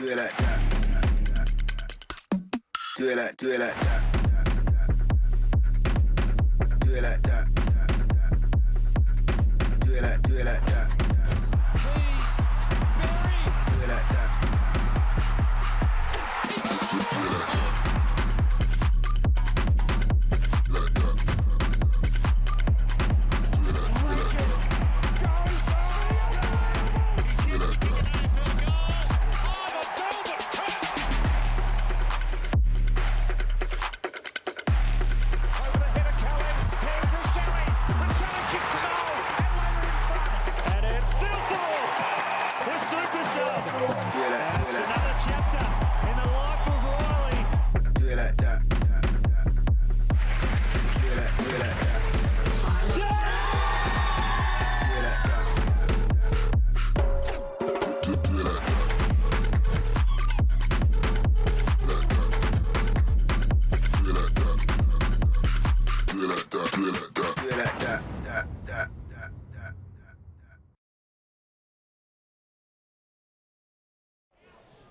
do it like that. Do it like that. Do it like that. Do it like that. Please, Barry. Do it like that.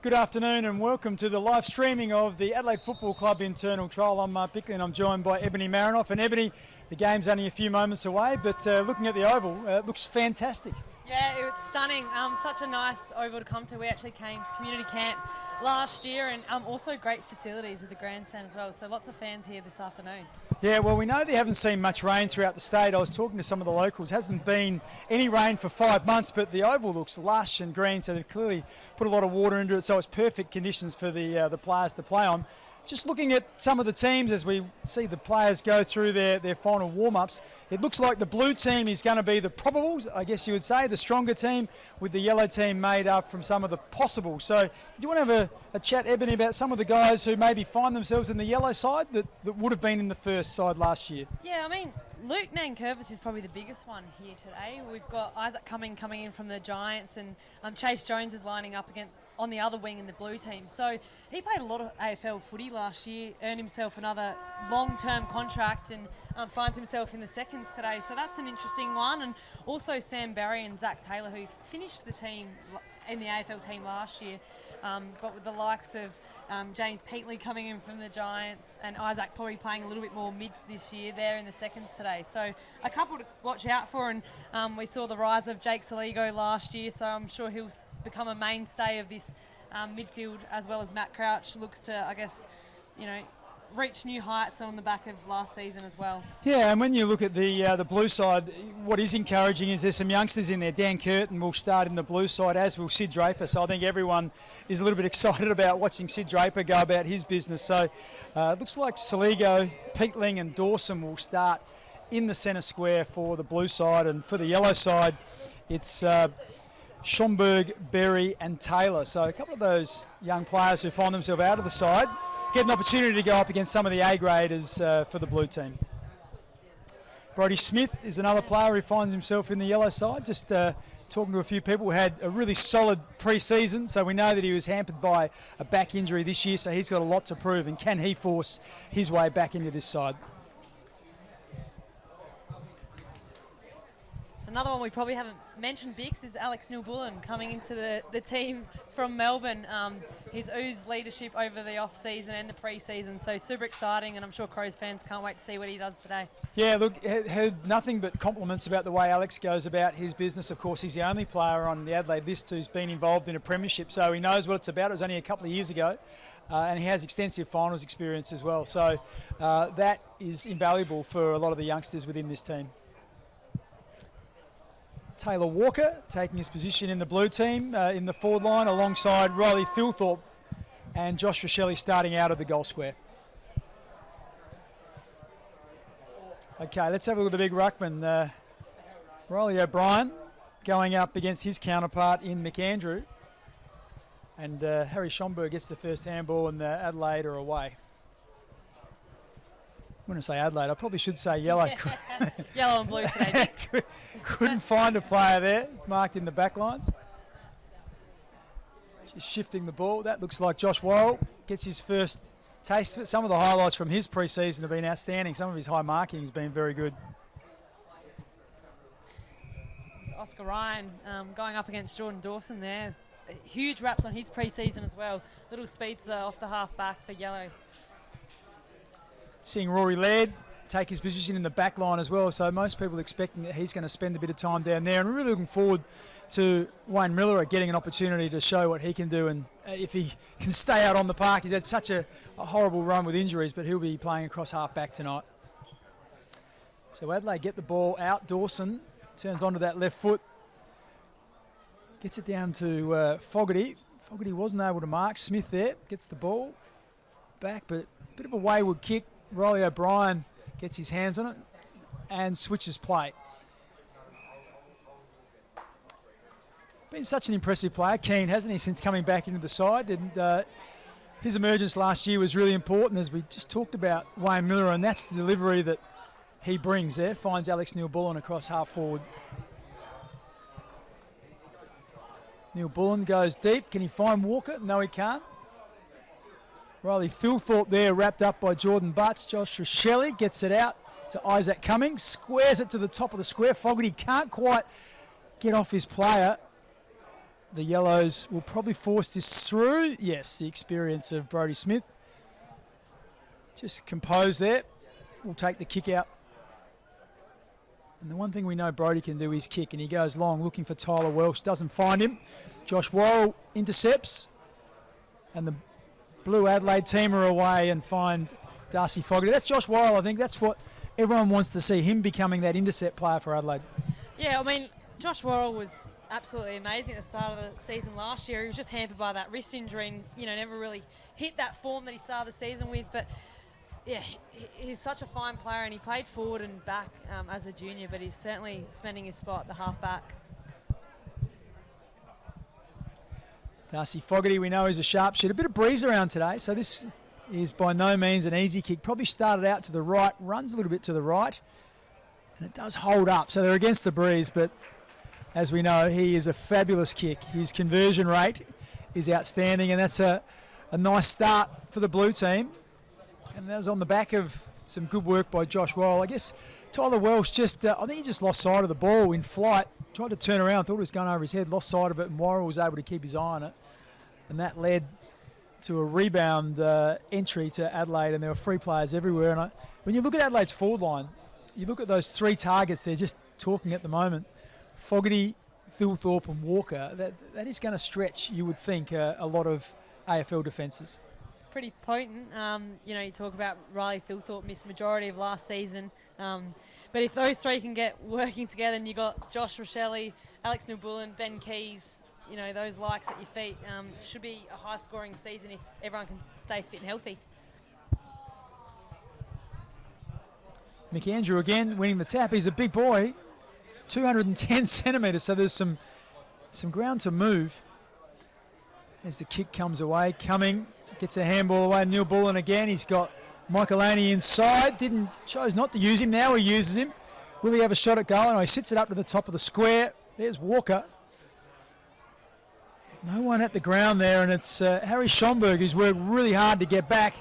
Good afternoon and welcome to the live streaming of the Adelaide Football Club internal trial. I'm Mark Bickley and I'm joined by Ebony Marinoff. And Ebony, the game's only a few moments away, but looking at the oval, it looks fantastic. Yeah, it was stunning. Such a nice oval to come to. We actually came to community camp last year, and also great facilities with the grandstand as well. So lots of fans here this afternoon. Yeah, well, we know they haven't seen much rain throughout the state. I was talking to some of the locals. Hasn't been any rain for 5 months, but the oval looks lush and green, so they've clearly put a lot of water into it, so it's perfect conditions for the players to play on. Just looking at some of the teams as we see the players go through their final warm-ups, it looks like the blue team is going to be the probables, I guess you would say, the stronger team, with the yellow team made up from some of the possibles. So do you want to have a chat, Ebony, about some of the guys who maybe find themselves in the yellow side that would have been in the first side last year? Yeah, I mean, Luke Nankervis is probably the biggest one here today. We've got Isaac coming in from the Giants, and Chase Jones is lining up on the other wing in the blue team. So he played a lot of AFL footy last year, earned himself another long-term contract, and finds himself in the seconds today. So that's an interesting one. And also Sam Barry and Zach Taylor, who finished the team in the AFL team last year, but with the likes of James Peatley coming in from the Giants and Isaac probably playing a little bit more mid this year, they're in the seconds today. So a couple to watch out for, and we saw the rise of Jake Saligo last year, so I'm sure he'll become a mainstay of this midfield, as well as Matt Crouch looks to, I guess, reach new heights on the back of last season as well. Yeah, and when you look at the blue side, what is encouraging is there's some youngsters in there. Dan Curtin will start in the blue side, as will Sid Draper. So I think everyone is a little bit excited about watching Sid Draper go about his business. So it looks like Saligo, Peatling and Dawson will start in the centre square for the blue side, and for the yellow side, it's Schomburg, Berry and Taylor. So a couple of those young players who find themselves out of the side get an opportunity to go up against some of the A-graders for the blue team. Brodie Smith is another player who finds himself in the yellow side. Just talking to a few people who had a really solid pre-season, so we know that he was hampered by a back injury this year, so he's got a lot to prove, and can he force his way back into this side? Another one we probably haven't mentioned, Bix, is Alex Nilbullen coming into the team from Melbourne. His ooze leadership over the off-season and the pre-season, so super exciting, and I'm sure Crows fans can't wait to see what he does today. Yeah, look, heard nothing but compliments about the way Alex goes about his business. Of course, he's the only player on the Adelaide list who's been involved in a premiership, so he knows what it's about. It was only a couple of years ago, and he has extensive finals experience as well. So that is invaluable for a lot of the youngsters within this team. Taylor Walker taking his position in the blue team in the forward line, alongside Riley Thilthorpe and Josh Rochelli starting out of the goal square. Okay, let's have a look at the big ruckman. Riley O'Brien going up against his counterpart in McAndrew. And Harry Schomburg gets the first handball, and Adelaide are away. I'm going to say Adelaide. I probably should say yellow. Yellow and blue today. Couldn't find a player there. It's marked in the back lines. Just shifting the ball. That looks like Josh Worrell gets his first taste of it. Some of the highlights from his pre-season have been outstanding. Some of his high marking has been very good. It's Oscar Ryan going up against Jordan Dawson there. huge raps on his pre-season as well. Little speedster off the half back for yellow. Seeing Rory Laird take his position in the back line as well, so most people expecting that he's going to spend a bit of time down there, and we're really looking forward to Wayne Miller getting an opportunity to show what he can do, and if he can stay out on the park. He's had such a horrible run with injuries, but he'll be playing across half back tonight. So Adelaide get the ball out. Dawson turns onto that left foot, gets it down to Fogarty. Fogarty wasn't able to mark. Smith there gets the ball back, but a bit of a wayward kick. Riley O'Brien gets his hands on it and switches play. Been such an impressive player, Keane, hasn't he, since coming back into the side? And his emergence last year was really important, as we just talked about Wayne Miller, and that's the delivery that he brings there. Finds Alex Neil-Bullen across half forward. Neil-Bullen goes deep. Can he find Walker? No, he can't. Riley Thilthorpe there, wrapped up by Jordan Butts. Josh Shelley gets it out to Isaac Cummings, squares it to the top of the square. Fogarty can't quite get off his player. The Yellows will probably force this through. Yes, the experience of Brodie Smith. Just composed there. We'll take the kick out. And the one thing we know Brodie can do is kick, and he goes long looking for Tyler Welsh. Doesn't find him. Josh Worrell intercepts, and the Blue Adelaide team are away and find Darcy Fogarty. That's Josh Worrell, I think. That's what everyone wants to see, him becoming that intercept player for Adelaide. Yeah, I mean, Josh Worrell was absolutely amazing at the start of the season last year. He was just hampered by that wrist injury and, never really hit that form that he started the season with. But, yeah, he's such a fine player, and he played forward and back as a junior, but he's certainly spending his spot at the half back. Darcy Fogarty, we know, is a sharpshooter. A bit of breeze around today, so this is by no means an easy kick. Probably started out to the right, runs a little bit to the right, and it does hold up. So they're against the breeze, but as we know, he is a fabulous kick. His conversion rate is outstanding, and that's a nice start for the blue team. And that was on the back of some good work by Josh Worrell. I guess Tyler Welsh I think he just lost sight of the ball in flight. Tried to turn around, thought it was going over his head, lost sight of it, and Worrell was able to keep his eye on it. And that led to a rebound entry to Adelaide, and there were free players everywhere. And when you look at Adelaide's forward line, you look at those three targets they're just talking at the moment, Fogarty, Thilthorpe and Walker, that is going to stretch, you would think, a lot of AFL defences. It's pretty potent. You talk about Riley Thilthorpe missed majority of last season. But if those three can get working together, and you've got Josh Rochelle, Alex Neil-Bullen, Ben Keys, those likes at your feet, should be a high-scoring season if everyone can stay fit and healthy. McAndrew again winning the tap. He's a big boy, 210 centimetres, so there's some ground to move. As the kick comes away, Cumming gets a handball away. Neil-Bullen again. He's got Michaelani inside. Chose not to use him. Now he uses him. Will he have a shot at goal? No, he sits it up to the top of the square. There's Walker. No one at the ground there, and it's Harry Schomburg who's worked really hard to get back.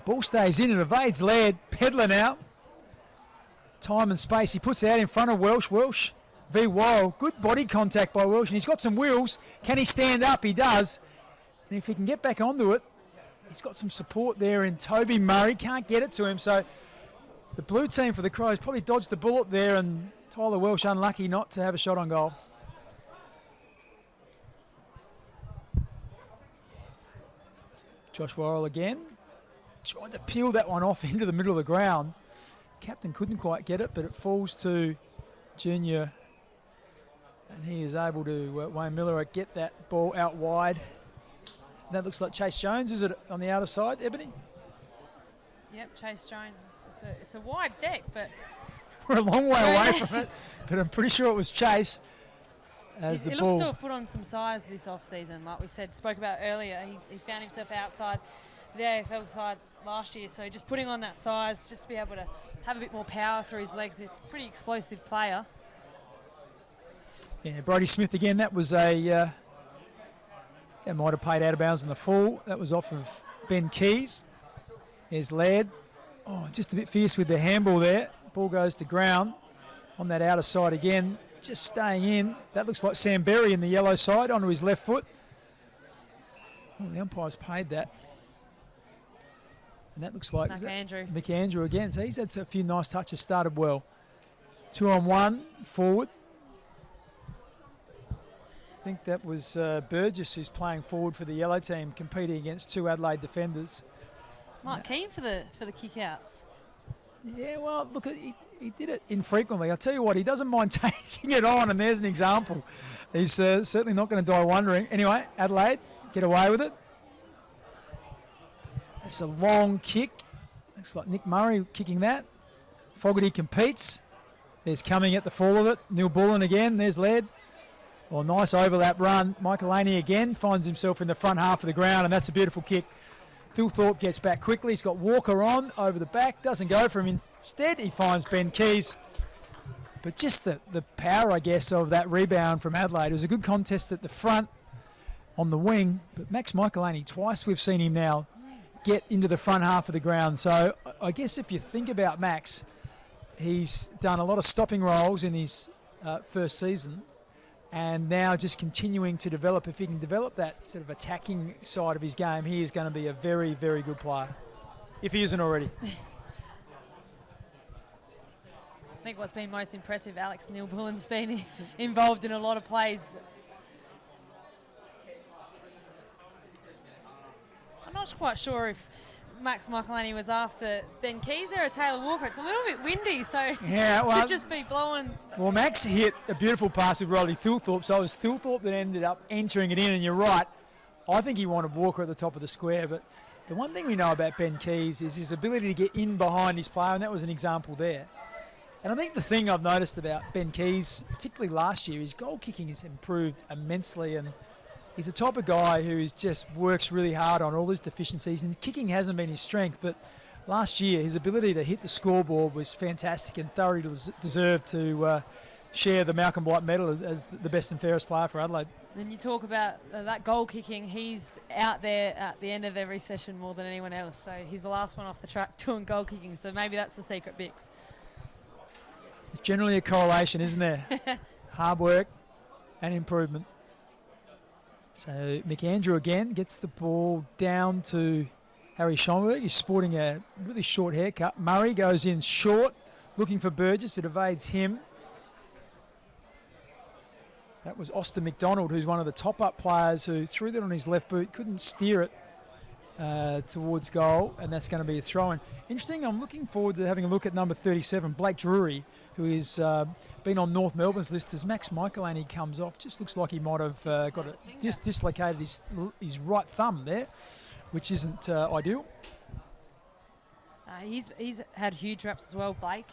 Ball stays in and evades Laird. Pedler now. Time and space. He puts it out in front of Welsh. Welsh v. Worrell. Good body contact by Welsh, and he's got some wheels. Can he stand up? He does. And if he can get back onto it, he's got some support there in Toby Murray. Can't get it to him, so the blue team for the Crows probably dodged the bullet there, and Tyler Welsh unlucky not to have a shot on goal. Josh Worrell again. Tried to peel that one off into the middle of the ground. Captain couldn't quite get it, but it falls to Junior, and he is able to, Wayne Miller, get that ball out wide. And that looks like Chase Jones, is it, on the outer side, Ebony? Yep, Chase Jones. It's a wide deck, but we're a long way away from it, but I'm pretty sure it was Chase. As the he ball looks to have put on some size this off-season, like we spoke about earlier. He found himself outside the AFL side last year, so just putting on that size, just to be able to have a bit more power through his legs. He's a pretty explosive player. Yeah, Brodie Smith again. That was that might have played out of bounds in the full. That was off of Ben Keys. There's Laird. Oh, just a bit fierce with the handball there. Ball goes to ground on that outer side again. Just staying in. That looks like Sam Berry in the yellow side onto his left foot. Oh, the umpire's paid that. And that looks like Mick Andrew again. So he's had a few nice touches, started well. 2-on-1, forward. I think that was Burgess who's playing forward for the yellow team, competing against 2 Adelaide defenders. Mark Keane for the kick-outs. Yeah, well, look, he did it infrequently. I'll tell you what, he doesn't mind taking it on, and there's an example. He's certainly not going to die wondering. Anyway, Adelaide get away with it. That's a long kick. Looks like Nick Murray kicking that. Fogarty competes. There's Cumming at the fall of it. Neil Bullen again. There's Laird. Well, nice overlap run. Michael Laney again finds himself in the front half of the ground, and that's a beautiful kick. Phil Thorpe gets back quickly. He's got Walker on over the back. Doesn't go for him. Instead, he finds Ben Keys. But just the power, I guess, of that rebound from Adelaide. It was a good contest at the front on the wing. But Max Michaelani, twice we've seen him now get into the front half of the ground. So I guess if you think about Max, he's done a lot of stopping roles in his first season. And now just continuing to develop. If he can develop that sort of attacking side of his game, he is going to be a very, very good player, if he isn't already. I think what's been most impressive, Alex Neil Bullen's been involved in a lot of plays. I'm not quite sure if Max Michaelani was after Ben Keys there or Taylor Walker. It's a little bit windy, so yeah, well, could just be blowing. Well, Max hit a beautiful pass with Rodney Thilthorpe, so it was Thilthorpe that ended up entering it in, and you're right. I think he wanted Walker at the top of the square, but the one thing we know about Ben Keys is his ability to get in behind his player, and that was an example there. And I think the thing I've noticed about Ben Keys, particularly last year, his goal kicking has improved immensely, and he's the type of guy who just works really hard on all his deficiencies, and kicking hasn't been his strength, but last year his ability to hit the scoreboard was fantastic and thoroughly deserved to share the Malcolm Blight medal as the best and fairest player for Adelaide. When you talk about that goal kicking, he's out there at the end of every session more than anyone else, so he's the last one off the track doing goal kicking, so maybe that's the secret, Bix. It's generally a correlation, isn't there? Hard work and improvement. So McAndrew again gets the ball down to Harry Schomburg. He's sporting a really short haircut. Murray goes in short, looking for Burgess. It evades him. That was Austin McDonald, who's one of the top-up players who threw that on his left boot, couldn't steer it towards goal, and that's going to be a throw-in. Interesting, I'm looking forward to having a look at number 37, Blake Drury, who is been on North Melbourne's list as Max Michaelani comes off. Just looks like he might have dislocated his right thumb there, which isn't ideal. He's had huge reps as well, Blake.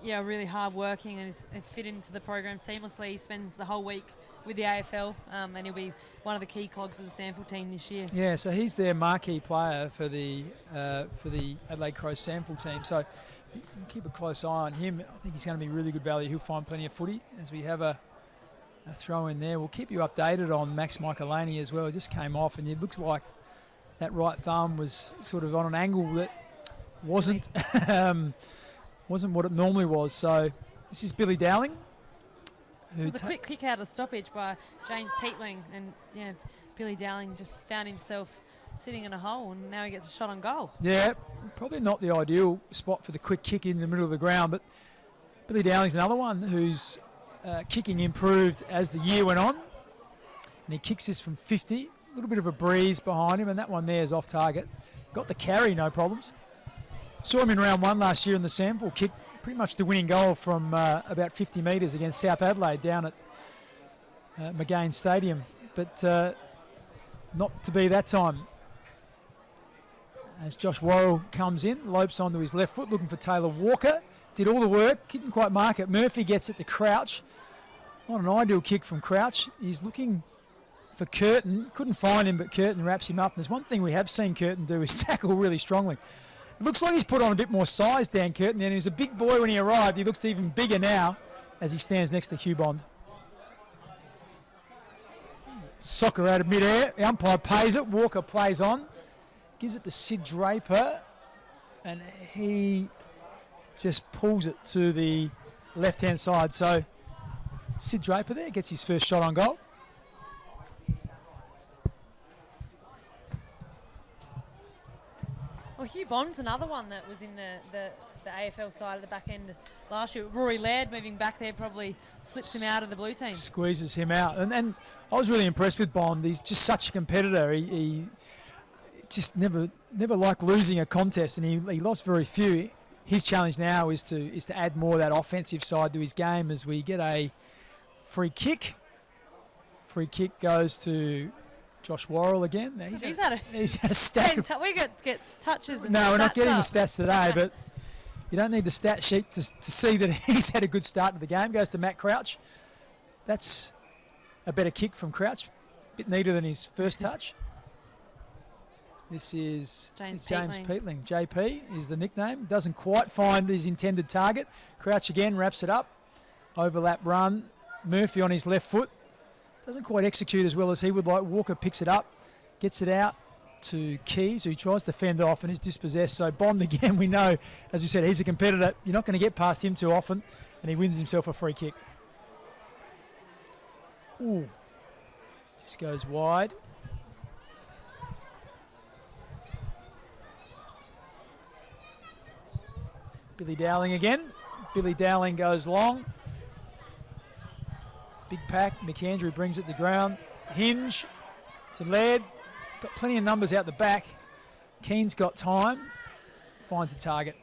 Really hard working and is fit into the program seamlessly. He spends the whole week with the AFL, and he'll be one of the key clogs of the SANFL team this year. Yeah, so he's their marquee player for the Adelaide Crows SANFL team. So keep a close eye on him. I think he's going to be really good value. He'll find plenty of footy as we have a throw in there. We'll keep you updated on Max Michaelani as well. It just came off, and it looks like that right thumb was sort of on an angle that wasn't wasn't what it normally was. So this is Billy Dowling. This is a quick kick out of stoppage by James Peatling, and Billy Dowling just found himself sitting in a hole, and now he gets a shot on goal. Yeah, probably not the ideal spot for the quick kick in the middle of the ground, but Billy Dowling's another one whose kicking improved as the year went on, and he kicks this from 50. A little bit of a breeze behind him, and that one there is off target. Got the carry, no problems. Saw him in round one last year in the SANFL, kicked pretty much the winning goal from about 50 metres against South Adelaide down at McGain Stadium, but not to be that time. As Josh Worrell comes in, lopes onto his left foot, looking for Taylor Walker. Did all the work, couldn't quite mark it. Murphy gets it to Crouch. Not an ideal kick from Crouch. He's looking for Curtin. Couldn't find him, but Curtin wraps him up. And there's one thing we have seen Curtin do is tackle really strongly. It looks like he's put on a bit more size, Dan Curtin, and he was a big boy when he arrived. He looks even bigger now as he stands next to Hugh Bond. Soccer out of mid-air. The umpire pays it. Walker plays on. Gives it to Sid Draper, and he just pulls it to the left-hand side. So Sid Draper there gets his first shot on goal. Well, Hugh Bond's another one that was in the AFL side of the back end last year. Rory Laird moving back there probably slips him out of the blue team. Squeezes him out. And I was really impressed with Bond. He's just such a competitor. He just never liked losing a contest, and he lost very few. His challenge now is to add more of that offensive side to his game as we get a free kick. Free kick goes to Josh Worrell again. Now he's had a stack of... We get touches. And no, we're not getting up. the stats today, but you don't need the stat sheet to see that he's had a good start to the game. Goes to Matt Crouch. That's a better kick from Crouch. A bit neater than his first touch. This is James Peatling. JP is the nickname. Doesn't quite find his intended target. Crouch again wraps it up. Overlap run. Murphy on his left foot. Doesn't quite execute as well as he would like. Walker picks it up. Gets it out to Keys, who tries to fend off and is dispossessed. So Bond again, we know, as we said, he's a competitor. You're not going to get past him too often. And he wins himself a free kick. Ooh. Just goes wide. Billy Dowling again. Billy Dowling goes long. Big pack. McAndrew brings it to ground. Hinge to Laird. Got plenty of numbers out the back. Keane's got time. Finds a target.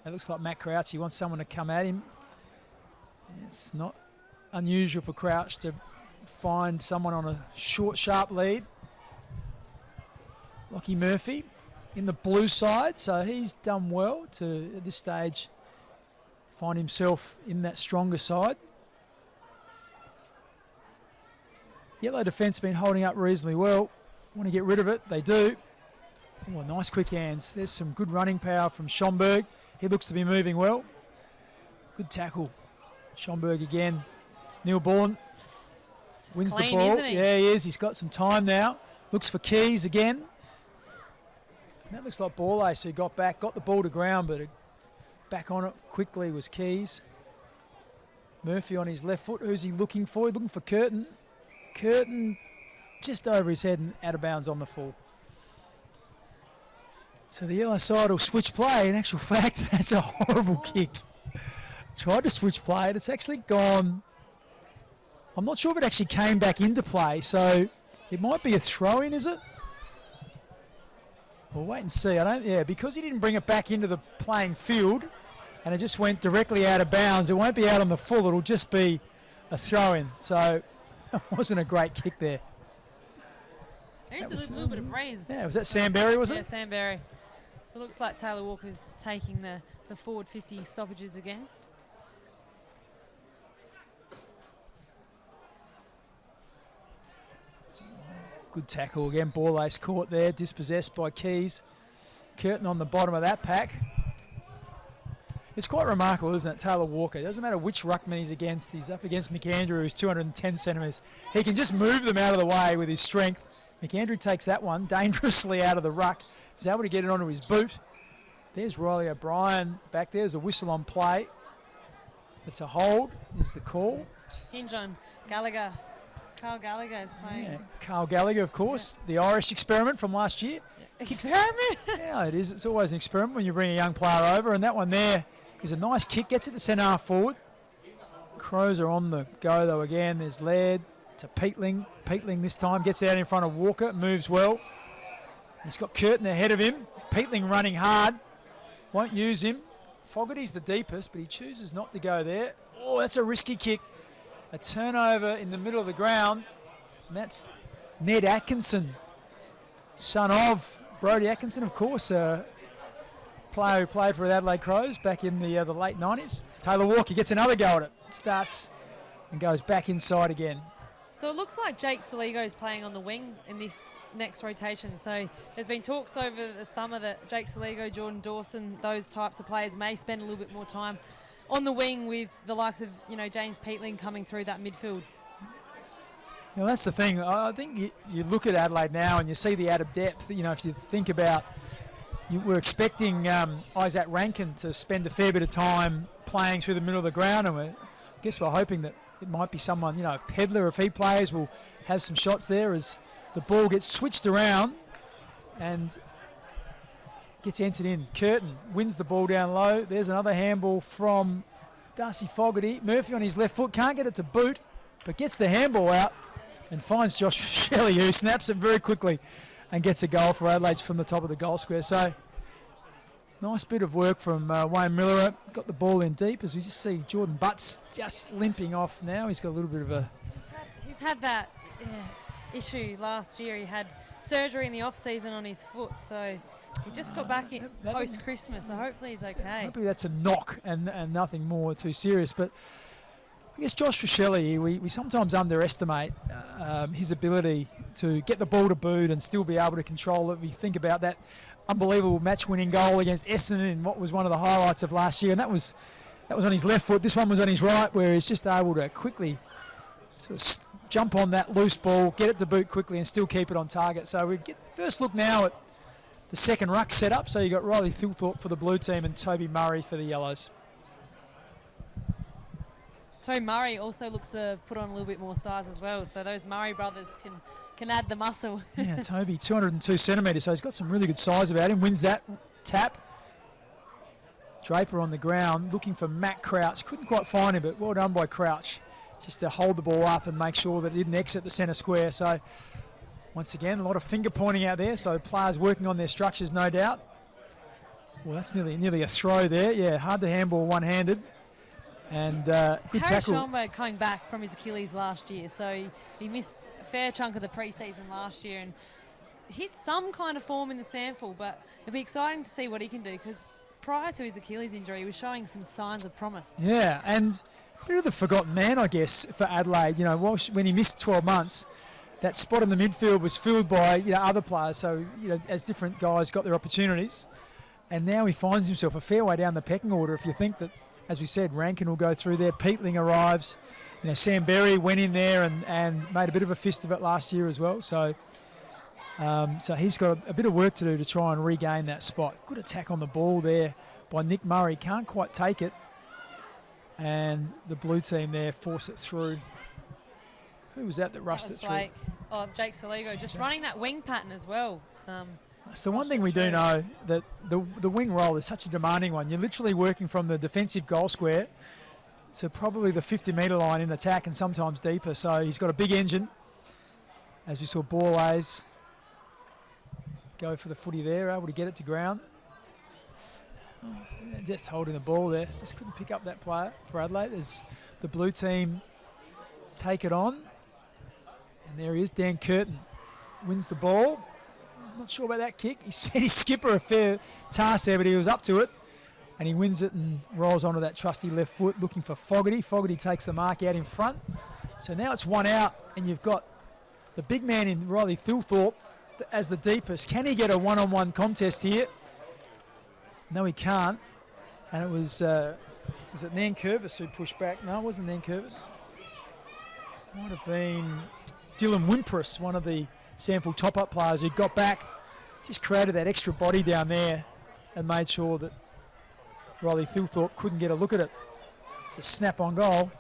It looks like Matt Crouch. He wants someone to come at him. It's not unusual for Crouch to find someone on a short, sharp lead. Lockie Murphy in the blue side, so he's done well to, at this stage, find himself in that stronger side. Yellow defence been holding up reasonably well. Want to get rid of it, they do. Oh, nice quick hands. There's some good running power from Schomburg. He looks to be moving well. Good tackle. Schomburg again. Neil Bourne wins clean, the ball. Isn't he? Yeah, he is. He's got some time now. Looks for Keys again. And that looks like Ball Ace who got back, got the ball to ground, but back on it quickly was Keys. Murphy on his left foot. Who's he looking for? He's looking for Curtin. Curtin just over his head and out of bounds on the full. So the yellow side will switch play. In actual fact, that's a horrible kick. Tried to switch play, and it's actually gone. I'm not sure if it actually came back into play, so it might be a throw-in, is it? We'll wait and see. Because he didn't bring it back into the playing field and it just went directly out of bounds, it won't be out on the full, it'll just be a throw-in. So it wasn't a great kick there. There's a little bit of breeze. Yeah, was that Sam Berry, was it? Yeah, Sam Berry. So it looks like Taylor Walker's taking the forward 50 stoppages again. Good tackle again. Ball Ace caught there, dispossessed by Keys. Curtin on the bottom of that pack. It's quite remarkable, isn't it, Taylor Walker? It doesn't matter which ruckman he's against. He's up against McAndrew, who's 210 centimetres. He can just move them out of the way with his strength. McAndrew takes that one dangerously out of the ruck. He's able to get it onto his boot. There's Riley O'Brien back there. There's a whistle on play. It's a hold, is the call. Hinge on Gallagher. Carl Gallagher is playing. Yeah, Carl Gallagher, of course, the Irish experiment from last year. Experiment? Yeah, it is. It's always an experiment when you bring a young player over, and that one there is a nice kick. Gets it to centre half forward. Crows are on the go, though, again. There's Laird to Peatling. Peatling this time gets out in front of Walker, moves well. He's got Curtin ahead of him. Peatling running hard. Won't use him. Fogarty's the deepest, but he chooses not to go there. Oh, that's a risky kick. A turnover in the middle of the ground, and that's Ned Atkinson, son of Brodie Atkinson, of course, a player who played for the Adelaide Crows back in the late 90s. Taylor Walker gets another go at it. Starts and goes back inside again. So it looks like Jake Saligo is playing on the wing in this next rotation. So there's been talks over the summer that Jake Saligo, Jordan Dawson, those types of players may spend a little bit more time on the wing with the likes of, James Peatling coming through that midfield. That's the thing. I think you look at Adelaide now and you see the added depth. If you think about, we're expecting Isaac Rankin to spend a fair bit of time playing through the middle of the ground, and I guess we're hoping that it might be someone, Pedler, if he plays, will have some shots there as the ball gets switched around, and gets entered in. Curtin wins the ball down low. There's another handball from Darcy Fogarty. Murphy on his left foot, can't get it to boot, but gets the handball out and finds Josh Shelley, who snaps it very quickly and gets a goal for Adelaide's from the top of the goal square. So nice bit of work from Wayne Miller. Got the ball in deep as we just see Jordan Butts just limping off now. He's got a little bit of a... He's had that issue last year. He had surgery in the off-season on his foot, so he just got back in post-Christmas, so hopefully he's okay. Hopefully that's a knock and nothing more too serious. But I guess Josh Shelley, we sometimes underestimate his ability to get the ball to boot and still be able to control it. We think about that unbelievable match-winning goal against Essendon in what was one of the highlights of last year, and that was on his left foot. This one was on his right, where he's just able to quickly sort of jump on that loose ball, get it to boot quickly, and still keep it on target. So we get first look now at the second ruck setup. So you got Riley Thilthorpe for the blue team and Toby Murray for the yellows. Toby Murray also looks to put on a little bit more size as well, so those Murray brothers can add the muscle. Yeah, Toby, 202 centimetres, so he's got some really good size about him. Wins that tap. Draper on the ground, looking for Matt Crouch. Couldn't quite find him, but well done by Crouch, just to hold the ball up and make sure that it didn't exit the centre square. So once again, a lot of finger pointing out there, so players working on their structures, no doubt. Well, that's nearly a throw there. Yeah, hard to handball one-handed. And good Harry tackle. Schomburg coming back from his Achilles last year, so he missed a fair chunk of the pre-season last year and hit some kind of form in the sample, but it'll be exciting to see what he can do, because prior to his Achilles injury, he was showing some signs of promise. Yeah, and a bit of the forgotten man, I guess, for Adelaide. You know, when he missed 12 months, that spot in the midfield was filled by other players. So as different guys got their opportunities, and now he finds himself a fair way down the pecking order. If you think that, as we said, Rankin will go through there, Peatling arrives. Sam Berry went in there and made a bit of a fist of it last year as well. So he's got a bit of work to do to try and regain that spot. Good attack on the ball there by Nick Murray. Can't quite take it. And the blue team there force it through. Who was that rushed it through? Jake Saligo, just running that wing pattern as well. That's the one thing we do know, that the wing role is such a demanding one. You're literally working from the defensive goal square to probably the 50-metre line in attack and sometimes deeper. So he's got a big engine, as we saw Borlays go for the footy there, able to get it to ground. Just holding the ball there. Just couldn't pick up that player for Adelaide as the blue team take it on. And there he is, Dan Curtin wins the ball. Not sure about that kick. He set his skipper a fair task there, but he was up to it. And he wins it and rolls onto that trusty left foot, looking for Fogarty. Fogarty takes the mark out in front. So now it's one out, and you've got the big man in Riley Thilthorpe as the deepest. Can he get a one-on-one contest here? No, he can't. And it was it Nankervis who pushed back? No, it wasn't Nankervis. Might have been Dylan Wimpress, one of the Sandford top-up players who got back, just created that extra body down there and made sure that Riley Thilthorpe couldn't get a look at it. It's a snap-on goal.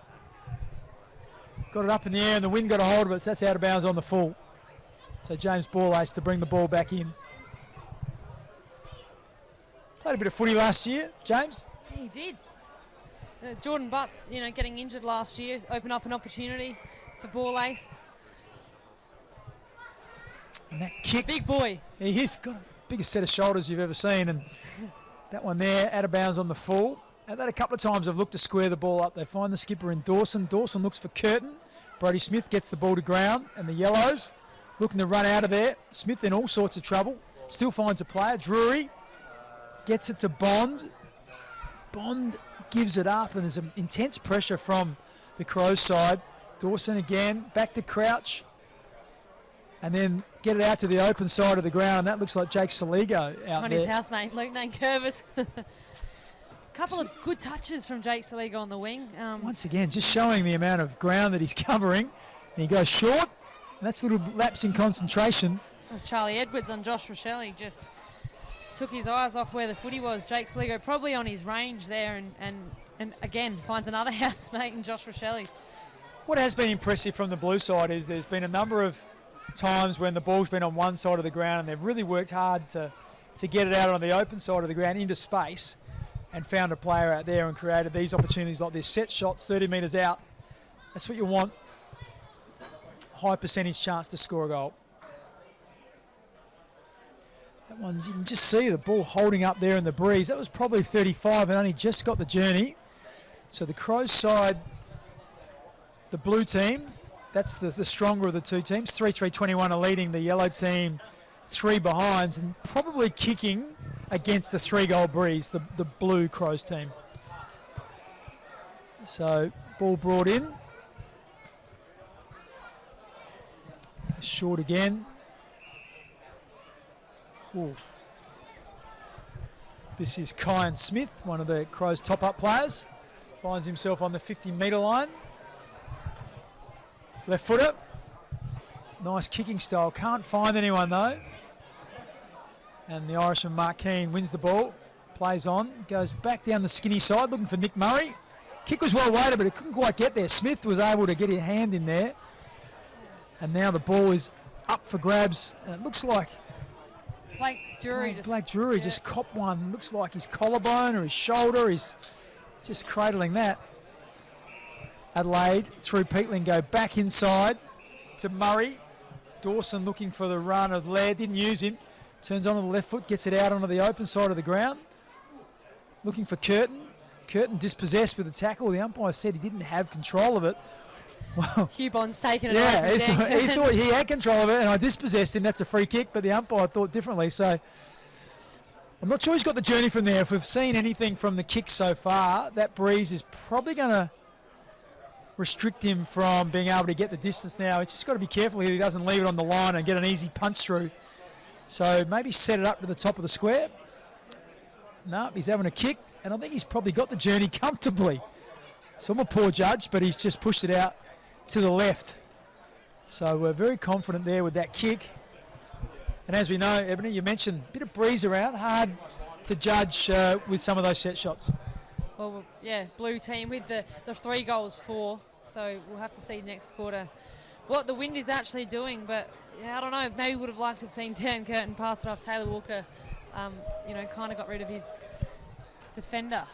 Got it up in the air and the wind got a hold of it, so that's out of bounds on the full. So James Borlace to bring the ball back in. Played a bit of footy last year, James. He did. Jordan Butts, getting injured last year, opened up an opportunity for Borlace. And that kick. Big boy. He's got the biggest set of shoulders you've ever seen. And that one there, out of bounds on the full. And that a couple of times they've looked to square the ball up. They find the skipper in Dawson. Dawson looks for Curtin. Brody Smith gets the ball to ground. And the Yellows looking to run out of there. Smith in all sorts of trouble. Still finds a player. Drury gets it to Bond. Bond gives it up. And there's an intense pressure from the Crows side. Dawson again. Back to Crouch. And then get it out to the open side of the ground. That looks like Jake Saligo out on there. His housemate, Luke Nankervis. Couple of good touches from Jake Saligo on the wing. Once again, just showing the amount of ground that he's covering. And he goes short. And that's a little lapse in concentration. That's Charlie Edwards on Josh Rochelli. Just took his eyes off where the footy was. Jake Saligo probably on his range there. And again, finds another housemate in Josh Rochelli. What has been impressive from the blue side is there's been a number of times when the ball's been on one side of the ground and they've really worked hard to to get it out on the open side of the ground into space and found a player out there and created these opportunities like this. Set shots 30 metres out. That's what you want. High percentage chance to score a goal. That one's, you can just see the ball holding up there in the breeze. That was probably 35 and only just got the journey. So the Crows side, the blue team, that's the stronger of the two teams. 3-3-21 are leading the yellow team 3 behinds and probably kicking against the 3-goal breeze, the blue Crows team. So ball brought in. Short again. Ooh. This is Kyan Smith, one of the Crows' top-up players. Finds himself on the 50-metre line. Left footer. Nice kicking style. Can't find anyone though. And the Irishman Mark Keane wins the ball. Plays on. Goes back down the skinny side looking for Nick Murray. Kick was well weighted but it couldn't quite get there. Smith was able to get his hand in there. And now the ball is up for grabs. And it looks like Blake Drury just copped one. Looks like his collarbone or his shoulder. He's just cradling that. Adelaide through Peatling go back inside to Murray. Dawson looking for the run of Laird, didn't use him. Turns onto the left foot, gets it out onto the open side of the ground. Looking for Curtin. Curtin dispossessed with the tackle. The umpire said he didn't have control of it. Well, Hugh Bond's taken it over. He thought he had control of it and I dispossessed him. That's a free kick, but the umpire thought differently. So I'm not sure he's got the journey from there. If we've seen anything from the kick so far, that breeze is probably going to restrict him from being able to get the distance now. It's just got to be careful here he doesn't leave it on the line and get an easy punch through. So maybe set it up to the top of the square. No, he's having a kick, and I think he's probably got the journey comfortably. So I'm a poor judge, but he's just pushed it out to the left. So we're very confident there with that kick. And as we know, Ebony, you mentioned a bit of breeze around, hard to judge with some of those set shots. Well, yeah, blue team with the 3 goals for. So we'll have to see next quarter what the wind is actually doing. But yeah, I don't know. Maybe would have liked to have seen Dan Curtin pass it off. Taylor Walker, kind of got rid of his defender.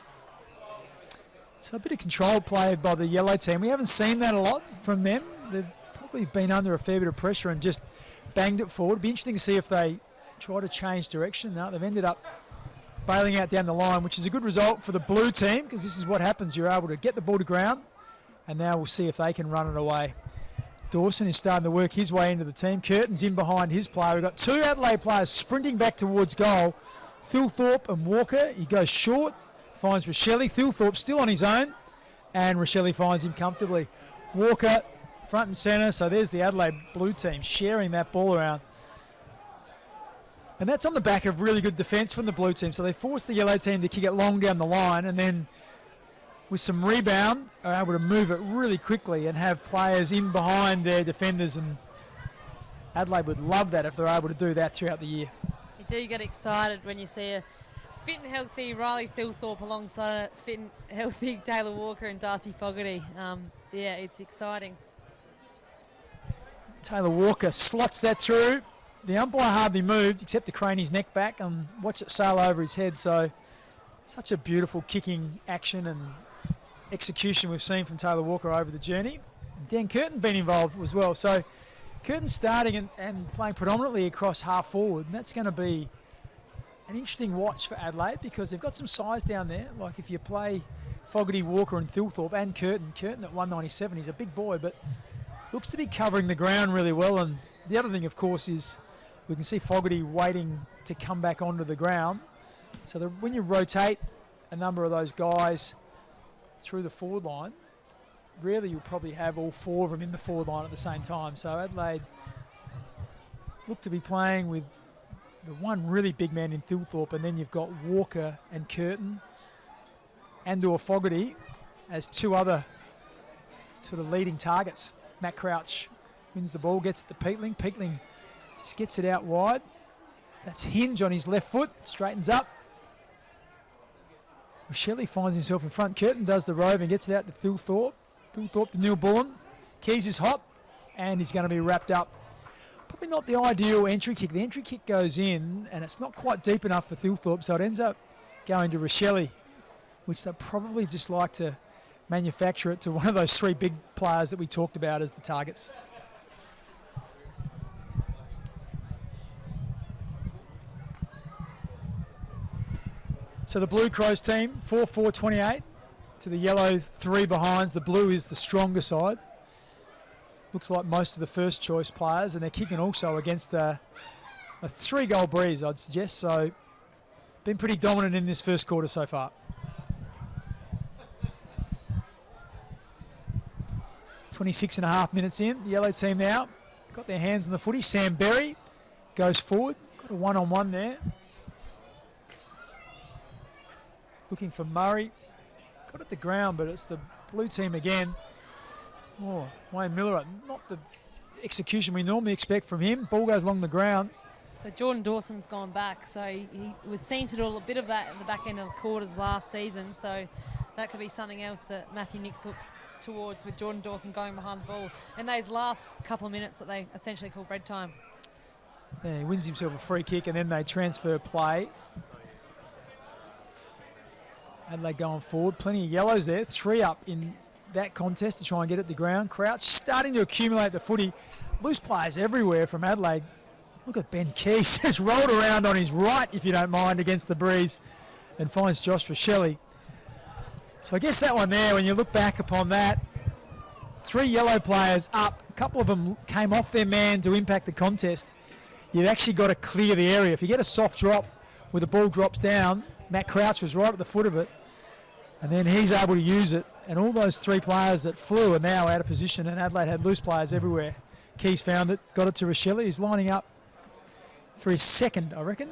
So a bit of control played by the yellow team. We haven't seen that a lot from them. They've probably been under a fair bit of pressure and just banged it forward. It'd be interesting to see if they try to change direction. No, they've ended up bailing out down the line, which is a good result for the blue team because this is what happens. You're able to get the ball to ground, and now we'll see if they can run it away. Dawson is starting to work his way into the team. Curtin's in behind his player. We've got 2 Adelaide players sprinting back towards goal. Thilthorpe and Walker. He goes short, finds Rochelle. Thilthorpe still on his own, and Rochelle finds him comfortably. Walker front and centre, so there's the Adelaide blue team sharing that ball around. And that's on the back of really good defence from the blue team. So they force the yellow team to kick it long down the line, and then with some rebound are able to move it really quickly and have players in behind their defenders. And Adelaide would love that if they're able to do that throughout the year. You do get excited when you see a fit and healthy Riley Thilthorpe alongside a fit and healthy Taylor Walker and Darcy Fogarty. Yeah, it's exciting. Taylor Walker slots that through. The umpire hardly moved except to crane his neck back and watch it sail over his head. So such a beautiful kicking action and execution we've seen from Taylor Walker over the journey. And Dan Curtin been involved as well. So Curtin's starting and playing predominantly across half forward, and that's going to be an interesting watch for Adelaide because they've got some size down there. Like if you play Fogarty, Walker and Thilthorpe and Curtin at 197, he's a big boy, but looks to be covering the ground really well. And the other thing, of course, is we can see Fogarty waiting to come back onto the ground. So when you rotate a number of those guys through the forward line, really you'll probably have all 4 of them in the forward line at the same time. So Adelaide look to be playing with the one really big man in Thilthorpe, and then you've got Walker and Curtin and/or Fogarty as 2 other sort of leading targets. Matt Crouch wins the ball, gets it to Peatling. Peatling just gets it out wide. That's Hinge on his left foot, straightens up. Rochelle finds himself in front. Curtin does the rove and gets it out to Thilthorpe. Thilthorpe to Neil Bullen. Keys is hot, and he's going to be wrapped up Probably not the ideal entry kick. The entry kick goes in, and it's not quite deep enough for Thilthorpe, so it ends up going to Rochelle, which they'll probably just like to manufacture it to one of those three big players that we talked about as the targets. So the Blue Crows team, 4-4-28 to the yellow 3 behinds. The blue is the stronger side. Looks like most of the first choice players, and they're kicking also against a 3-goal breeze, I'd suggest. So been pretty dominant in this first quarter so far. 26.5 minutes in. The yellow team now got their hands on the footy. Sam Berry goes forward. Got a one-on-one there. Looking for Murray. Got it the ground, but it's the blue team again. Oh, Wayne Miller, not the execution we normally expect from him. Ball goes along the ground. So Jordan Dawson's gone back. So he was seen to do a bit of that at the back end of the quarters last season. So that could be something else that Matthew Nicks looks towards with Jordan Dawson going behind the ball. And those last couple of minutes that they essentially call red time. Yeah, he wins himself a free kick, and then they transfer play. Adelaide going forward. Plenty of yellows there. 3 up in that contest to try and get it to ground. Crouch starting to accumulate the footy. Loose players everywhere from Adelaide. Look at Ben Keys. Just rolled around on his right, if you don't mind, against the breeze and finds Josh Rochelle. So I guess that one there, when you look back upon that, 3 yellow players up. A couple of them came off their man to impact the contest. You've actually got to clear the area. If you get a soft drop where the ball drops down, Matt Crouch was right at the foot of it, and then he's able to use it. And all those 3 players that flew are now out of position, and Adelaide had loose players everywhere. Keys found it, got it to Rochelle. He's lining up for his second, I reckon.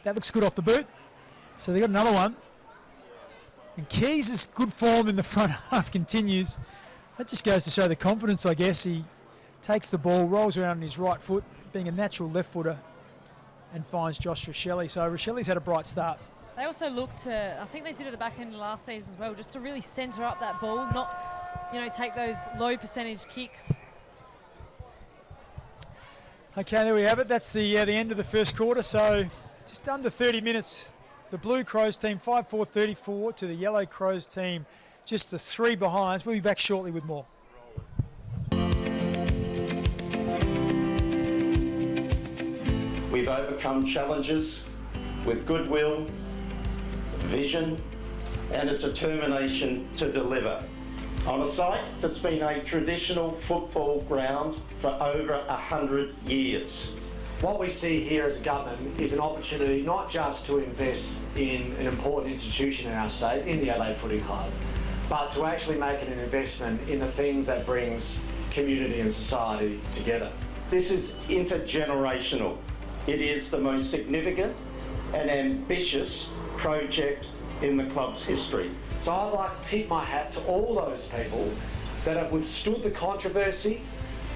That looks good off the boot. So they got another one. And Keys' good form in the front half continues. That just goes to show the confidence, I guess. He takes the ball, rolls around on his right foot, being a natural left footer, and finds Josh Rochelle. So Rochelle's had a bright start. They also look to, I think they did at the back end of last season as well, just to really centre up that ball, not, take those low percentage kicks. Okay, there we have it. That's the end of the first quarter. So just under 30 minutes. The Blue Crows team 5-4-34 to the Yellow Crows team just the 3 behinds. We'll be back shortly with more. We've overcome challenges with goodwill, vision and a determination to deliver on a site that's been a traditional football ground for over 100 years. What we see here as a government is an opportunity not just to invest in an important institution in our state, in the Adelaide Footy Club, but to actually make an investment in the things that brings community and society together. This is intergenerational. It is the most significant and ambitious project in the club's history. So I'd like to tip my hat to all those people that have withstood the controversy,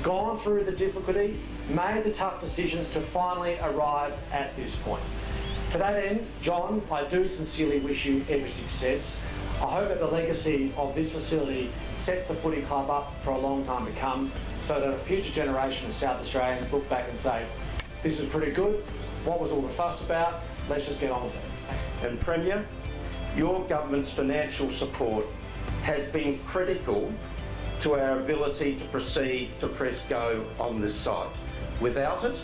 gone through the difficulty, made the tough decisions to finally arrive at this point. To that end, John, I do sincerely wish you every success. I hope that the legacy of this facility sets the footy club up for a long time to come, so that a future generation of South Australians look back and say, this is pretty good, what was all the fuss about, let's just get on with it. And Premier, your government's financial support has been critical to our ability to proceed to press go on this site. Without it,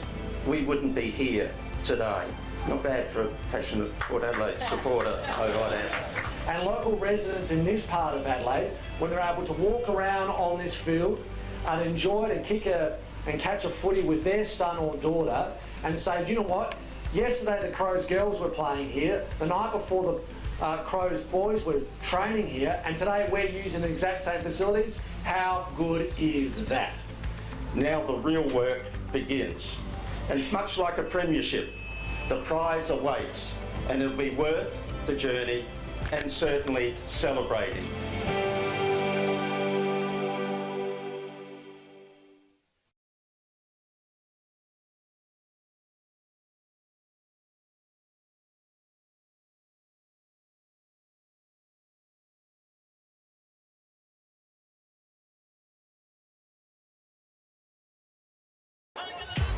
we wouldn't be here today. Not bad for a passionate Port Adelaide supporter, I might add. And local residents in this part of Adelaide, when they're able to walk around on this field and enjoy it and catch a footy with their son or daughter and say, do you know what? Yesterday the Crows girls were playing here, the night before the Crows boys were training here, and today we're using the exact same facilities. How good is that? Now the real work begins. And it's much like a premiership. The prize awaits, and it'll be worth the journey and certainly celebrating.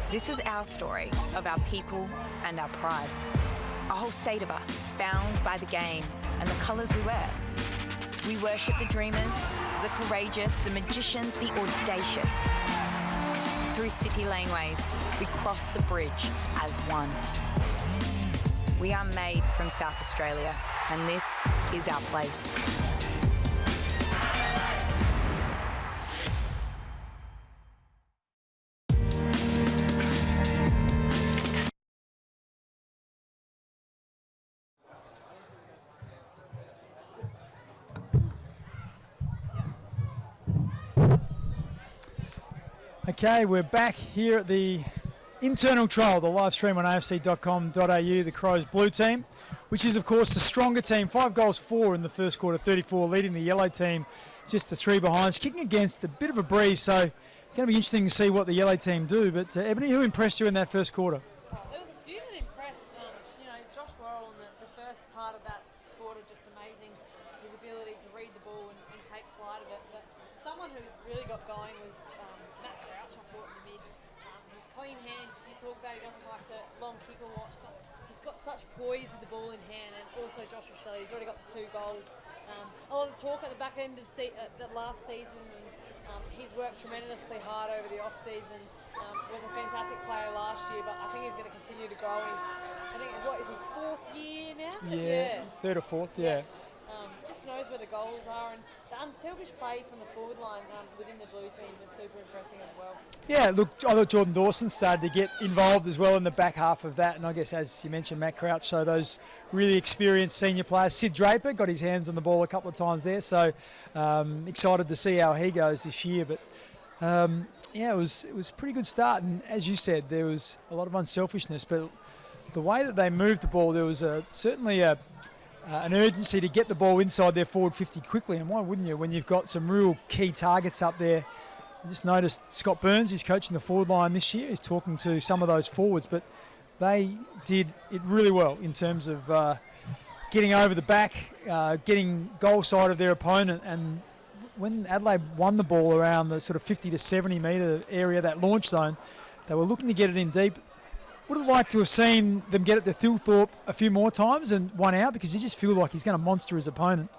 This is our story of our people and our pride. A whole state of us, bound by the game and the colours we wear. We worship the dreamers, the courageous, the magicians, the audacious. Through city laneways, we cross the bridge as one. We are made from South Australia, and this is our place. Okay, we're back here at the internal trial, the live stream on afc.com.au, the Crows blue team, which is of course the stronger team. 5 goals, 4 in the first quarter, 34, leading the yellow team just the 3 behind. It's kicking against a bit of a breeze, so going to be interesting to see what the yellow team do. But Ebony, who impressed you in that first quarter? There was a few that impressed. Josh Worrell in the first part of that quarter, just amazing. His ability to read the ball and take flight of it. But someone who's really got going was Matt Crouch, I thought, in the mid. His clean hands, you talk about he doesn't like to long kick or what, but he's got such poise with the ball in hand. And also Josh Rochelle, he's already got 2 goals. A lot of talk at the back end of the last season. He's worked tremendously hard over the off-season. Was a fantastic player last year, but I think he's going to continue to grow. I think, what is his 4th year now? Yeah, 3rd or 4th, yeah. Just knows where the goals are, and the unselfish play from the forward line within the blue team was super impressive as well. Yeah, look, I thought Jordan Dawson started to get involved as well in the back half of that, and I guess, as you mentioned, Matt Crouch, so those really experienced senior players. Sid Draper got his hands on the ball a couple of times there, so excited to see how he goes this year. But yeah, it was a pretty good start, and as you said, there was a lot of unselfishness, but the way that they moved the ball, there was certainly an urgency to get the ball inside their forward 50 quickly, and why wouldn't you when you've got some real key targets up there? I just noticed Scott Burns, he's coaching the forward line this year, he's talking to some of those forwards, but they did it really well in terms of getting over the back, getting goal side of their opponent, and when Adelaide won the ball around the sort of 50 to 70 metre area, that launch zone, they were looking to get it in deep. Would have liked to have seen them get it to Thilthorpe a few more times and one out, because you just feel like he's going to monster his opponent.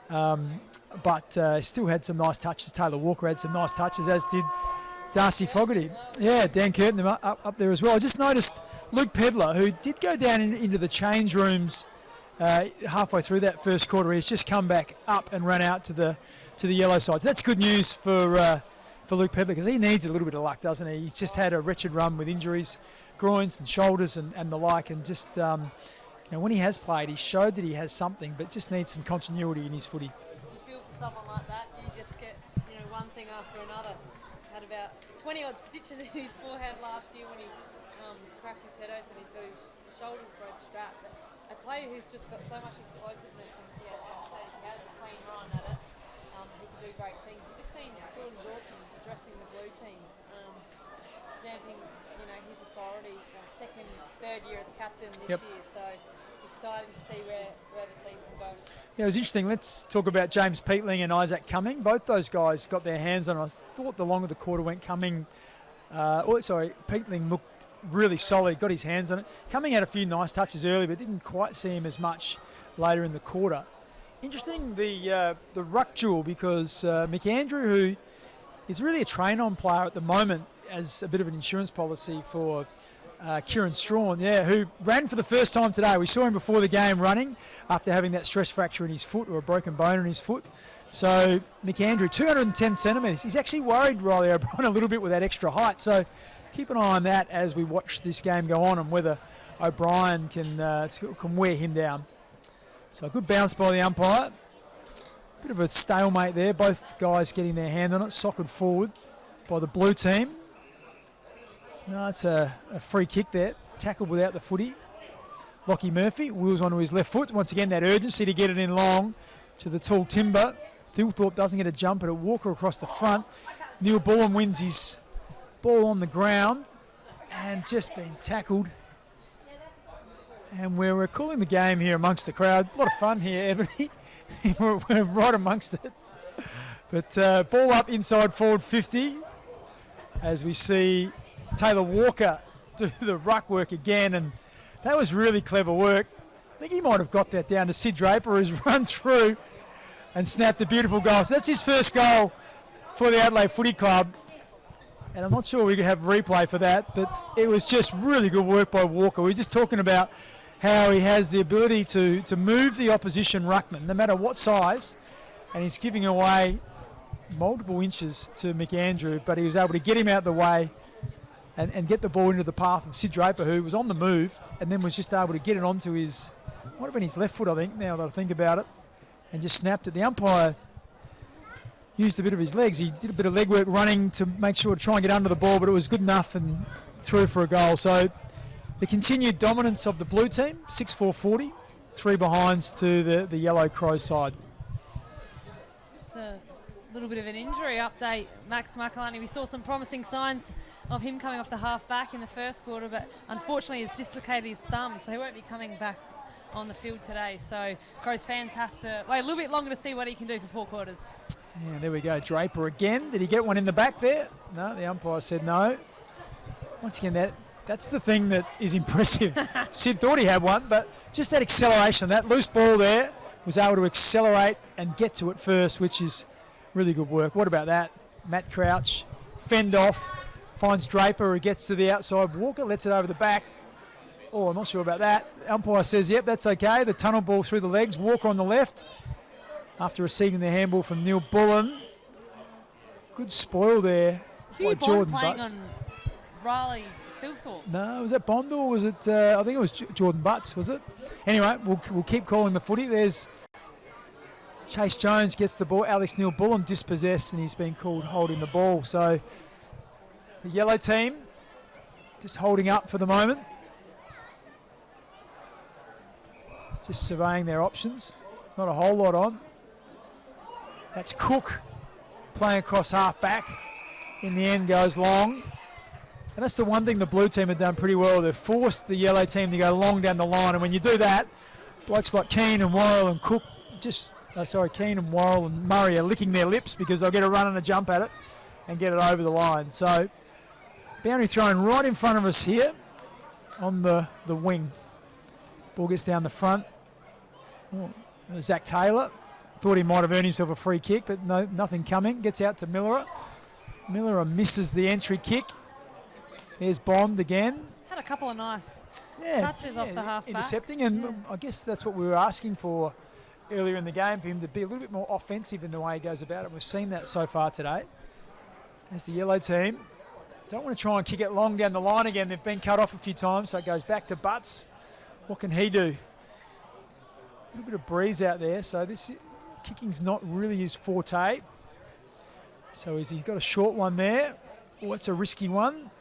But still had some nice touches. Taylor Walker had some nice touches, as did Darcy Fogarty. Yeah, Dan Curtin up there as well. I just noticed Luke Pedler, who did go down into the change rooms halfway through that first quarter. He's just come back up and run out to the yellow side. So that's good news for Luke Pedler, because he needs a little bit of luck, doesn't he? He's just had a wretched run with injuries, groins and shoulders and the like, and just when he has played, he showed that he has something, but just needs some continuity in his footy. You feel for someone like that, you just get one thing after another. Had about 20 odd stitches in his forehead last year when he cracked his head open. He's got his shoulders both strapped. But a player who's just got so much explosiveness, and like I said, if he has a clean run at it, he can do great things. You've just seen Jordan Dawson addressing the blue team, stamping his authority, 2nd, 3rd year as captain this year, so it's exciting to see where the team can go. Yeah, it was interesting. Let's talk about James Peatling and Isaac Cumming. Both those guys got their hands on it. I thought the longer the quarter went, Peatling looked really solid, got his hands on it. Cumming had a few nice touches early, but didn't quite see him as much later in the quarter. Interesting, the ruck duel, because McAndrew, who is really a train-on player at the moment, as a bit of an insurance policy for Kieran Strawn, who ran for the first time today. We saw him before the game running after having that stress fracture in his foot, or a broken bone in his foot. So McAndrew, 210 centimetres. He's actually worried Riley O'Brien a little bit with that extra height. So keep an eye on that as we watch this game go on, and whether O'Brien can wear him down. So a good bounce by the umpire. Bit of a stalemate there. Both guys getting their hand on it. Socked forward by the blue team. No, it's a free kick there. Tackled without the footy. Lockie Murphy wheels onto his left foot. Once again, that urgency to get it in long to the tall timber. Thilthorpe doesn't get a jump at it. Walker across the front. Neil Bullen wins his ball on the ground and just been tackled. And we're calling the game here amongst the crowd. A lot of fun here, Ebony. we're right amongst it. But ball up inside forward 50 as we see Taylor Walker do the ruck work again, and that was really clever work. I think he might have got that down to Sid Draper, who's run through and snapped a beautiful goal. So that's his first goal for the Adelaide Footy Club. And I'm not sure we could have replay for that, but it was just really good work by Walker. We were just talking about how he has the ability to move the opposition ruckman, no matter what size, and he's giving away multiple inches to McAndrew, but he was able to get him out of the way and get the ball into the path of Sid Draper, who was on the move, and then was just able to get it onto his, might have been his left foot, I think, now that I think about it, and just snapped it. The umpire used a bit of his legs. He did a bit of leg work running to make sure to try and get under the ball, but it was good enough and through for a goal. So the continued dominance of the blue team, 6-4-40, 3 behinds to the Yellow Crow side. It's a little bit of an injury update. Max Makalani, we saw some promising signs of him coming off the half back in the first quarter, but unfortunately he's dislocated his thumb, so he won't be coming back on the field today. So Crows fans have to wait a little bit longer to see what he can do for 4 quarters. Yeah, there we go. Draper again. Did he get one in the back there? No, the umpire said no. Once again, that's the thing that is impressive. Sid thought he had one, but just that acceleration, that loose ball there, was able to accelerate and get to it first, which is really good work. What about that? Matt Crouch, fend off, finds Draper, who gets to the outside. Walker lets it over the back. Oh, I'm not sure about that. The umpire says, yep, that's okay. The tunnel ball through the legs. Walker on the left. After receiving the handball from Neil Bullen. Good spoil there by Jordan Butts. On Riley Thilthorpe. No, was that Bond or was it, I think it was Jordan Butts, was it? Anyway, we'll keep calling the footy. There's Chase Jones gets the ball. Alex Neil Bullen dispossessed, and he's been called holding the ball. So the yellow team just holding up for the moment. Just surveying their options. Not a whole lot on. That's Cook playing across half back. In the end goes long. And that's the one thing the blue team have done pretty well. They've forced the yellow team to go long down the line. And when you do that, blokes like Keane and Worrell and Cook, Keane and Worrell and Murray are licking their lips because they'll get a run and a jump at it and get it over the line. So boundary thrown right in front of us here on the wing. Ball gets down the front. Oh, Zach Taylor. Thought he might have earned himself a free kick, but no, nothing coming. Gets out to Millerer. Millerer misses the entry kick. There's Bond again. Had a couple of nice touches off the half back. Intercepting, and I guess that's what we were asking for earlier in the game, for him to be a little bit more offensive in the way he goes about it. We've seen that so far today. As the yellow team don't want to try and kick it long down the line again. They've been cut off a few times, so it goes back to Butts. What can he do? A little bit of breeze out there, so this kicking's not really his forte. So he's got a short one there. Oh, it's a risky one.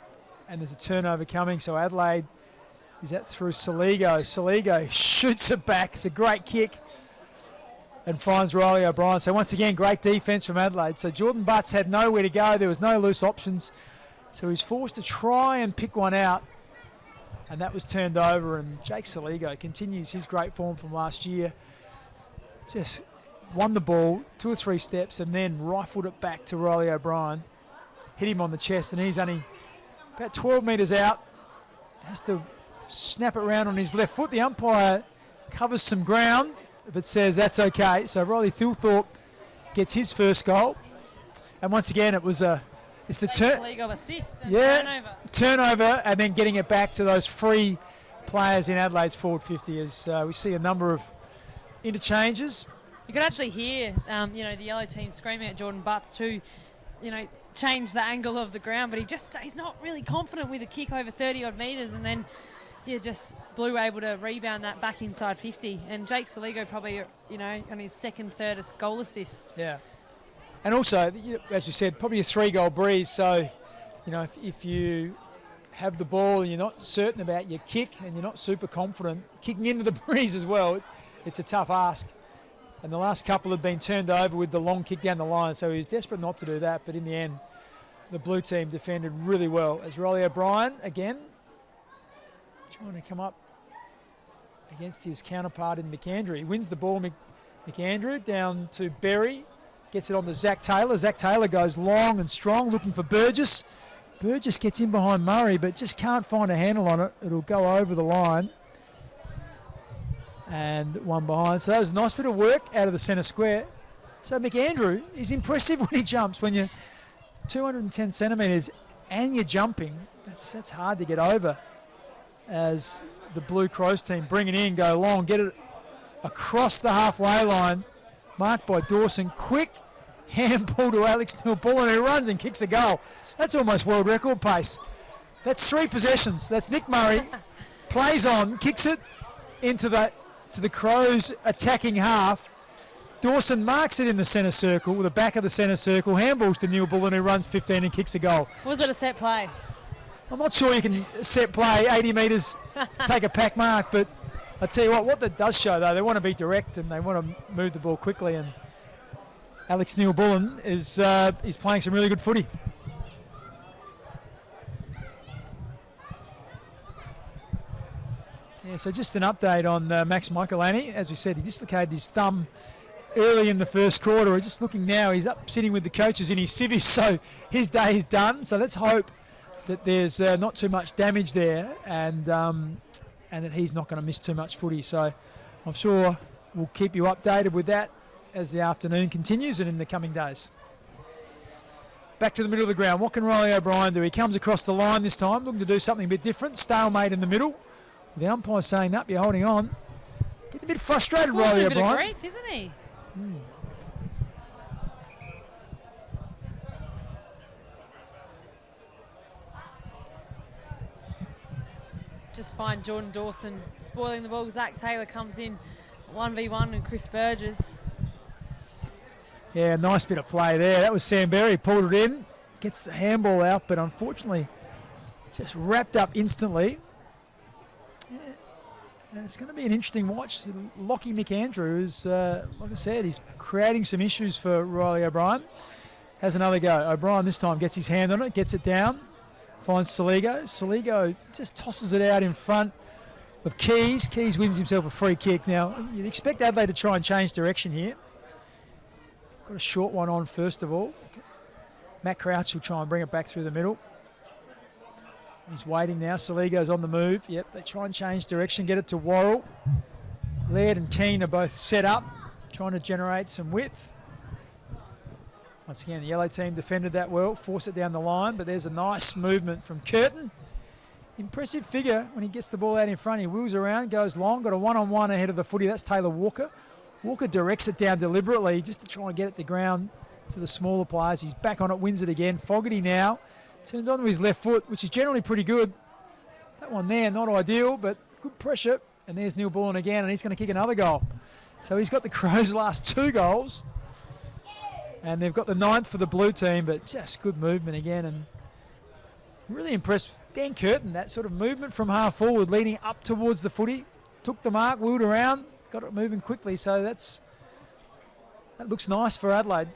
And there's a turnover coming, so Adelaide, is that through Saligo? Saligo shoots it back. It's a great kick and finds Riley O'Brien. So once again, great defence from Adelaide. So Jordan Butts had nowhere to go. There was no loose options. So he's forced to try and pick one out. And that was turned over, and Jake Saligo continues his great form from last year. Just won the ball 2 or 3 steps and then rifled it back to Riley O'Brien. Hit him on the chest, and he's only about 12 metres out. Has to snap it round on his left foot. The umpire covers some ground, but says that's okay. So Riley Thilthorpe gets his first goal. And once again, it's the turnover, and then getting it back to those free players in Adelaide's forward 50 as we see a number of interchanges. You could actually hear, the yellow team screaming at Jordan Butts to, change the angle of the ground, but he's not really confident with a kick over 30 odd metres, and then just Blue able to rebound that back inside 50. And Jake Saligo probably, on his second, third goal assist. Yeah. And also, as we said, probably a 3-goal breeze. So, if you have the ball and you're not certain about your kick and you're not super confident, kicking into the breeze as well, it's a tough ask. And the last couple have been turned over with the long kick down the line. So he was desperate not to do that. But in the end, the blue team defended really well. As Riley O'Brien, again, trying to come up against his counterpart in McAndrew. He wins the ball, McAndrew, down to Berry. Gets it on to Zach Taylor. Zach Taylor goes long and strong, looking for Burgess. Burgess gets in behind Murray, but just can't find a handle on it. It'll go over the line. And one behind. So that was a nice bit of work out of the centre square. So McAndrew is impressive when he jumps. When you're 210 centimetres and you're jumping, that's hard to get over. As the Blue Crows team bring it in, go long, get it across the halfway line. Marked by Dawson. Quick handball to Alex Neil-Bullen, who runs and kicks a goal. That's almost world record pace. That's 3 possessions. That's Nick Murray. Plays on, kicks it into the Crows attacking half. Dawson marks it in the centre circle, the back of the centre circle, handballs to Neil-Bullen, who runs 15 and kicks a goal. Was it a set play? I'm not sure you can set play 80 metres, take a pack mark, but I tell you what that does show, though, they want to be direct and they want to move the ball quickly, and Alex Neil-Bullen is playing some really good footy. Yeah, so just an update on Max Michelani. As we said, he dislocated his thumb early in the first quarter. We're just looking now, he's up sitting with the coaches in his civvies, so his day is done. So let's hope that there's not too much damage there and that he's not going to miss too much footy. So I'm sure we'll keep you updated with that as the afternoon continues and in the coming days. Back to the middle of the ground. What can Riley O'Brien do? He comes across the line this time, looking to do something a bit different. Stalemate in the middle. The umpire saying, "Up, you're holding on." Getting a bit frustrated, Riley O'Brien. A bit of grief, isn't he? Just find Jordan Dawson spoiling the ball. Zach Taylor comes in 1v1 and Chris Burgess. Yeah, nice bit of play there. That was Sam Berry, pulled it in, gets the handball out, but unfortunately just wrapped up instantly. Yeah. And it's going to be an interesting watch. Lockie McAndrew is, like I said, he's creating some issues for Riley O'Brien. Has another go. O'Brien this time gets his hand on it, gets it down, finds Saligo. Saligo just tosses it out in front of Keys. Keys wins himself a free kick. Now, you'd expect Adelaide to try and change direction here. Got a short one on first of all. Matt Crouch will try and bring it back through the middle. He's waiting now. Saligo's on the move. Yep, they try and change direction, get it to Worrell. Laird and Keane are both set up, trying to generate some width. Once again, the yellow team defended that well, force it down the line, but there's a nice movement from Curtin. Impressive figure when he gets the ball out in front. He wheels around, goes long, got a one-on-one ahead of the footy. That's Taylor Walker. Walker directs it down deliberately just to try and get it to ground to the smaller players. He's back on it, wins it again. Fogarty now turns onto his left foot, which is generally pretty good. That one there, not ideal, but good pressure. And there's Neil-Bullen again, and he's going to kick another goal. So he's got the Crows' last 2 goals. And they've got the 9th for the blue team, but just good movement again. And really impressed with Dan Curtin, that sort of movement from half forward, leading up towards the footy. Took the mark, wheeled around, got it moving quickly. So that looks nice for Adelaide.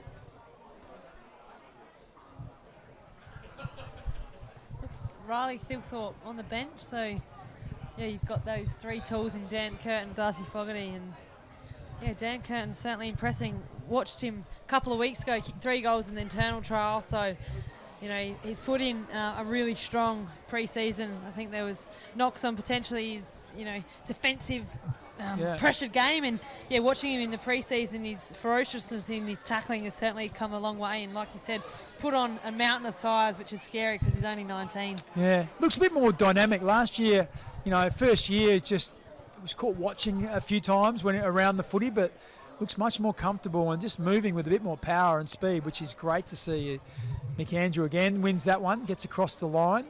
Riley Thilthorpe on the bench, so yeah, you've got those 3 tools in Dan Curtin, Darcy Fogarty, and yeah, Dan Curtin certainly impressing. Watched him a couple of weeks ago kick 3 goals in the internal trial, so you know he's put in a really strong pre-season. I think there was knocks on potentially his defensive pressured game, and yeah, watching him in the pre-season, his ferociousness in his tackling has certainly come a long way, and like you said, put on a mountain of size, which is scary because he's only 19. Yeah, looks a bit more dynamic. Last year, first year, just was caught watching a few times when around the footy, but looks much more comfortable and just moving with a bit more power and speed, which is great to see. McAndrew again wins that one, gets across the line,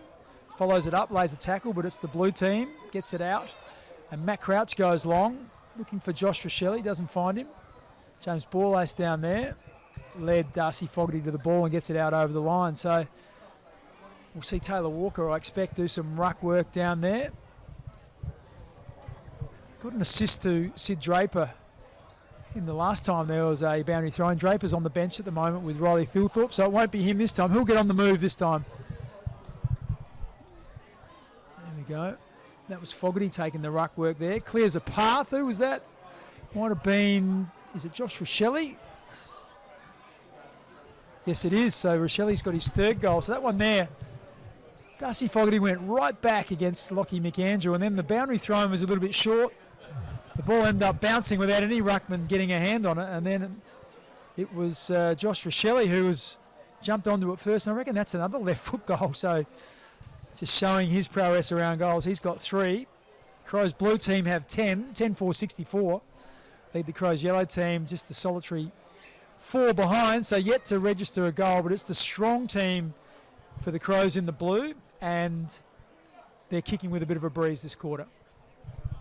follows it up, lays a tackle, but it's the blue team, gets it out. And Matt Crouch goes long, looking for Josh Rochelle, doesn't find him. James Borlace down there, led Darcy Fogarty to the ball and gets it out over the line. So we'll see Taylor Walker, I expect, do some ruck work down there. Got an assist to Sid Draper in the last time there was a boundary throw. Draper's on the bench at the moment with Riley Thilthorpe, so it won't be him this time. He'll get on the move this time. There we go. That was Fogarty taking the ruck work there. Clears a path. Who was that? Might have been, is it Josh Rochelle? Yes, it is. So Rochelle's got his 3rd goal. So that one there Darcy Fogarty went right back against Lockie McAndrew, and then the boundary throw was a little bit short. The ball ended up bouncing without any ruckman getting a hand on it, and then it was Josh Rochelle who was jumped onto it first, and I reckon that's another left foot goal. So just showing his prowess around goals. He's got 3. Crows blue team have 10-4-64. Lead the Crows yellow team just a solitary 4 behind, so yet to register a goal, but it's the strong team for the Crows in the blue, and they're kicking with a bit of a breeze this quarter.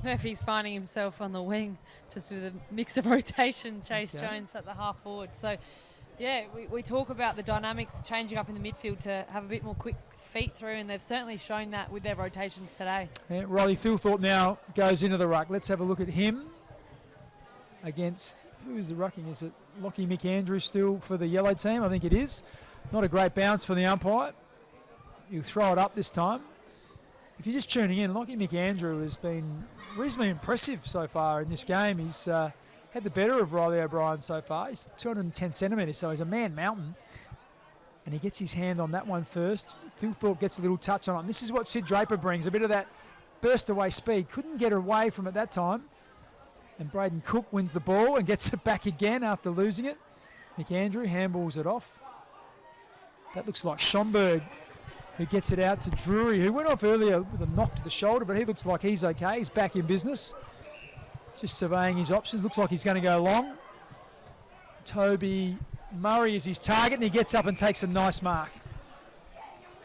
Murphy's finding himself on the wing, just with a mix of rotation. Chase Jones at the half forward. So, yeah, we talk about the dynamics changing up in the midfield to have a bit more quick feet through, and they've certainly shown that with their rotations today. Yeah, Riley Thilthorpe now goes into the ruck. Let's have a look at him against, who's the rucking? Is it Lockie McAndrew still for the yellow team? I think it is. Not a great bounce for the umpire. He'll throw it up this time. If you're just tuning in, Lockie McAndrew has been reasonably impressive so far in this game. He's had the better of Riley O'Brien so far. He's 210 centimetres, so he's a man mountain. And he gets his hand on that one first. Thilthorpe gets a little touch on it. And this is what Sid Draper brings, a bit of that burst away speed. Couldn't get away from it that time. And Braden Cook wins the ball and gets it back again after losing it. McAndrew handballs it off. That looks like Schomburg, who gets it out to Drury, who went off earlier with a knock to the shoulder, but he looks like he's okay. He's back in business. Just surveying his options. Looks like he's going to go long. Toby Murray is his target, and he gets up and takes a nice mark.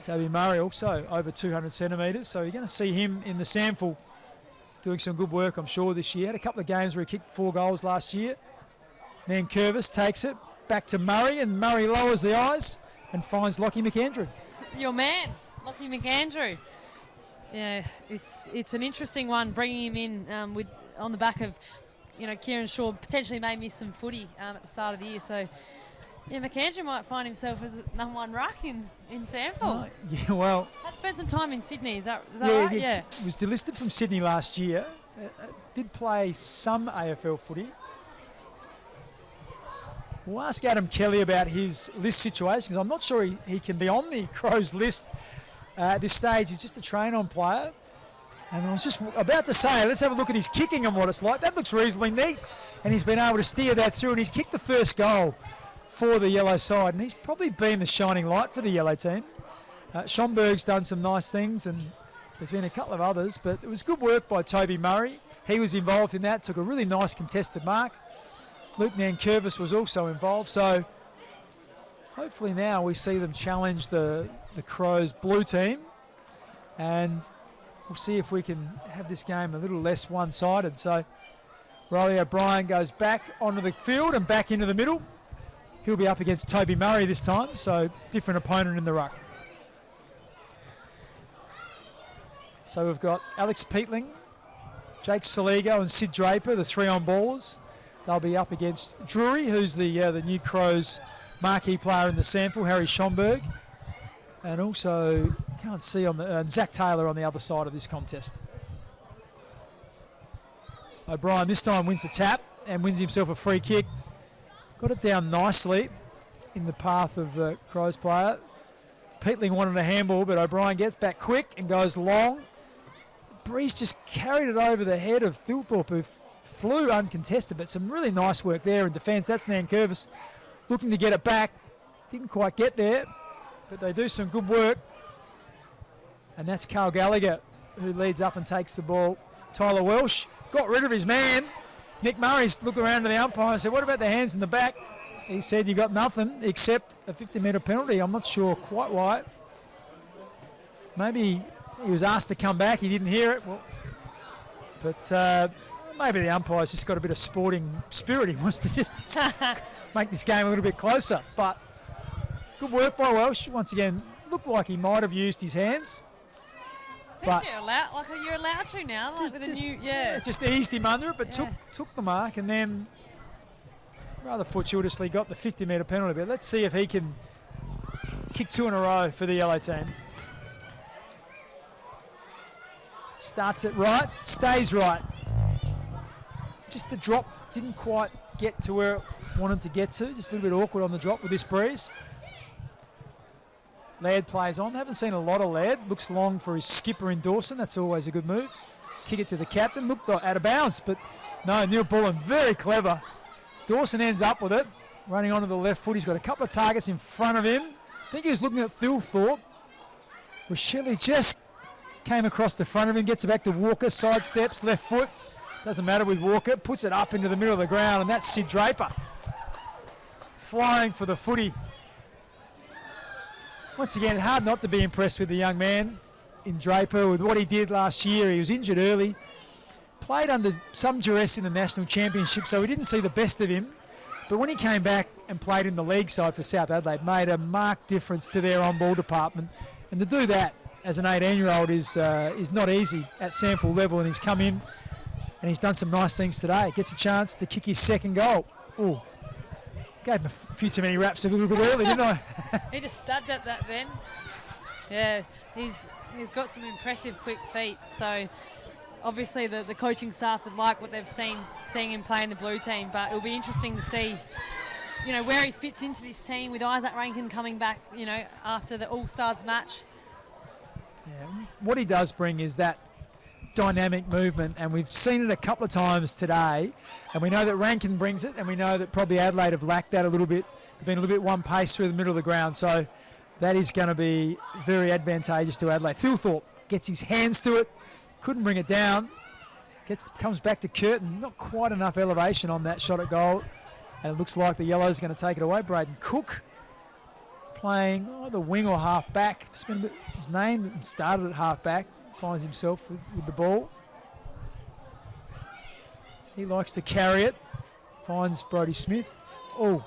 Toby Murray also over 200 centimetres, so you're going to see him in the sample doing some good work, I'm sure, this year. Had a couple of games where he kicked 4 goals last year. Then Curvis takes it back to Murray, and Murray lowers the eyes and finds Lockie McAndrew. Your man, Lockie McAndrew. Yeah, it's an interesting one, bringing him in with on the back of, Kieran Shaw potentially may miss some footy at the start of the year. So, yeah, McAndrew might find himself as number 1 ruck in sample. Yeah, well, Had spent some time in Sydney. Is that right? Yeah. He was delisted from Sydney last year. Did play some AFL footy. We'll ask Adam Kelly about his list situation, because I'm not sure he can be on the Crows list at this stage. He's just a train-on player. And I was just about to say, let's have a look at his kicking and what it's like. That looks reasonably neat. And he's been able to steer that through, and he's kicked the first goal for the yellow side. And he's probably been the shining light for the yellow team. Schomburg's done some nice things, and there's been a couple of others. But it was good work by Toby Murray. He was involved in that, took a really nice contested mark. Luke Nankervis was also involved, so hopefully now we see them challenge the Crows blue team, and we'll see if we can have this game a little less one-sided. So Riley O'Brien goes back onto the field and back into the middle. He'll be up against Toby Murray this time, so different opponent in the ruck. So we've got Alex Peatling, Jake Saligo and Sid Draper, the 3 on ballers. They'll be up against Drury, who's the new Crows marquee player in the sample, Harry Schomburg. And also, can't see on the Zach Taylor on the other side of this contest. O'Brien this time wins the tap and wins himself a free kick. Got it down nicely in the path of the Crows player. Peatling wanted a handball, but O'Brien gets back quick and goes long. Breeze just carried it over the head of Thilthorpe, who flew uncontested, but some really nice work there in defence. That's Nankervis looking to get it back. Didn't quite get there, but they do some good work. And that's Carl Gallagher, who leads up and takes the ball. Tyler Welsh got rid of his man. Nick Murray's looked around to the umpire and said, what about the hands in the back? He said, you got nothing except a 50-metre penalty. I'm not sure quite why. Maybe he was asked to come back. He didn't hear it. Well, but maybe the umpire's just got a bit of sporting spirit. He wants to just make this game a little bit closer. But good work by Welsh. Once again, looked like he might have used his hands. But you're allowed to now, like with a new, just eased him under it, but took the mark, and then rather fortuitously got the 50-metre penalty. But let's see if he can kick 2 in a row for the yellow team. Starts it right, stays right. Just the drop didn't quite get to where it wanted to get to. Just a little bit awkward on the drop with this breeze. Laird plays on. Haven't seen a lot of Laird. Looks long for his skipper in Dawson. That's always a good move. Kick it to the captain. Looked out of bounds, but no, Neil Bullen, very clever. Dawson ends up with it. Running onto the left foot. He's got a couple of targets in front of him. I think he was looking at Phil Thorpe. Shelley just came across the front of him, gets it back to Walker, sidesteps, left foot. Doesn't matter with Walker, puts it up into the middle of the ground, and that's Sid Draper. Flying for the footy. Once again, hard not to be impressed with the young man in Draper with what he did last year. He was injured early, played under some duress in the National Championship, so we didn't see the best of him. But when he came back and played in the league side for South Adelaide, made a marked difference to their on-ball department. And to do that as an 18-year-old is not easy at SANFL level, and he's come in and he's done some nice things today. Gets a chance to kick his second goal. Ooh, gave him a few too many raps a little bit early, didn't I? He just stabbed at that then. Yeah, he's got some impressive quick feet. So obviously the coaching staff would like what they've seeing him play in the blue team, but it'll be interesting to see, you know, where he fits into this team with Isaac Rankin coming back, you know, after the All-Stars match. Yeah, what he does bring is that dynamic movement, and we've seen it a couple of times today, and we know that Rankin brings it, and we know that probably Adelaide have lacked that a little bit. They've been a little bit one pace through the middle of the ground, so that is going to be very advantageous to Adelaide. Thilthorpe gets his hands to it, couldn't bring it down, comes back to Curtin, not quite enough elevation on that shot at goal, and it looks like the Yellows are going to take it away. Braden Cook playing the wing or half back. His name and started at half back. Finds himself with the ball. He likes to carry it. Finds Brodie Smith. Oh,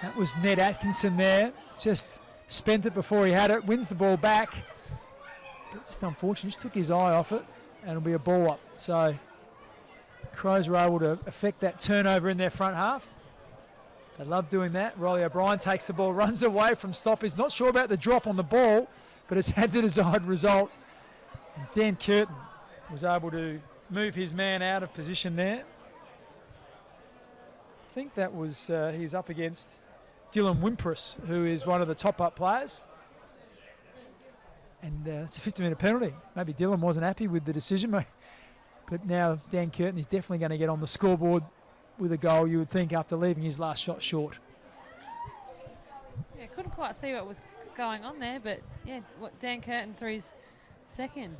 that was Ned Atkinson there. Just spent it before he had it. Wins the ball back. But just unfortunate. Just took his eye off it. And it'll be a ball up. So Crows were able to affect that turnover in their front half. They love doing that. Riley O'Brien takes the ball, runs away from stoppage. Not sure about the drop on the ball, but it's had the desired result. And Dan Curtin was able to move his man out of position there. I think that was, he's up against Dylan Wimpress, who is one of the top-up players. And it's a 50-minute penalty. Maybe Dylan wasn't happy with the decision, but now Dan Curtin is definitely going to get on the scoreboard with a goal, you would think, after leaving his last shot short. Yeah, couldn't quite see what was going on there, but yeah, Dan Curtin threw his second.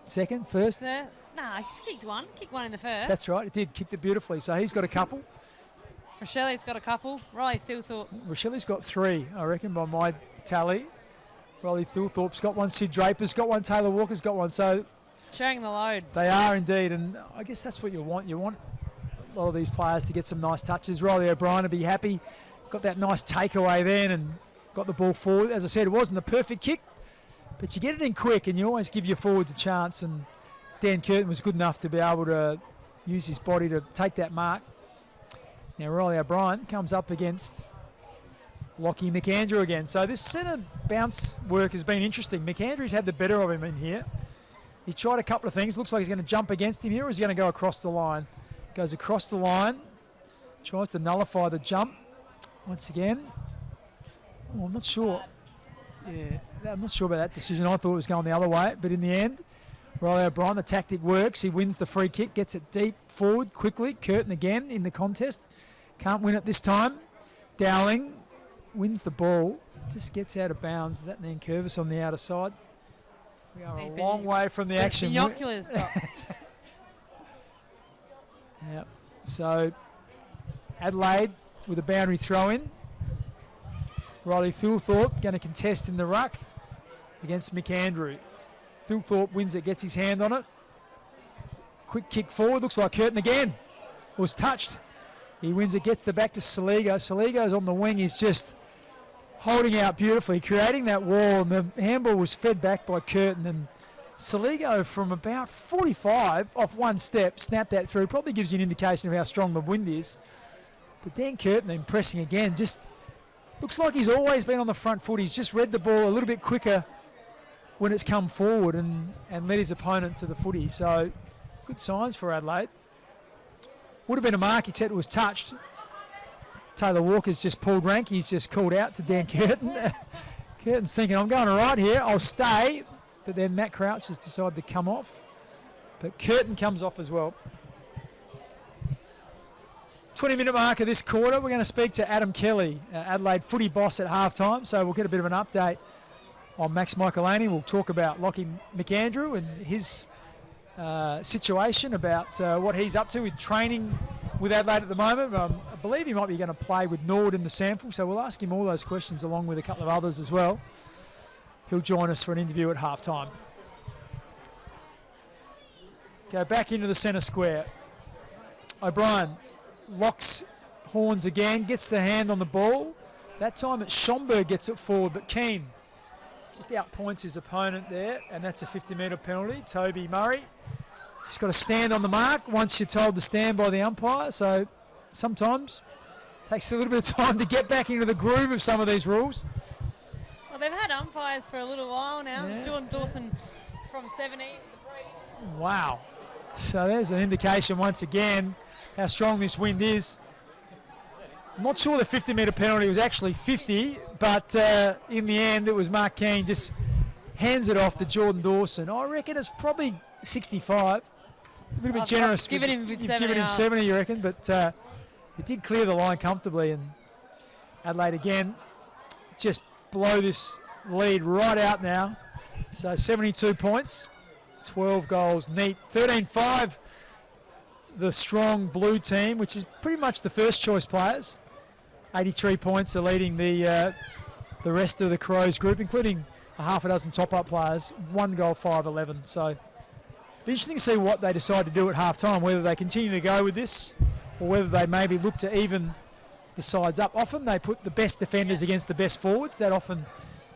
Second, first? Nah, he's kicked one in the first. That's right, he did, kicked it beautifully, so he's got a couple. Rochelle's got a couple. Riley Thilthorpe. Rochelle's got three, I reckon, by my tally. Riley Thilthorpe's got one, Sid Draper's got one, Taylor Walker's got one, so sharing the load. They are indeed, and I guess that's what you want. You want a lot of these players to get some nice touches. Riley O'Brien will be happy. Got that nice takeaway then and got the ball forward. As I said, it wasn't the perfect kick, but you get it in quick and you always give your forwards a chance, and Dan Curtin was good enough to be able to use his body to take that mark. Now Riley O'Brien comes up against Lockie McAndrew again. So this centre bounce work has been interesting. McAndrew's had the better of him in here. He's tried a couple of things. Looks like he's going to jump against him here, or is he going to go across the line? Goes across the line, tries to nullify the jump once again. Oh, I'm not sure. Yeah, I'm not sure about that decision. I thought it was going the other way, but in the end, Riley O'Brien, the tactic works. He wins the free kick, gets it deep forward quickly. Curtin again in the contest. Can't win it this time. Dowling wins the ball, just gets out of bounds. Is that Nankervis on the outer side? We are a long way from the action. Binoculars. Yeah, so Adelaide with a boundary throw in. Riley Thilthorpe going to contest in the ruck against McAndrew. Thilthorpe wins it, gets his hand on it. Quick kick forward, looks like Curtin again. Was touched. He wins it, gets the back to Saligo. Saligo's on the wing, he's just holding out beautifully, creating that wall, and the handball was fed back by Curtin, and Saligo from about 45 off one step snapped that through. Probably gives you an indication of how strong the wind is. But Dan Curtin impressing again. Just looks like he's always been on the front foot. He's just read the ball a little bit quicker when it's come forward and led his opponent to the footy. So good signs for Adelaide. Would have been a mark except it was touched. Taylor Walker's just pulled rank. He's just called out to Dan Curtin. Curtin's thinking, I'm going all right here, I'll stay. But then Matt Crouch has decided to come off. But Curtin comes off as well. 20-minute mark of this quarter. We're going to speak to Adam Kelly, Adelaide footy boss at halftime. So we'll get a bit of an update on Max Michaelini. We'll talk about Lockie McAndrew and his situation, about what he's up to with training with Adelaide at the moment. I believe he might be going to play with Nord in the sample, so we'll ask him all those questions along with a couple of others as well. He'll join us for an interview at halftime. Go back into the centre square. O'Brien locks horns again, gets the hand on the ball. That time it's Schomburg gets it forward, but Keane just outpoints his opponent there, and that's a 50-metre penalty. Toby Murray just got to stand on the mark once you're told to stand by the umpire, so sometimes it takes a little bit of time to get back into the groove of some of these rules. Well, they've had umpires for a little while now. Yeah. Jordan Dawson from 17 with the breeze. Wow. So there's an indication once again how strong this wind is. I'm not sure the 50-metre penalty was actually 50, but in the end it was Mark Keane just hands it off to Jordan Dawson. I reckon it's probably 65. A little bit generous. You've given him 70, you reckon, but it did clear the line comfortably, and Adelaide again just blow this lead right out now. So 72 points, 12 goals neat, 13-5. The strong blue team, which is pretty much the first choice players. 83 points are leading the rest of the Crows group, including a half a dozen top-up players. 1 goal, 5-11. So be interesting to see what they decide to do at half-time, whether they continue to go with this or whether they maybe look to even the sides up. Often they put the best defenders against the best forwards. That often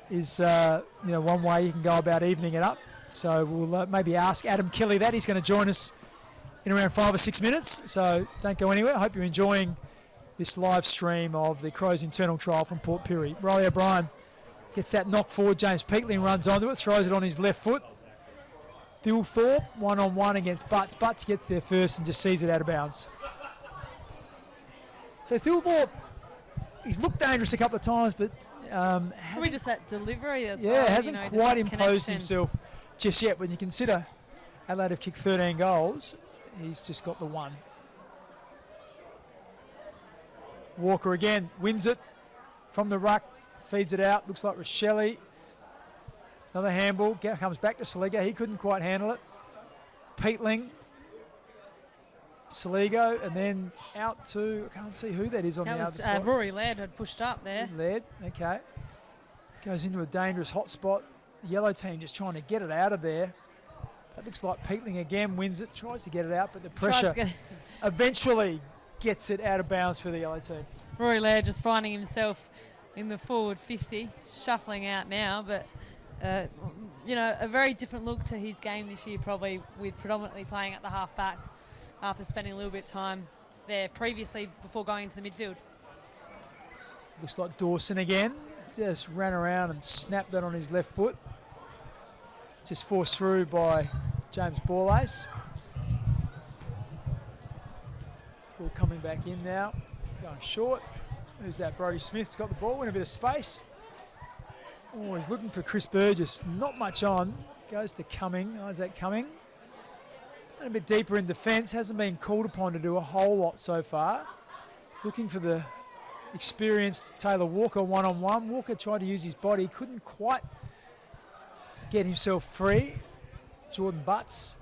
is one way you can go about evening it up. So we'll maybe ask Adam Kelly that. He's going to join us in around 5 or 6 minutes, so don't go anywhere. I hope you're enjoying this live stream of the Crows internal trial from Port Pirie. Riley O'Brien gets that knock forward. James Peatling runs onto it, throws it on his left foot. Thilthorpe one-on-one against Butts. Butts gets there first and just sees it out of bounds. So Thilthorpe, he's looked dangerous a couple of times, but probably just that delivery as well. Yeah, hasn't quite imposed himself just yet. When you consider Adelaide have kicked 13 goals, he's just got the one. Walker again wins it from the ruck, feeds it out. Looks like Rochelle. Another handball. Comes back to Saligo. He couldn't quite handle it. Peatling. Saligo, and then out to, I can't see who that is on the other side. Rory Laird had pushed up there. Laird, okay. Goes into a dangerous hot spot. The yellow team just trying to get it out of there. That looks like Peatling again wins it, tries to get it out, but the pressure eventually gets it out of bounds for the yellow team. Rory Laird just finding himself in the forward 50, shuffling out now, but a very different look to his game this year, probably with predominantly playing at the half back after spending a little bit of time there previously before going into the midfield. Looks like Dawson again, just ran around and snapped that on his left foot. Just forced through by James Borlase. Ball coming back in now, going short. Who's that? Brodie Smith's got the ball in a bit of space. Oh, he's looking for Chris Burgess. Not much on. Goes to Cumming. Isaac Cumming. And a bit deeper in defence. Hasn't been called upon to do a whole lot so far. Looking for the experienced Taylor Walker one-on-one. Walker tried to use his body. Couldn't quite get himself free. Jordan Butts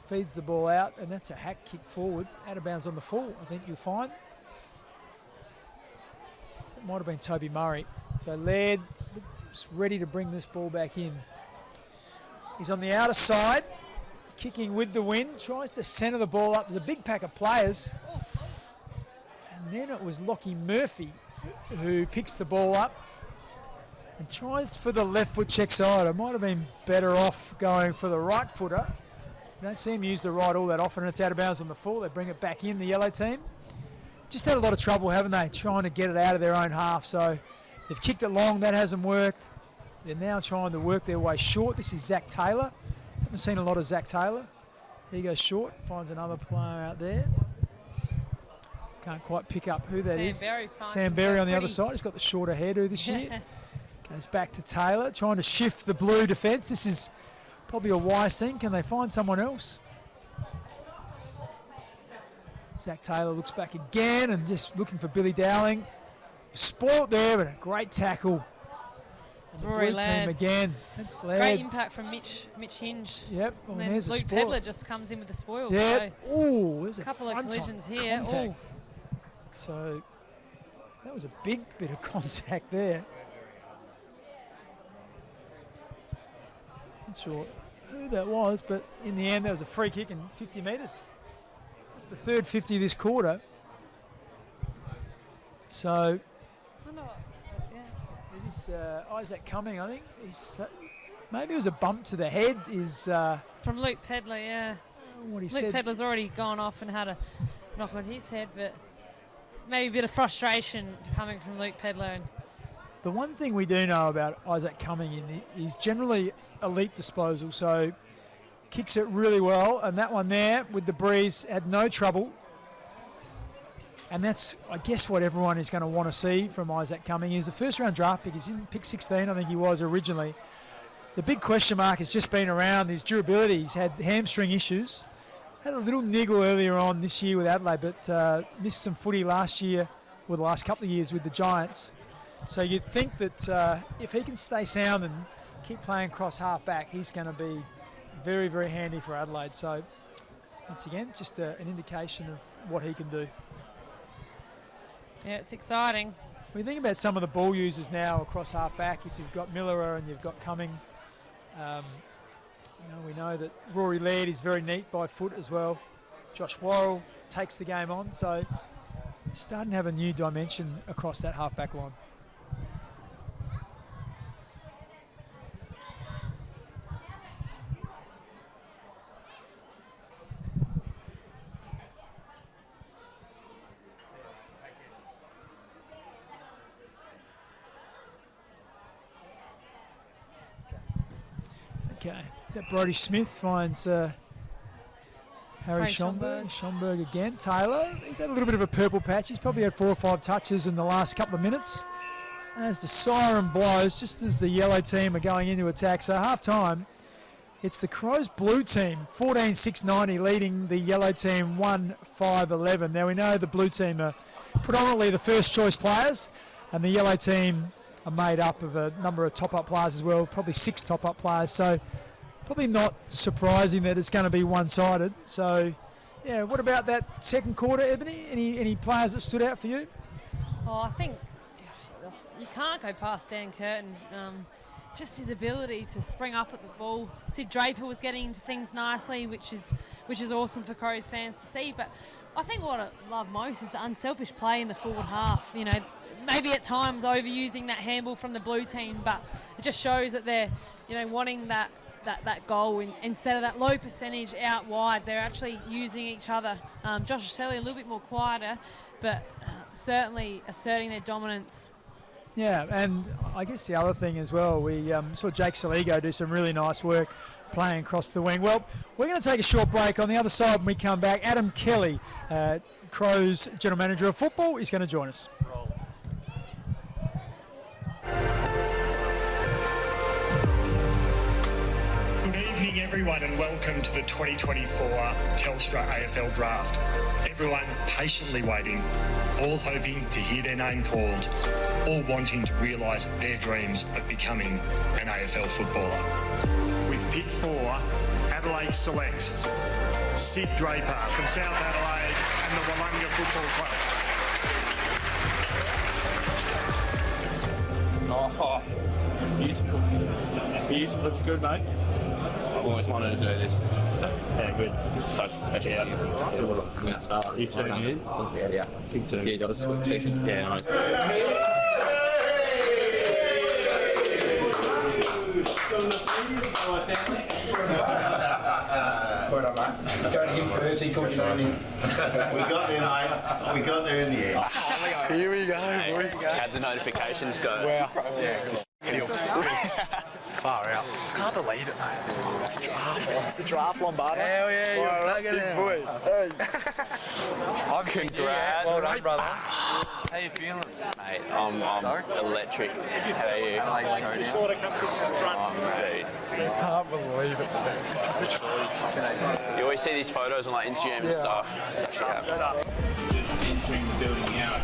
feeds the ball out, and that's a hack kick forward. Out of bounds on the full, I think you'll find. So that might have been Toby Murray. So Laird is ready to bring this ball back in. He's on the outer side, kicking with the wind, tries to centre the ball up. There's a big pack of players. And then it was Lockie Murphy who picks the ball up and tries for the left foot check side. I might have been better off going for the right footer. You don't see him use the right all that often, and it's out of bounds on the full. They bring it back in, the yellow team. Just had a lot of trouble, haven't they, trying to get it out of their own half. So they've kicked it long, that hasn't worked. They're now trying to work their way short. This is Zach Taylor. Haven't seen a lot of Zach Taylor. He goes short, finds another player out there. Can't quite pick up who that is. Berry Sam Berry on the other side. He's got the shorter hairdo this year. Goes back to Taylor, trying to shift the blue defence. This is probably a wise thing. Can they find someone else? Zach Taylor looks back again and just looking for Billy Dowling. Spoilt there, but a great tackle. It's The Rory blue team Laird. again. That's Laird. Great impact from Mitch Hinge. Yep. Oh, And and then there's a Luke spoil. Pedler just comes in with the spoils. Yep. So Oh, there's a couple of front-on collisions here. contact. Ooh. So that was a big bit of contact there. Not sure who that was, but in the end, there was a free kick in 50 metres. It's the third 50 this quarter. So I wonder what- yeah. is this Isaac Cumming? I think maybe it was a bump to the head. Is From Luke Pedler, yeah. what he Luke said. Pedler's already gone off and had a knock on his head, but maybe a bit of frustration coming from Luke Pedler. And The one thing we do know about Isaac Cumming is generally elite disposal, so kicks it really well, and that one there with the breeze had no trouble. And that's, I guess, what everyone is going to want to see from Isaac Cumming. He's a first-round draft pick. He's in pick 16, I think he was originally. The big question mark has just been around his durability. He's had hamstring issues. Had a little niggle earlier on this year with Adelaide, but missed some footy last year, or the last couple of years with the Giants. So you'd think that if he can stay sound and keep playing cross half back, he's going to be very, very handy for Adelaide. So once again, just an indication of what he can do. yeah, it's exciting. When you think about some of the ball users now across half back, if you've got Miller and you've got Cumming, we know that Rory Laird is very neat by foot as well. Josh Worrell takes the game on, so starting to have a new dimension across that half back line. Okay, is that Brodie Smith finds Harry Schomburg. Schomburg again. Taylor, he's had a little bit of a purple patch. He's probably had 4 or 5 touches in the last couple of minutes. As the siren blows, just as the yellow team are going into attack. So half time, it's the Crows blue team, 14-6-90, leading the yellow team 1-5-11. Now we know the blue team are predominantly the first choice players, and the yellow team are made up of a number of top-up players as well, probably 6 top-up players. So probably not surprising that it's going to be one-sided. So, yeah, what about that second quarter, Ebony? Any players that stood out for you? Oh, I think you can't go past Dan Curtin. Just his ability to spring up at the ball. Sid Draper was getting into things nicely, which is awesome for Crows fans to see. But I think what I love most is the unselfish play in the forward half. You know, maybe at times overusing that handball from the blue team, but it just shows that they're, wanting that goal instead of that low percentage out wide. They're actually using each other. Josh Shelley a little bit more quieter, but certainly asserting their dominance. Yeah, and I guess the other thing as well, we saw Jake Saligo do some really nice work playing across the wing. Well, we're going to take a short break. On the other side, when we come back, Adam Kelly, Crows General Manager of Football, is going to join us. Good evening, everyone, and welcome to the 2024 Telstra AFL Draft. Everyone patiently waiting, all hoping to hear their name called, all wanting to realise their dreams of becoming an AFL footballer. With pick 4, Adelaide select Sid Draper from South Adelaide and the Wollonga Football Club. Oh, beautiful. Beautiful, looks good, mate. I've always wanted to do this. Yeah, good. It's such a special game. You too, man. Yeah. Big two. Yeah, just yeah, nice. Well done, mate. Go to him first, he called your name in. We got there, mate. We got there in the end. Here we go. How'd the notifications go? Wow. Yeah, just Far out. I can't believe it, mate. It's the draft. It's the draft, Lombardo. Hell yeah, you're big boy. Congrats. Well done, brother. How you feeling, mate? I'm electric. How are you? Adelaide Showdown. Dude. I can't believe it. This is the truth. You always see these photos on like Instagram and stuff. It's actually happening. Just entering the building out.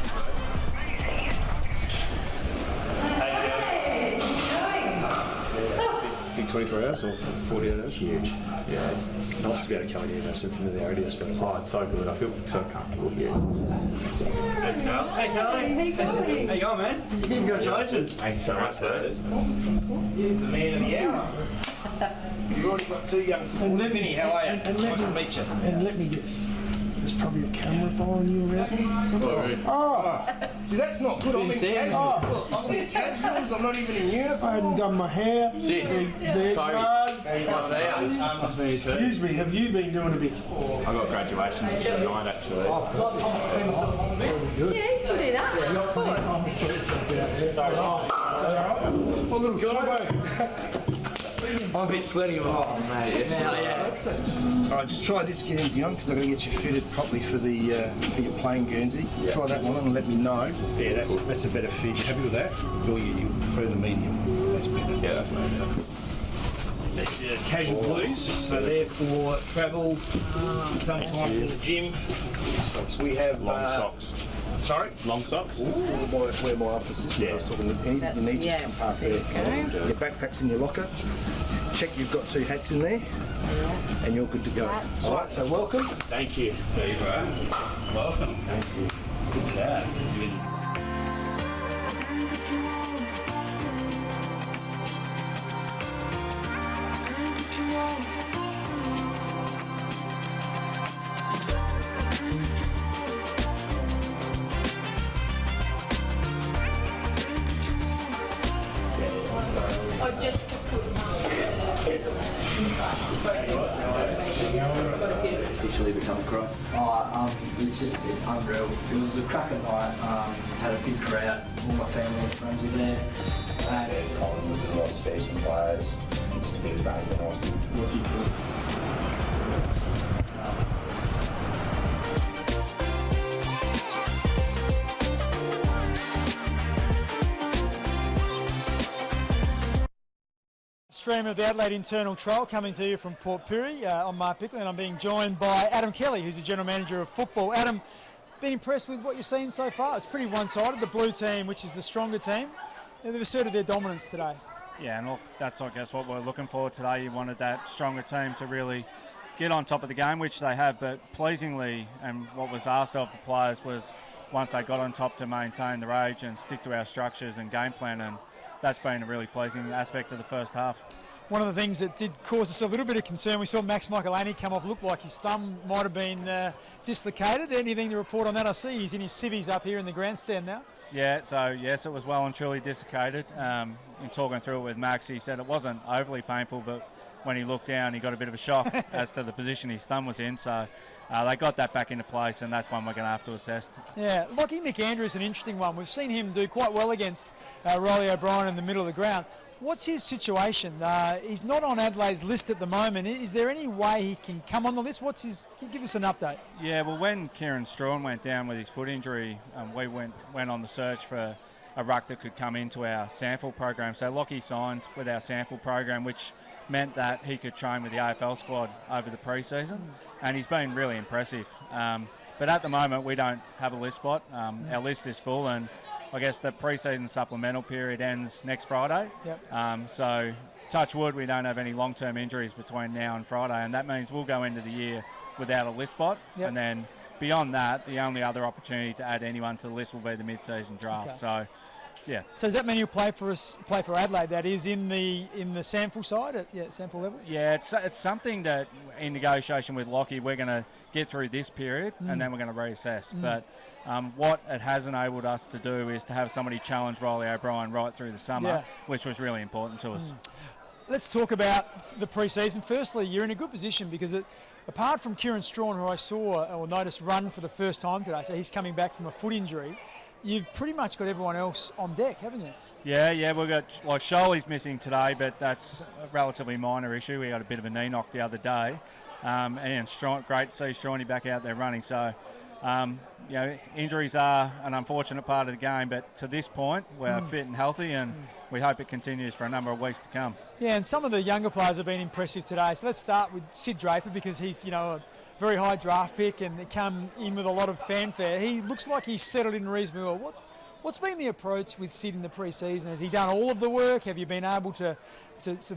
Big 24 hours or 48 hours? Huge. Yeah. Nice to be able to come in here and have some familiarity, I suppose. Oh, it's so good. I feel so comfortable here. Hey, Carl. Hey, Carly. How you going, man? Congratulations. Thank you so much, mate. Here's the man of the hour. You've already got two young supporters. Vinny, how are you? Nice to meet you. And let me guess, there's probably a camera following you around. Oh, see, that's not good. I'm in casuals. I'm in casuals. I'm not even in uniform. I hadn't done my hair. Excuse me, have you been doing a bit? I got graduation tonight, actually. Yeah, you can do that. Of course. I'm a bit sweaty. Oh, mate. All right, just try this Guernsey on because I've got to get you fitted properly for your plain Guernsey. Try that one on and let me know. Yeah, that's a better fit. You happy with that? Or you prefer the medium? That's better. Yeah, that's better. That's your casual blues, so they're for travel, sometimes in the gym. We have long socks. Sorry? Long socks? Where my office is. I was talking about anything you need, just come past there. Your backpack's in your locker. Check you've got two hats in there, and you're good to go. All right, so welcome. Thank you. There you go. Welcome. Thank you. Good sad. Officially become a pro. It's unreal. It was a cracking night. Had a big crowd. All my family and friends were there. Colin was a lot of seasoned players. Just to be as valuable as Austin. What's he doing? Stream of the Adelaide Internal Trial coming to you from Port Pirie. I'm Mark Bickley and I'm being joined by Adam Kelly, who's the General Manager of Football. Adam, been impressed with what you've seen so far? It's pretty one-sided. The blue team, which is the stronger team, they've asserted their dominance today. Yeah, and look, that's I guess what we're looking for today. You wanted that stronger team to really get on top of the game, which they have, but pleasingly, and what was asked of the players was once they got on top to maintain the rage and stick to our structures and game plan, and that's been a really pleasing aspect of the first half. One of the things that did cause us a little bit of concern, we saw Max Michaelani come off, looked like his thumb might have been dislocated. Anything to report on that? I see he's in his civvies up here in the grandstand now. Yeah, so yes, it was well and truly dislocated. In talking through it with Max, he said it wasn't overly painful, but when he looked down, he got a bit of a shock as to the position his thumb was in. So they got that back into place, and that's one we're going to have to assess. Yeah, Lockie McAndrew is an interesting one. We've seen him do quite well against Riley O'Brien in the middle of the ground. What's his situation? He's not on Adelaide's list at the moment. Is there any way he can come on the list? Give us an update. Yeah, well, when Kieran Strawn went down with his foot injury, we went on the search for a ruck that could come into our sample program. So Lockie signed with our sample program, which meant that he could train with the AFL squad over the pre-season, and he's been really impressive. But at the moment, we don't have a list spot. Our list is full, and I guess the pre-season supplemental period ends next Friday. Yep. So touch wood, we don't have any long-term injuries between now and Friday, and that means we'll go into the year without a list spot. Yep. And then beyond that, the only other opportunity to add anyone to the list will be the mid-season draft. Okay. So, yeah. So does that mean you'll play for Adelaide? That is in the sample side at sample level. Yeah, it's something that in negotiation with Lockie we're going to get through this period and then we're going to reassess. But what it has enabled us to do is to have somebody challenge Riley O'Brien right through the summer, which was really important to us. Let's talk about the pre-season. Firstly, you're in a good position because apart from Kieran Strawn, who I saw or noticed run for the first time today, so he's coming back from a foot injury, you've pretty much got everyone else on deck, haven't you? Yeah, we've got, like, Sholey's missing today, but that's a relatively minor issue. We got a bit of a knee knock the other day. And great to see Strawny back out there running. So You know, injuries are an unfortunate part of the game, but to this point, we're fit and healthy, and we hope it continues for a number of weeks to come. Yeah, and some of the younger players have been impressive today. So let's start with Sid Draper, because he's, a very high draft pick and they come in with a lot of fanfare. He looks like he's settled in reasonably well. What's been the approach with Sid in the pre-season? Has he done all of the work? Have you been able to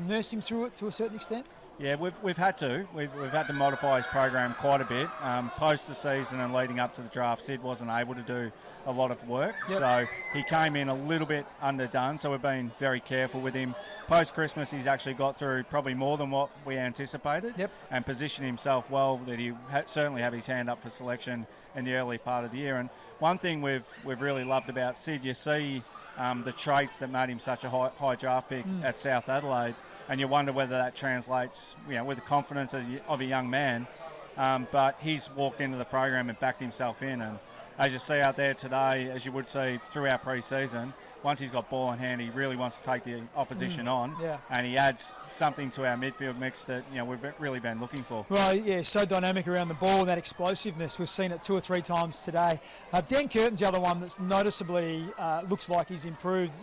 nurse him through it to a certain extent? Yeah, we've had to. We've had to modify his program quite a bit. Post the season and leading up to the draft, Sid wasn't able to do a lot of work. Yep. So he came in a little bit underdone, so we've been very careful with him. Post-Christmas, he's actually got through probably more than what we anticipated, and positioned himself well that he certainly have his hand up for selection in the early part of the year. And one thing we've really loved about Sid, you see the traits that made him such a high draft pick at South Adelaide, and you wonder whether that translates, with the confidence of a young man. But he's walked into the program and backed himself in, and as you see out there today, as you would see throughout pre-season, once he's got ball in hand, he really wants to take the opposition on, and he adds something to our midfield mix that we've really been looking for. Well, yeah, so dynamic around the ball and that explosiveness. We've seen it 2 or 3 times today. Dan Curtin's the other one that's noticeably looks like he's improved.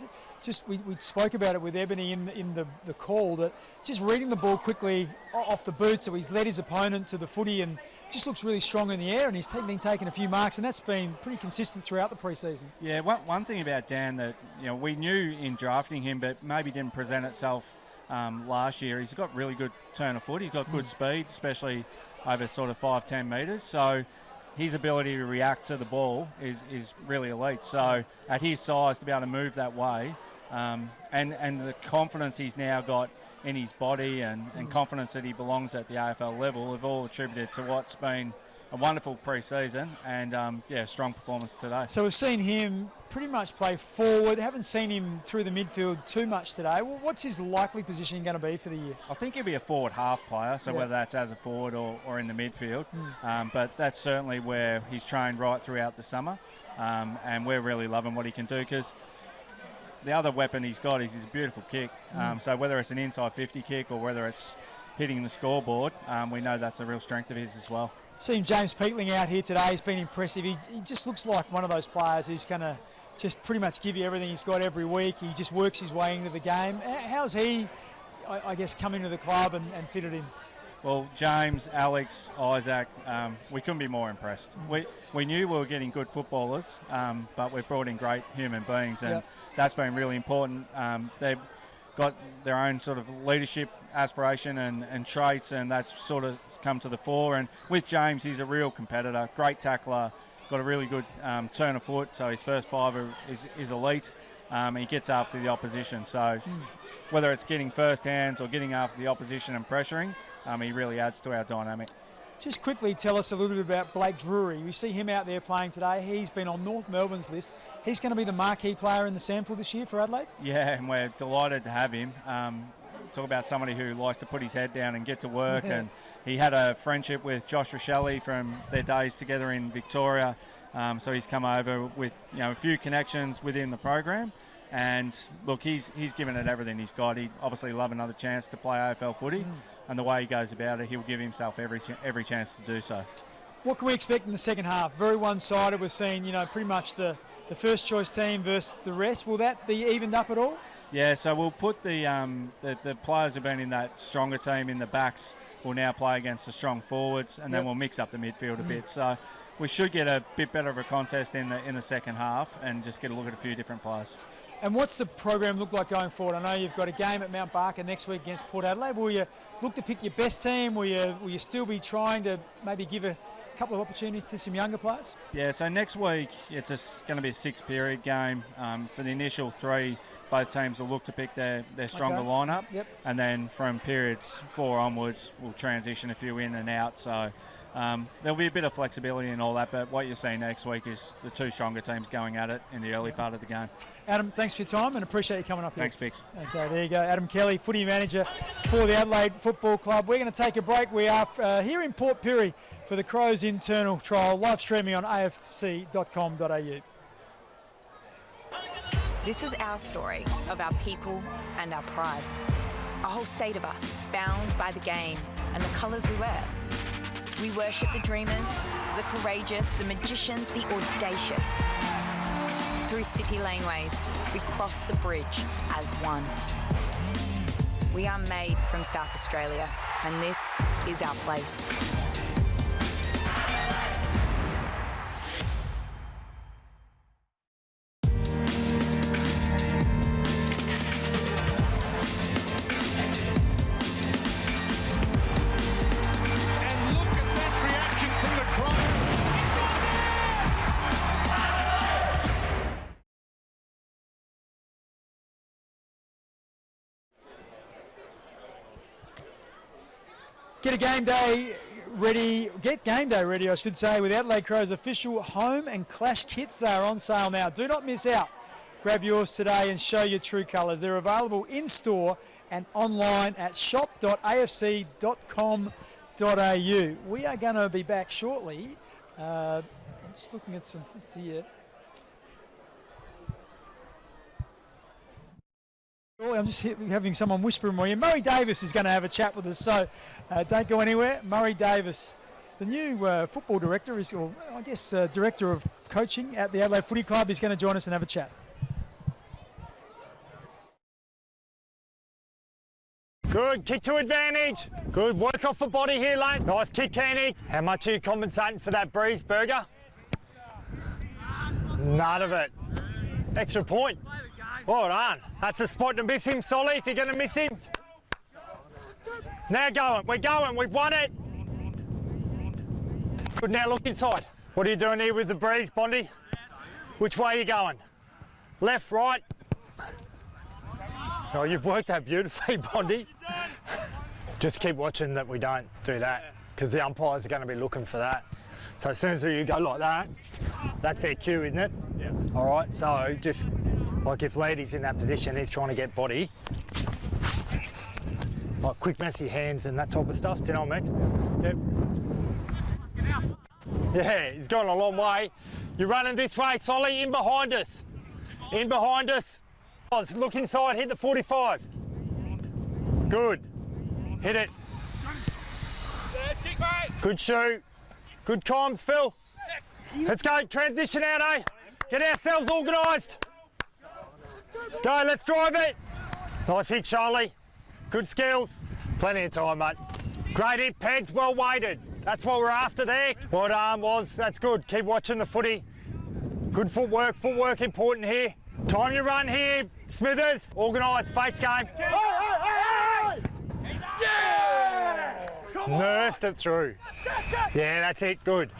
Just we spoke about it with Ebony in the call, that just reading the ball quickly off the boot, so he's led his opponent to the footy and just looks really strong in the air, and he's been taking a few marks, and that's been pretty consistent throughout the pre-season. Yeah, one thing about Dan that we knew in drafting him, but maybe didn't present itself last year. He's got really good turn of foot. He's got good speed, especially over sort of 5-10 metres. So his ability to react to the ball is really elite. So at his size, to be able to move that way, and the confidence he's now got in his body and confidence that he belongs at the AFL level have all attributed to what's been a wonderful pre-season and, strong performance today. So we've seen him pretty much play forward. Haven't seen him through the midfield too much today. Well, what's his likely position going to be for the year? I think he'll be a forward half player, so whether that's as a forward or in the midfield. But that's certainly where he's trained right throughout the summer, and we're really loving what he can do, because the other weapon he's got is his beautiful kick. So whether it's an inside 50 kick or whether it's hitting the scoreboard, we know that's a real strength of his as well. Seen James Peatling out here today. He's been impressive. He just looks like one of those players who's going to just pretty much give you everything he's got every week. He just works his way into the game. How's he, I guess, come into the club and fitted in? Well, James, Alex, Isaac, we couldn't be more impressed. We knew we were getting good footballers, but we've brought in great human beings, and that's been really important. They've got their own sort of leadership aspiration and traits, and that's sort of come to the fore. And with James, he's a real competitor, great tackler, got a really good turn of foot, so his first fiver is elite. He gets after the opposition, so whether it's getting first hands or getting after the opposition and pressuring, he really adds to our dynamic. Just quickly tell us a little bit about Blake Drury. We see him out there playing today. He's been on North Melbourne's list. He's going to be the marquee player in the SANFL this year for Adelaide? Yeah, and we're delighted to have him. Talk about somebody who likes to put his head down and get to work. And he had a friendship with Josh Rochelle from their days together in Victoria. So he's come over with a few connections within the program. And look, he's given it everything he's got. He'd obviously love another chance to play AFL footy. And the way he goes about it, he'll give himself every chance to do so. What can we expect in the second half? Very one-sided. We're seeing, pretty much the first choice team versus the rest. Will that be evened up at all? Yeah, so we'll put the players who've been in that stronger team in the backs will now play against the strong forwards, and then we'll mix up the midfield a bit. So we should get a bit better of a contest in the second half and just get a look at a few different players. And what's the program look like going forward? I know you've got a game at Mount Barker next week against Port Adelaide. Will you look to pick your best team? Will you still be trying to maybe give a couple of opportunities to some younger players? Yeah, so next week it's going to be a 6-period game. For the initial 3, both teams will look to pick their stronger lineup. And then from periods 4 onwards, we'll transition a few in and out. So there'll be a bit of flexibility and all that, but what you'll see next week is the 2 stronger teams going at it in the early part of the game. Adam, thanks for your time and appreciate you coming up here. Thanks, Bix. Okay, there you go. Adam Kelly, footy manager for the Adelaide Football Club. We're going to take a break. We are here in Port Pirie for the Crows internal trial, live streaming on afc.com.au. This is our story of our people and our pride. A whole state of us, bound by the game and the colours we wear. We worship the dreamers, the courageous, the magicians, the audacious. Through city laneways, we cross the bridge as one. We are made from South Australia, and this is our place. Get game day ready, I should say, with Adelaide Crows official home and clash kits. They are on sale now. Do not miss out. Grab yours today and show your true colours. They're available in-store and online at shop.afc.com.au. We are going to be back shortly. Just looking at some things here. I'm just having someone whisper in my ear. Murray Davis is going to have a chat with us, so don't go anywhere. Murray Davis, the new football director, director of coaching at the Adelaide Footy Club, is going to join us and have a chat. Good, kick to advantage. Good, work off the body here, Lane. Nice kick, Canny. How much are you compensating for that breeze burger? None of it. Extra point. Well done. That's the spot to miss him, Solly, if you're going to miss him. Now we're going, we've won it. Good, now look inside. What are you doing here with the breeze, Bondi? Which way are you going? Left, right? Oh, you've worked that beautifully, Bondi. Just keep watching that we don't do that, because the umpires are going to be looking for that. So as soon as you go like that, that's their cue, isn't it? Yeah. All right, so just... like if Lady's in that position, he's trying to get body. Like quick, messy hands and that type of stuff, do you know what I mean? Yep. Yeah, he's gone a long way. You're running this way, Solly, in behind us. In behind us. Look inside, hit the 45. Good. Hit it. Good shoot. Good comms, Phil. Let's go, transition out, eh? Get ourselves organised. Go, let's drive it. Nice hit, Charlie. Good skills. Plenty of time, mate. Great hit, Peds, well weighted. That's what we're after there. Well done, Woz. That's good. Keep watching the footy. Good footwork. Footwork important here. Time you run here, Smithers. Organised, face game. Yeah! Nursed it through. Yeah, that's it. Good.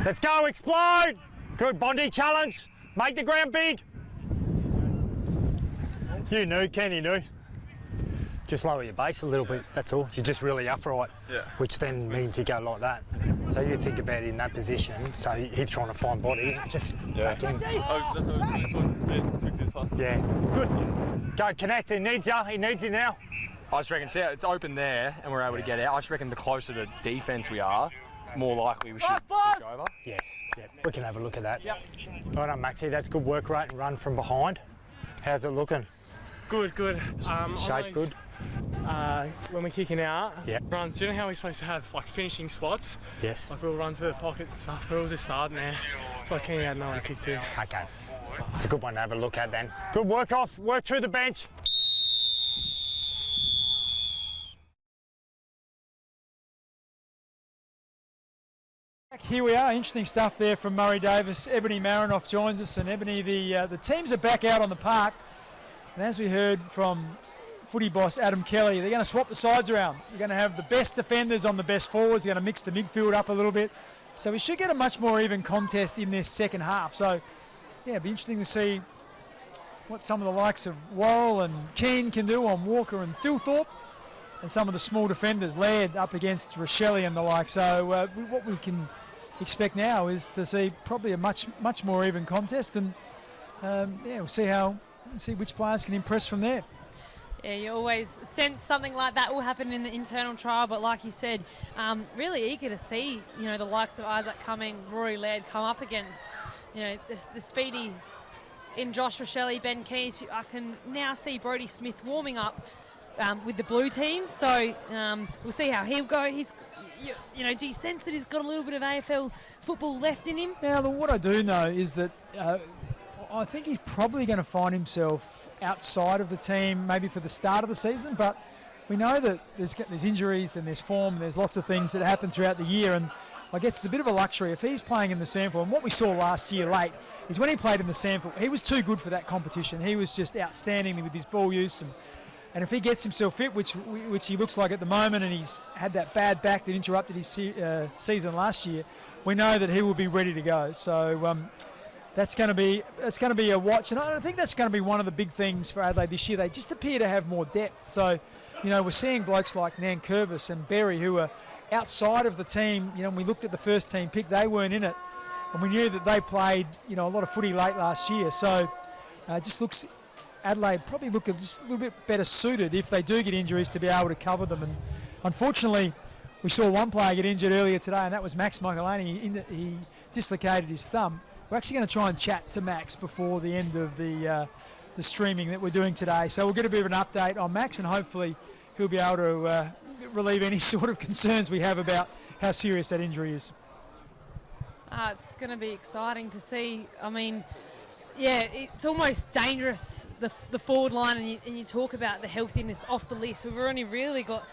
Let's go, explode. Good, Bondi challenge. Make the ground big. You knew, Ken, you knew. Just lower your base a little bit, that's all. You're just really upright, which then means you go like that. So you think about it in that position, so he's trying to find body, it's just back in. Yeah, good. Go, connect, he needs you now. I just reckon, see, it's open there and we're able to get out. I just reckon the closer to defence we are, more likely we should push over. Yes, we can have a look at that. Right on, Maxie, that's good work rate and run from behind. How's it looking? Good. Shape good? When we're kicking out, runs, do you know how we're supposed to have like finishing spots? Yes. Like we'll run to the pockets and stuff, we're all just starting there. So I can add another kick too. Okay. It's a good one to have a look at then. Good work through the bench. Here we are, interesting stuff there from Murray Davis. Ebony Marinoff joins us, and Ebony, the teams are back out on the park. And as we heard from footy boss Adam Kelly, they're going to swap the sides around. They're going to have the best defenders on the best forwards. They're going to mix the midfield up a little bit. So we should get a much more even contest in this second half. So, yeah, it'll be interesting to see what some of the likes of Worrell and Keane can do on Walker and Thilthorpe, and some of the small defenders, Laird up against Rochelle and the like. So what we can expect now is to see probably a much more even contest, and we'll see which players can impress from there. Yeah, you always sense something like that will happen in the internal trial, but like you said, really eager to see, the likes of Isaac Cumming, Rory Laird come up against, the speedies in Josh Rochelle, Ben Keys. I can now see Brodie Smith warming up with the blue team, so we'll see how he'll go. He's, you know, do you sense that he's got a little bit of AFL football left in him? Now, what I do know is that I think he's probably going to find himself outside of the team maybe for the start of the season, but we know that there's injuries and there's form and there's lots of things that happen throughout the year, and I guess it's a bit of a luxury if he's playing in the SANFL. And what we saw last year late is when he played in the SANFL, he was too good for that competition. He was just outstanding with his ball use, and if he gets himself fit, which he looks like at the moment, and he's had that bad back that interrupted his season last year, we know that he will be ready to go. So that's going to be a watch, and I think that's going to be one of the big things for Adelaide this year. They just appear to have more depth. So, you know, we're seeing blokes like Nankervis and Berry who are outside of the team. You know, when we looked at the first team pick, they weren't in it, and we knew that they played, you know, a lot of footy late last year. So just looks Adelaide probably look just a little bit better suited if they do get injuries to be able to cover them. And unfortunately, we saw one player get injured earlier today, and that was Max Michaelani. He dislocated his thumb. We're actually going to try and chat to Max before the end of the streaming that we're doing today. So we'll get a bit of an update on Max, and hopefully he'll be able to relieve any sort of concerns we have about how serious that injury is. It's going to be exciting to see. I mean, yeah, it's almost dangerous, the forward line, and you talk about the healthiness off the list. We've only really got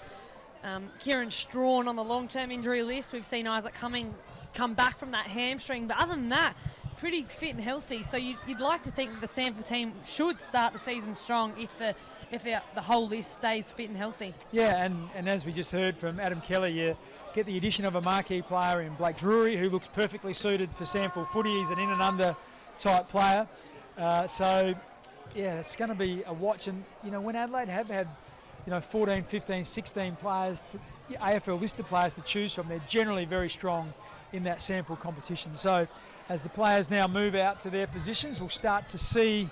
Kieran Strawn on the long-term injury list. We've seen Isaac come back from that hamstring, but other than that, pretty fit and healthy. So you'd like to think that the SANFL team should start the season strong if the whole list stays fit and healthy. Yeah, and as we just heard from Adam Kelly, you get the addition of a marquee player in Blake Drury, who looks perfectly suited for SANFL footy. He's an in and under type player. So yeah, it's going to be a watch. And you know, when Adelaide have had 14, 15, 16 players, AFL listed players to choose from, they're generally very strong in that SANFL competition. So as the players now move out to their positions, we'll start to see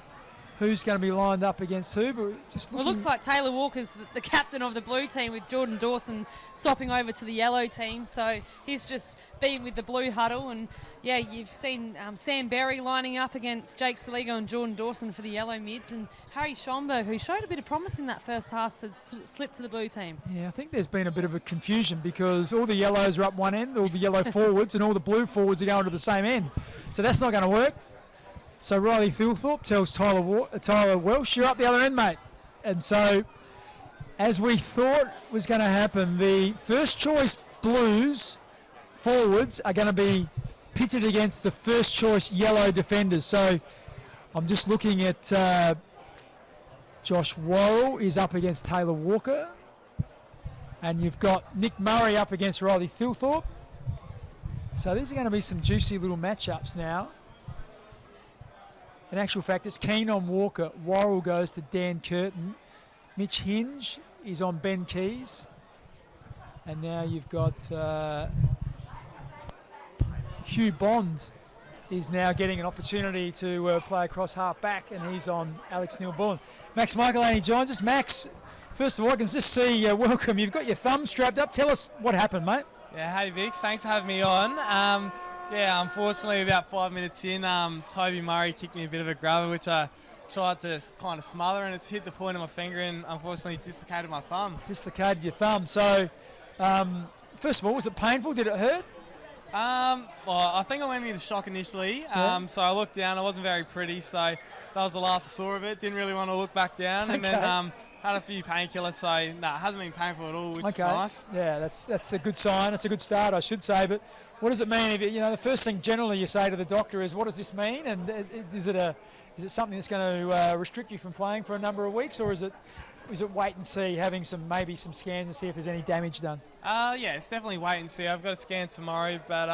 who's going to be lined up against who. But just it looks like Taylor Walker's the captain of the blue team, with Jordan Dawson swapping over to the yellow team. So he's just been with the blue huddle. And yeah, you've seen Sam Berry lining up against Jake Saligo and Jordan Dawson for the yellow mids, and Harry Schomburg, who showed a bit of promise in that first half, has slipped to the blue team. Yeah, I think there's been a bit of a confusion because all the yellows are up one end, all the yellow forwards, and all the blue forwards are going to the same end. So that's not going to work. So Riley Thilthorpe tells Tyler Welsh, you're up the other end, mate. And so, as we thought was going to happen, the first choice Blues forwards are going to be pitted against the first choice yellow defenders. So I'm just looking at Josh Worrell is up against Taylor Walker. And you've got Nick Murray up against Riley Thilthorpe. So these are going to be some juicy little matchups now. In actual fact, it's Keen on Walker. Worrell goes to Dan Curtin. Mitch Hinge is on Ben Keys. And now you've got Hugh Bond is now getting an opportunity to play across half back, and he's on Alex Neil-Bullen. Max Michaelani joins us. Max, first of all, I can just see, welcome. You've got your thumb strapped up. Tell us what happened, mate. Yeah, hey Vix, thanks for having me on. Yeah, unfortunately, about 5 minutes in, Toby Murray kicked me a bit of a grubber, which I tried to kind of smother, and it's hit the point of my finger and unfortunately dislocated my thumb. Dislocated your thumb. So, first of all, was it painful? Did it hurt? Well, I think I went into shock initially. Yeah. So I looked down. I wasn't very pretty, so that was the last I saw of it. Didn't really want to look back down. And then had a few painkillers, so it hasn't been painful at all, which is nice. Yeah, that's a good sign. It's a good start, I should say. But what does it mean? If the first thing generally you say to the doctor is, what does this mean? And is it something that's going to restrict you from playing for a number of weeks, or is it wait and see, having maybe some scans and see if there's any damage done? Yeah, it's definitely wait and see. I've got a scan tomorrow, but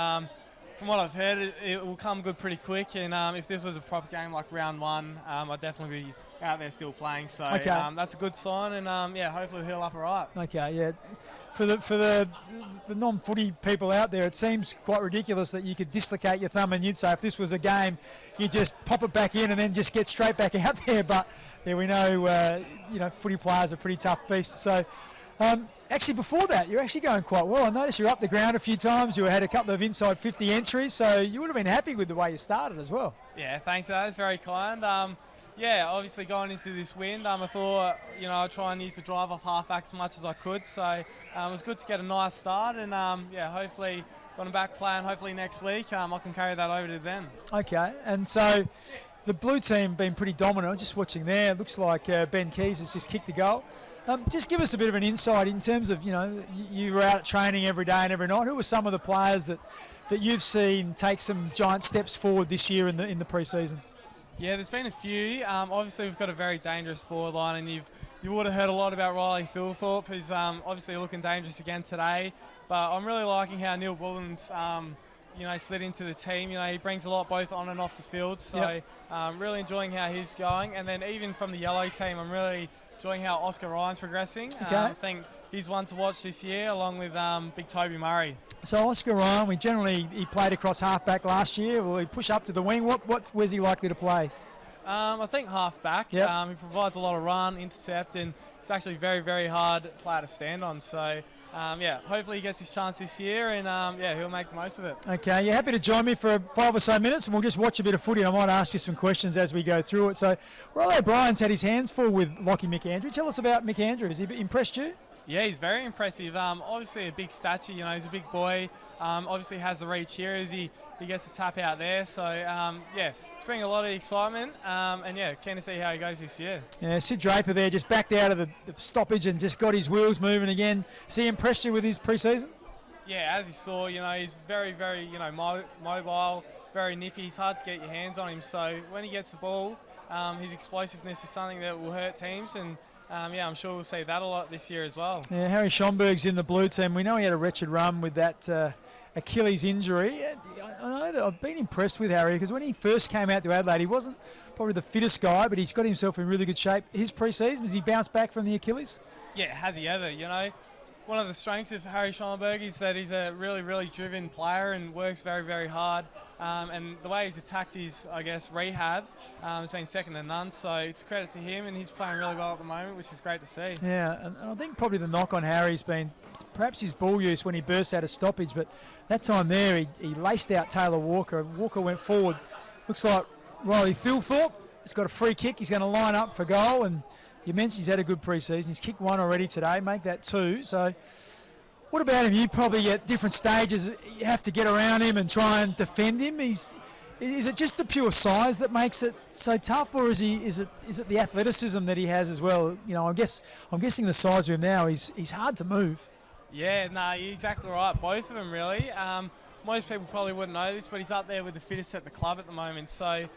from what I've heard, it will come good pretty quick. And if this was a proper game like round one, I'd definitely be out there still playing. So that's a good sign, and yeah, hopefully he'll up all right. Okay, yeah. For the non-footy people out there, it seems quite ridiculous that you could dislocate your thumb and you'd say if this was a game, you just pop it back in and then just get straight back out there. But yeah, we know footy players are pretty tough beasts. So actually before that, you're actually going quite well. I noticed you're up the ground a few times. You had a couple of inside 50 entries, so you would have been happy with the way you started as well. Yeah, thanks for that. That's very kind. Yeah, obviously going into this wind, I thought, I'd try and use the drive off halfback as much as I could. So it was good to get a nice start, and hopefully when I'm back playing, hopefully next week, I can carry that over to them. Okay, and so the blue team been pretty dominant. Just watching there, it looks like Ben Keys has just kicked the goal. Just give us a bit of an insight in terms of, you were out at training every day and every night. Who were some of the players that you've seen take some giant steps forward this year in the pre-season? Yeah, there's been a few. Obviously, we've got a very dangerous forward line, and you would have heard a lot about Riley Thilthorpe, who's obviously looking dangerous again today. But I'm really liking how Neil Bullen's slid into the team. He brings a lot both on and off the field. So really enjoying how he's going. And then even from the yellow team, I'm really enjoying how Oscar Ryan's progressing. Okay. I think he's one to watch this year, along with Big Toby Murray. So Oscar Ryan, he played across halfback last year. Will he push up to the wing? Where's he likely to play? I think halfback. Yep. He provides a lot of run, intercept, and it's actually very, very hard player to stand on. So, hopefully he gets his chance this year, and he'll make the most of it. Okay, you're happy to join me for 5 or so minutes, and we'll just watch a bit of footy, and I might ask you some questions as we go through it. So, Riley O'Brien's had his hands full with Lockie McAndrew. Tell us about McAndrew. Has he impressed you? Yeah, he's very impressive. Obviously a big stature, he's a big boy. Obviously has the reach here as he gets the tap out there. So, it's bringing a lot of excitement. Keen to see how he goes this year. Yeah, Sid Draper there just backed out of the stoppage and just got his wheels moving again. Has he impressed you with his pre-season? Yeah, as you saw, he's very, very, mobile, very nippy. It's hard to get your hands on him. So when he gets the ball, his explosiveness is something that will hurt teams, and I'm sure we'll see that a lot this year as well. Yeah, Harry Schomburg's in the blue team. We know he had a wretched run with that Achilles injury. I know that I've been impressed with Harry because when he first came out to Adelaide, he wasn't probably the fittest guy, but he's got himself in really good shape. His pre-season, has he bounced back from the Achilles? Yeah, has he ever? One of the strengths of Harry Schomburg is that he's a really, really driven player and works very, very hard. And the way he's attacked his, rehab has been second to none. So it's credit to him, and he's playing really well at the moment, which is great to see. Yeah, and I think probably the knock on Harry's been perhaps his ball use when he burst out of stoppage. But that time there, he laced out Taylor Walker. Walker went forward. Looks like Riley Thilthorpe has got a free kick. He's going to line up for goal. And you mentioned he's had a good pre-season. He's kicked one already today, make that 2. So what about him? You probably at different stages you have to get around him and try and defend him. Is it just the pure size that makes it so tough, or is it the athleticism that he has as well? I'm guessing the size of him now. He's hard to move. Yeah, no, you're exactly right. Both of them really. Most people probably wouldn't know this, but he's up there with the fittest at the club at the moment. So.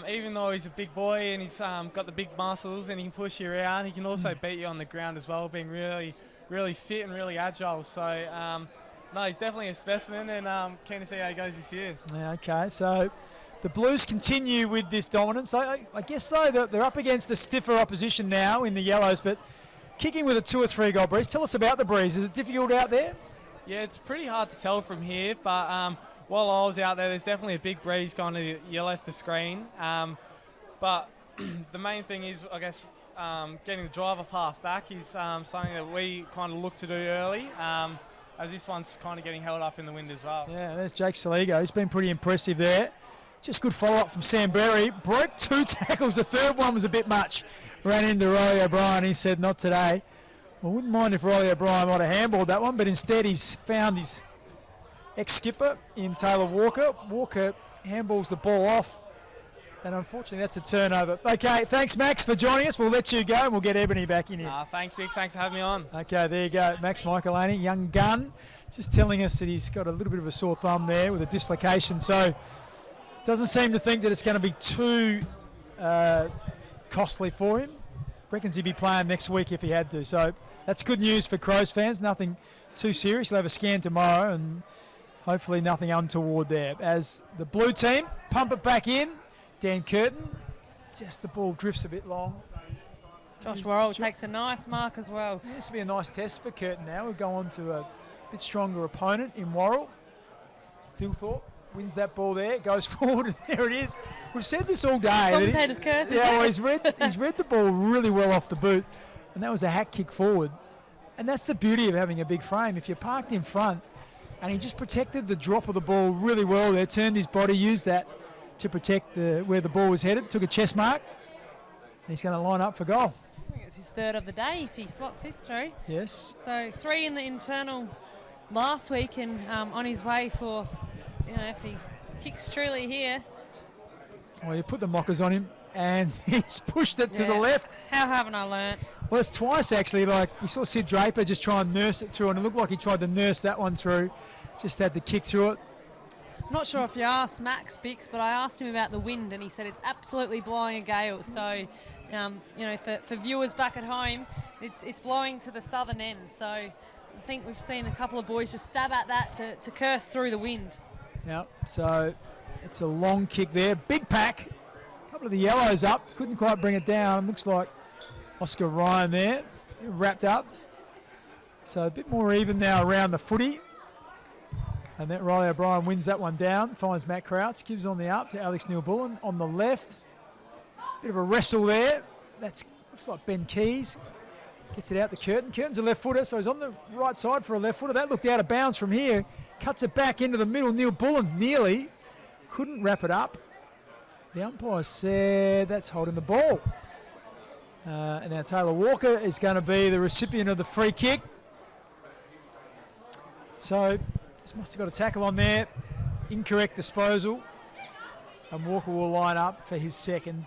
Even though he's a big boy and he's got the big muscles and he can push you around, he can also beat you on the ground as well, being really, really fit and really agile. So, he's definitely a specimen, and keen to see how he goes this year. Yeah, okay, so the Blues continue with this dominance. I guess so. They're up against the stiffer opposition now in the Yellows, but kicking with a 2 or 3 goal breeze. Tell us about the breeze. Is it difficult out there? Yeah, it's pretty hard to tell from here, but while I was out there, there's definitely a big breeze going to your left of screen. But the main thing is, getting the drive off half back is something that we kind of look to do early, as this one's kind of getting held up in the wind as well. Yeah, there's Jake Saligo. He's been pretty impressive there. Just good follow-up from Sam Berry. Broke 2 tackles. The third one was a bit much. Ran into Riley O'Brien. He said, not today. Well, wouldn't mind if Riley O'Brien might have handballed that one, but instead he's found his ex-skipper in Taylor Walker. Walker handballs the ball off, and unfortunately that's a turnover. Okay, thanks Max for joining us. We'll let you go and we'll get Ebony back in here. Thanks Vic, thanks for having me on. Okay, there you go. Max Michaelani, young gun, just telling us that he's got a little bit of a sore thumb there with a dislocation, so doesn't seem to think that it's going to be too costly for him. Reckons he'd be playing next week if he had to, so that's good news for Crows fans. Nothing too serious. He'll have a scan tomorrow and hopefully nothing untoward there. As the blue team pump it back in, Dan Curtin, just the ball drifts a bit long. Josh Worrell takes a nice mark as well. This will be a nice test for Curtin now. We'll go on to a bit stronger opponent in Worrell. Thilthorpe wins that ball there, goes forward, and there it is. We've said this all day. Commentator's curse. Yeah, well, he's read the ball really well off the boot, and that was a hack kick forward. And that's the beauty of having a big frame. If you're parked in front, and he just protected the drop of the ball really well there, turned his body, used that to protect where the ball was headed, took a chest mark, He's going to line up for goal. I think it's his third of the day if he slots this through. Yes. So 3 in the internal last week, and on his way for, if he kicks truly here. Well, you put the mockers on him, and he's pushed it to the left. How haven't I learnt? Well, it's twice actually. Like we saw Sid Draper just try and nurse it through, and it looked like he tried to nurse that one through. Just had to kick through it. I'm not sure if you asked Max Bix, but I asked him about the wind, and he said it's absolutely blowing a gale. So, for viewers back at home, it's blowing to the southern end. So, I think we've seen a couple of boys just stab at that to curse through the wind. Yeah. So, it's a long kick there. Big pack. A couple of the yellows up. Couldn't quite bring it down. Looks like Oscar Ryan there, wrapped up. So a bit more even now around the footy. And that Riley O'Brien wins that one down, finds Matt Crouch, gives on the up to Alex Neal-Bullen on the left. Bit of a wrestle there. Looks like Ben Keys. Gets it out to Curtin. Curtin's a left footer, so he's on the right side for a left footer. That looked out of bounds from here. Cuts it back into the middle. Neal-Bullen nearly couldn't wrap it up. The umpire said that's holding the ball. And now Taylor Walker is going to be the recipient of the free kick. So just must have got a tackle on there. Incorrect disposal. And Walker will line up for his second.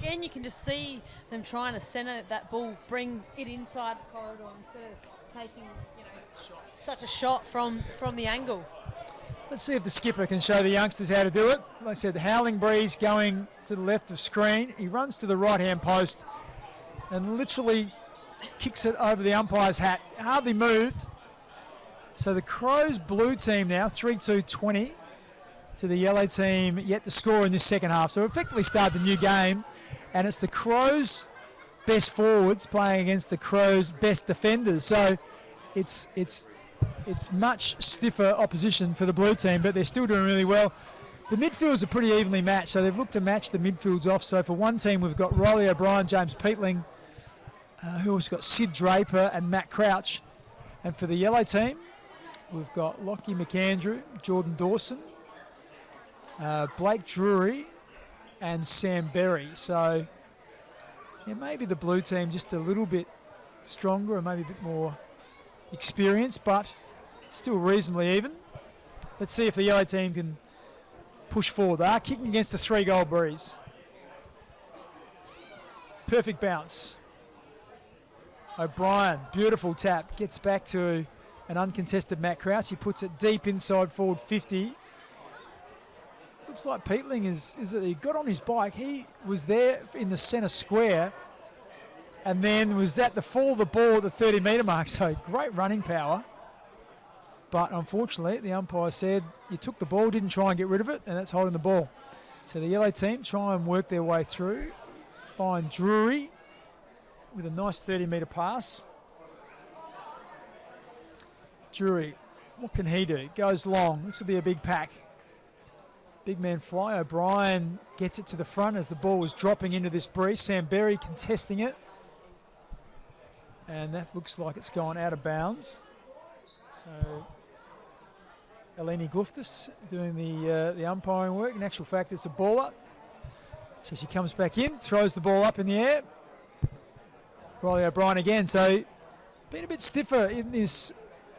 Again, you can just see them trying to centre that ball, bring it inside the corridor instead of taking, such a shot from the angle. Let's see if the skipper can show the youngsters how to do it. Like I said, the howling breeze going to the left of screen. He runs to the right-hand post and literally kicks it over the umpire's hat. Hardly moved. So the Crows blue team now, 3-2-20 to the yellow team, yet to score in this second half. So effectively start the new game, and it's the Crows' best forwards playing against the Crows' best defenders. So it's much stiffer opposition for the blue team, but they're still doing really well. The midfields are pretty evenly matched, so they've looked to match the midfields off. So for one team, we've got Riley O'Brien, James Peatling, who also got Sid Draper and Matt Crouch. And for the yellow team, we've got Lockie McAndrew, Jordan Dawson, Blake Drury, and Sam Berry. So maybe the blue team just a little bit stronger and maybe a bit more experienced, but still reasonably even. Let's see if the yellow team can push forward. They are kicking against a 3-goal breeze. Perfect bounce. O'Brien, beautiful tap, gets back to an uncontested Matt Crouch. He puts it deep inside forward 50. Looks like Peatling is that he got on his bike. He was there in the centre square and then was at the fall of the ball at the 30-metre mark. So great running power. But unfortunately, the umpire said you took the ball, didn't try and get rid of it, and that's holding the ball. So the yellow team try and work their way through. Find Drury with a nice 30-metre pass. Drury, what can he do? Goes long. This will be a big pack. Big man fly. O'Brien gets it to the front as the ball was dropping into this breeze. Sam Berry contesting it. And that looks like it's gone out of bounds. So Eleni Gluftis doing the umpiring work. In actual fact, it's a ball up. So she comes back in, throws the ball up in the air. Riley O'Brien again. So been a bit stiffer in this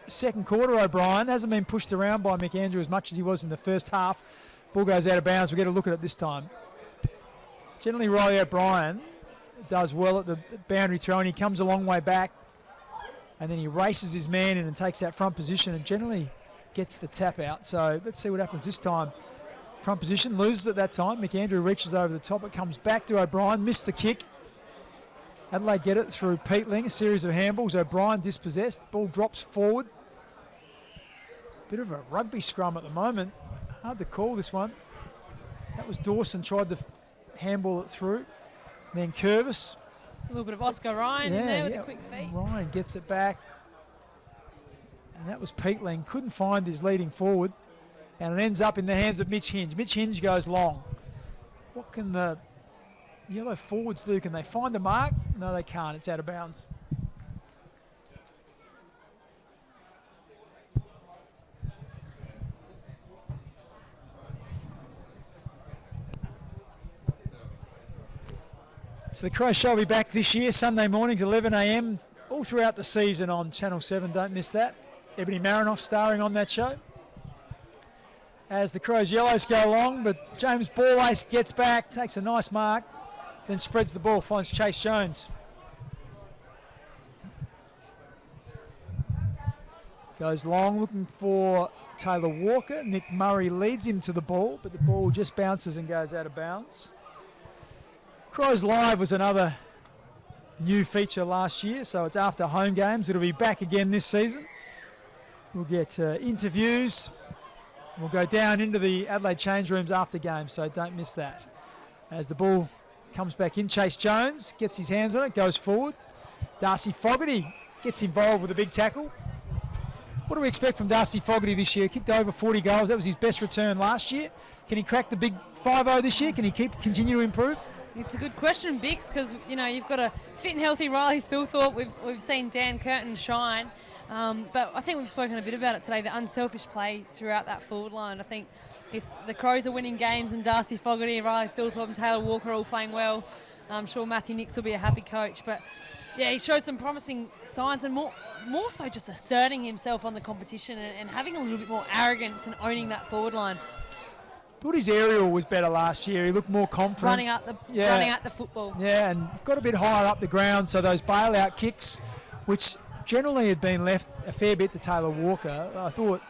second quarter. O'Brien hasn't been pushed around by McAndrew as much as he was in the first half. Ball goes out of bounds. We'll get a look at it this time. Generally, Riley O'Brien does well at the boundary throw, and he comes a long way back. And then he races his man in and takes that front position and generally gets the tap out. So let's see what happens this time. Front position, loses at that time. McAndrew reaches over the top. It comes back to O'Brien, missed the kick. Adelaide get it through Peatling, a series of handballs. O'Brien dispossessed. Ball drops forward. Bit of a rugby scrum at the moment. Hard to call this one. That was Dawson, tried to handball it through. And then Curvis. It's a little bit of Oscar Ryan in there with a quick feet. Ryan gets it back. And that was Peatling. Couldn't find his leading forward. And it ends up in the hands of Mitch Hinge. Mitch Hinge goes long. What can the yellow forwards do? Can they find the mark? No, they can't. It's out of bounds. So the Crows show will be back this year, Sunday mornings, 11 a.m, all throughout the season on Channel 7. Don't miss that. Ebony Marinoff starring on that show. As the Crows Yellows go along, but James Ball-Ace gets back, takes a nice mark, then spreads the ball, finds Chase Jones. Goes long, looking for Taylor Walker. Nick Murray leads him to the ball, but the ball just bounces and goes out of bounds. Crows Live was another new feature last year, so it's after home games. It'll be back again this season. We'll get interviews. We'll go down into the Adelaide change rooms after games, so don't miss that. As the ball comes back in, Chase Jones gets his hands on it, goes forward. Darcy Fogarty gets involved with a big tackle. What do we expect from Darcy Fogarty this year? Kicked over 40 goals. That was his best return last year. Can he crack the big 5-0 this year? Can he continue to improve? It's a good question, Bix, because you've got a fit and healthy Riley Thilthorpe. We've seen Dan Curtin shine, but I think we've spoken a bit about it today. The unselfish play throughout that forward line. I think if the Crows are winning games and Darcy Fogarty, Riley Thilthorpe, and Taylor Walker are all playing well, I'm sure Matthew Nix will be a happy coach. But yeah, he showed some promising signs, and more so just asserting himself on the competition and having a little bit more arrogance and owning that forward line. Thought his aerial was better last year. He looked more confident. Running out the football. Yeah, and got a bit higher up the ground, so those bailout kicks, which generally had been left a fair bit to Taylor Walker, I thought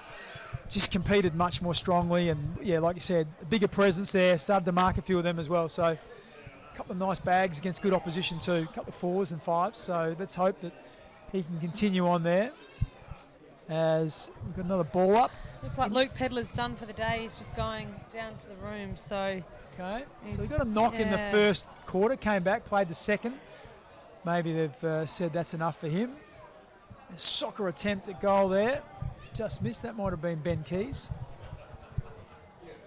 just competed much more strongly, and yeah, like you said, a bigger presence there, started to mark a few of them as well. So a couple of nice bags against good opposition too, a couple of 4s and 5s, so let's hope that he can continue on there. As we've got another ball up. Looks like Luke Pedlar's done for the day. He's just going down to the room. So okay, so he got a knock in the first quarter, came back, played the second. Maybe they've said that's enough for him. A soccer attempt at goal there. Just missed. That might have been Ben Keys.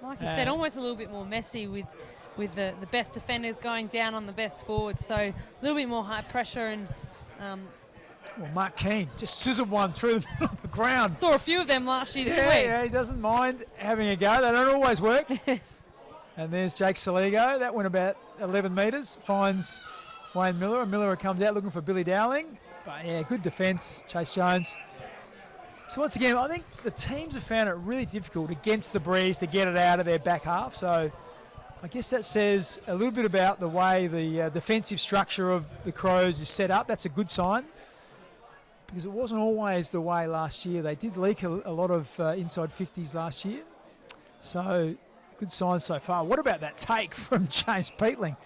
Like you said, almost a little bit more messy with the best defenders going down on the best forwards. So a little bit more high pressure and... well, Mark Keane just sizzled one through the middle of the ground. Saw a few of them last year, didn't we? Yeah, he doesn't mind having a go. They don't always work. And there's Jake Saligo. That went about 11 metres. Finds Wayne Miller. And Miller comes out looking for Billy Dowling. But yeah, good defence, Chase Jones. So once again, I think the teams have found it really difficult against the breeze to get it out of their back half. So I guess that says a little bit about the way the defensive structure of the Crows is set up. That's a good sign, because it wasn't always the way last year. They did leak a lot of inside 50s last year. So good signs so far. What about that take from James Peatling?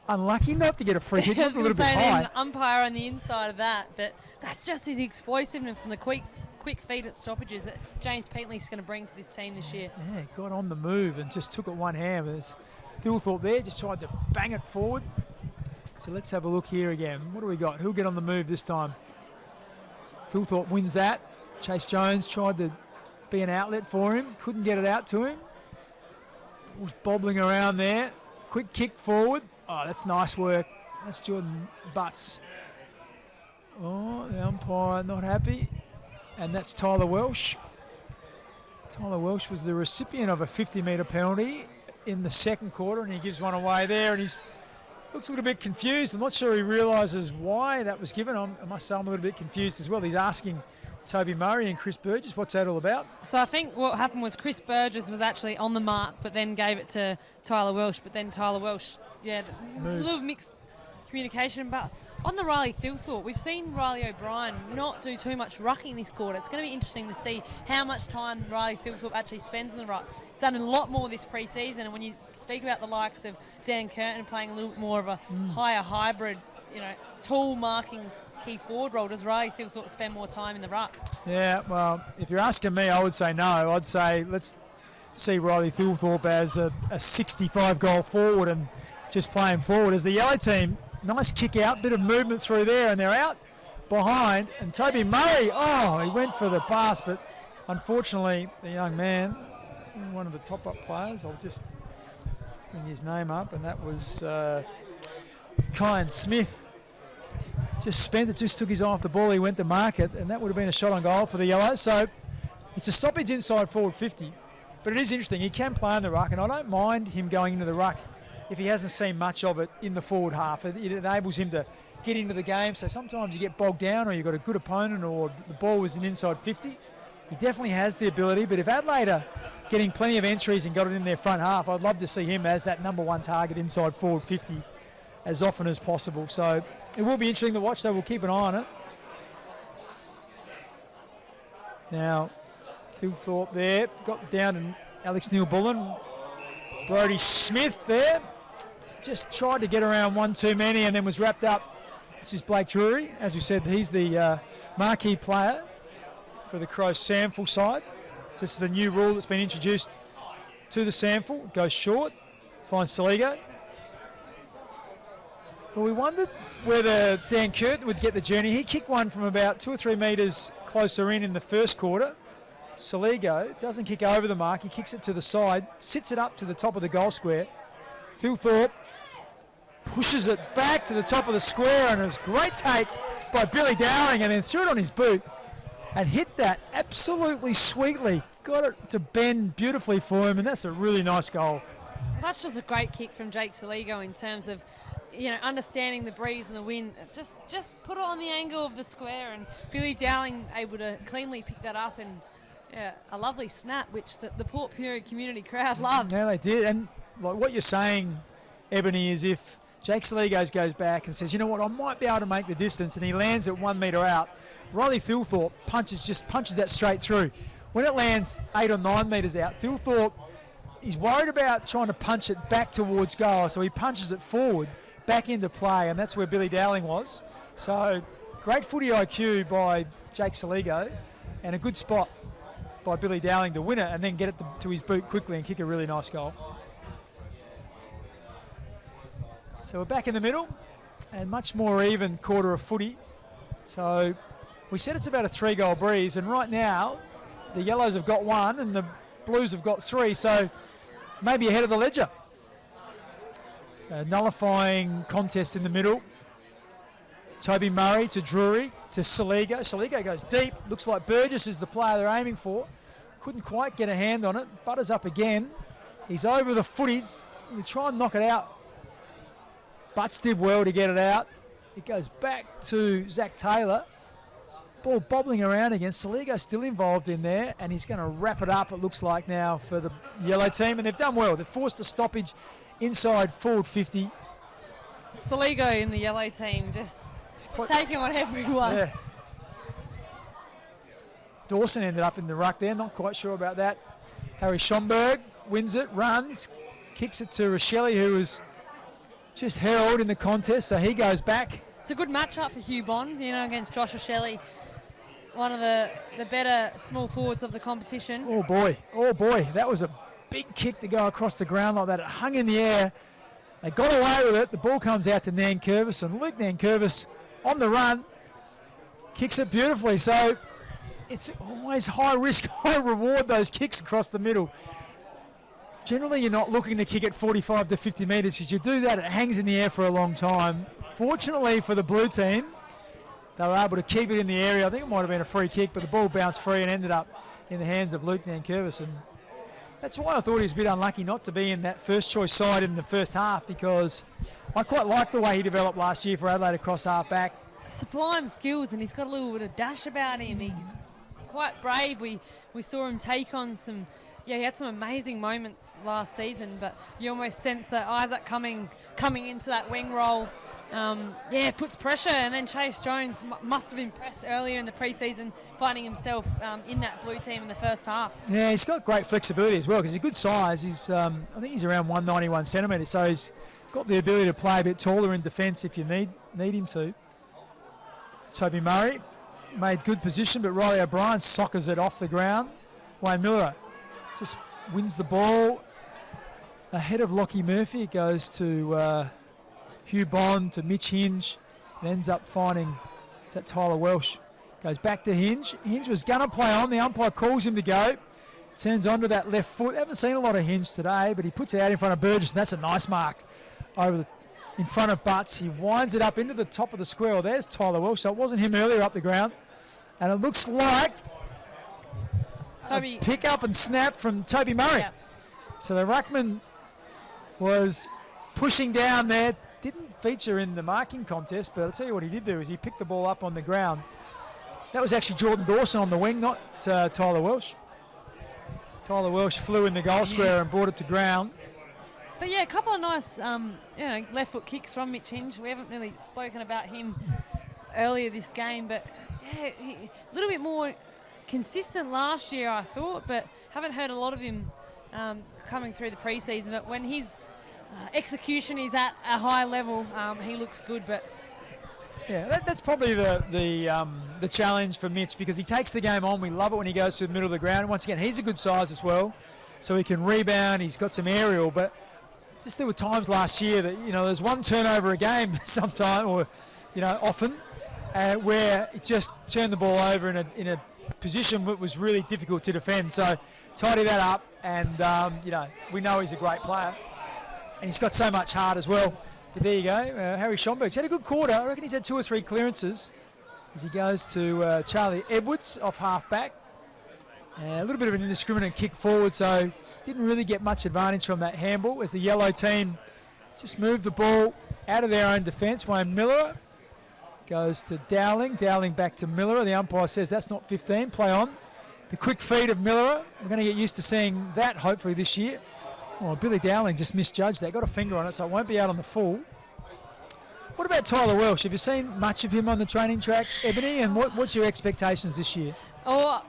Unlucky not to get a free kick. It was a little bit high. An umpire on the inside of that, but that's just his explosiveness from the quick feet at stoppages that James Peatling's going to bring to this team this year. Yeah, got on the move and just took it one hand. There's Thilthorpe there, just tried to bang it forward. So let's have a look here again. What do we got? Who'll get on the move this time? Thilthorpe wins that. Chase Jones tried to be an outlet for him. Couldn't get it out to him. Was bobbling around there. Quick kick forward. Oh, that's nice work. That's Jordan Butts. Oh, the umpire not happy. And that's Tyler Welsh. Tyler Welsh was the recipient of a 50-metre penalty in the second quarter, and he gives one away there, and he's looks a little bit confused. I'm not sure he realises why that was given. I must say I'm a little bit confused as well. He's asking Toby Murray and Chris Burgess, what's that all about? So I think what happened was Chris Burgess was actually on the mark, but then gave it to Tyler Welsh. But then Tyler Welsh, a little mixed communication. But on the Riley Thilthorpe, we've seen Riley O'Brien not do too much rucking this quarter. It's going to be interesting to see how much time Riley Thilthorpe actually spends in the ruck. He's done a lot more this pre-season, and when you speak about the likes of Dan Curtin playing a little bit more of a higher hybrid, tall marking key forward role, does Riley Thilthorpe spend more time in the ruck? Yeah, well, if you're asking me, I would say no. I'd say let's see Riley Thilthorpe as a 65-goal forward and just playing forward. As the yellow team, nice kick out, bit of movement through there, and they're out behind. And Toby Murray, he went for the pass, but unfortunately, the young man, one of the top-up players, I'll just bring his name up, and that was Kyan Smith. Just spent it, just took his eye off the ball, he went to mark it, and that would have been a shot on goal for the Yellows. So it's a stoppage inside forward 50, but it is interesting. He can play in the ruck, and I don't mind him going into the ruck if he hasn't seen much of it in the forward half. It enables him to get into the game. So sometimes you get bogged down or you've got a good opponent or the ball was an inside 50. He definitely has the ability, but if Adelaide are getting plenty of entries and got it in their front half, I'd love to see him as that number one target inside forward 50 as often as possible. So it will be interesting to watch, so we'll keep an eye on it. Now, Phil Thorpe there, got down to Alex Neil-Bullen. Brodie Smith there, just tried to get around one too many and then was wrapped up. This is Blake Drury. As we said, he's the marquee player for the Crows Sample side. So this is a new rule that's been introduced to the Sample. Goes short, finds Saligo. Well, we wondered whether Dan Curtin would get the journey. He kicked one from about 2 or 3 metres closer in the first quarter. Saligo doesn't kick over the mark. He kicks it to the side, sits it up to the top of the goal square. Phil Thorpe pushes it back to the top of the square, and it was a great take by Billy Dowling, and then threw it on his boot and hit that absolutely sweetly. Got it to bend beautifully for him, and that's a really nice goal. Well, that's just a great kick from Jake Saligo in terms of, understanding the breeze and the wind. Just put it on the angle of the square, and Billy Dowling able to cleanly pick that up, and a lovely snap, which the Port Pirie community crowd loved. Yeah, they did. And like what you're saying, Ebony, is if Jake Saligo goes back and says, you know what, I might be able to make the distance, and he lands at 1 metre out, Riley Philthorpe punches that straight through. When it lands 8 or 9 metres out, Philthorpe, he's worried about trying to punch it back towards goal, so he punches it forward, back into play, and that's where Billy Dowling was. So great footy IQ by Jake Saligo, and a good spot by Billy Dowling to win it and then get it to his boot quickly and kick a really nice goal. So we're back in the middle, and much more even quarter of footy. So we said it's about a 3-goal breeze, and right now the Yellows have got 1 and the Blues have got 3, so maybe ahead of the ledger. So nullifying contest in the middle. Toby Murray to Drury to Saligo. Saligo goes deep. Looks like Burgess is the player they're aiming for. Couldn't quite get a hand on it. Butters up again. He's over the footies. They try and knock it out. Butts did well to get it out. It goes back to Zach Taylor. Ball bobbling around again. Saligo still involved in there, and he's going to wrap it up, it looks like now, for the yellow team. And they've done well. They've forced a stoppage inside forward 50. Saligo in the yellow team just taking on everyone. Yeah. Dawson ended up in the ruck there, not quite sure about that. Harry Schomburg wins it, runs, kicks it to Rochelle, who was just held in the contest, so he goes back. It's a good matchup for Hugh Bond, against Josh Rochelle, one of the better small forwards of the competition. Oh boy, that was a big kick to go across the ground like that. It hung in the air. They got away with it. The ball comes out to Nankervis, and Luke Nankervis on the run kicks it beautifully. So it's always high risk, high reward, those kicks across the middle. Generally, you're not looking to kick it 45 to 50 metres, because you do that, it hangs in the air for a long time. Fortunately for the blue team, they were able to keep it in the area. I think it might have been a free kick, but the ball bounced free and ended up in the hands of Luke Nankervis. And that's why I thought he was a bit unlucky not to be in that first choice side in the first half, because I quite liked the way he developed last year for Adelaide across half back. Sublime skills, and he's got a little bit of dash about him. He's quite brave. We saw him take on some, he had some amazing moments last season, but you almost sense that Isaac coming into that wing role, puts pressure. And then Chase Jones must have impressed earlier in the preseason, finding himself in that blue team in the first half. Yeah, he's got great flexibility as well, because he's a good size. He's I think he's around 191 centimetres, so he's got the ability to play a bit taller in defence if you need him to. Toby Murray made good position, but Riley O'Brien soccers it off the ground. Wayne Miller just wins the ball ahead of Lockie Murphy. It goes to Hugh Bond, to Mitch Hinge. It ends up finding, is that Tyler Welsh? Goes back to Hinge. Hinge was going to play on. The umpire calls him to go. Turns onto that left foot. Haven't seen a lot of Hinge today, but he puts it out in front of Burgess, and that's a nice mark in front of Butts. He winds it up into the top of the square. Well, there's Tyler Welsh, so it wasn't him earlier up the ground. And it looks like a pick up and snap from Toby Murray. Yep. So the ruckman was pushing down there. Didn't feature in the marking contest, but I'll tell you what he did do is he picked the ball up on the ground. That was actually Jordan Dawson on the wing, not Tyler Welsh. Tyler Welsh flew in the goal square and brought it to ground. But yeah, a couple of nice left foot kicks from Mitch Hinge. We haven't really spoken about him earlier this game, but yeah, a little bit more consistent last year, I thought, but haven't heard a lot of him coming through the pre-season. But when his execution is at a high level, he looks good. But yeah, that's probably the challenge for Mitch, because he takes the game on. We love it when he goes to the middle of the ground. And once again, he's a good size as well, so he can rebound. He's got some aerial, but just there were times last year that there's one turnover a game sometime, or often, where it just turned the ball over in a position that was really difficult to defend. So tidy that up, and we know he's a great player, and he's got so much heart as well. But there you go, Harry Schomburg's had a good quarter. I reckon he's had 2 or 3 clearances as he goes to Charlie Edwards off half back. A little bit of an indiscriminate kick forward, so didn't really get much advantage from that handball as the yellow team just moved the ball out of their own defence. Wayne Miller goes to Dowling. Dowling back to Miller. The umpire says that's not 15. Play on. The quick feed of Miller. We're going to get used to seeing that hopefully this year. Oh, Billy Dowling just misjudged that. Got a finger on it, so it won't be out on the full. What about Tyler Welsh? Have you seen much of him on the training track, Ebony? And what's your expectations this year? Oh,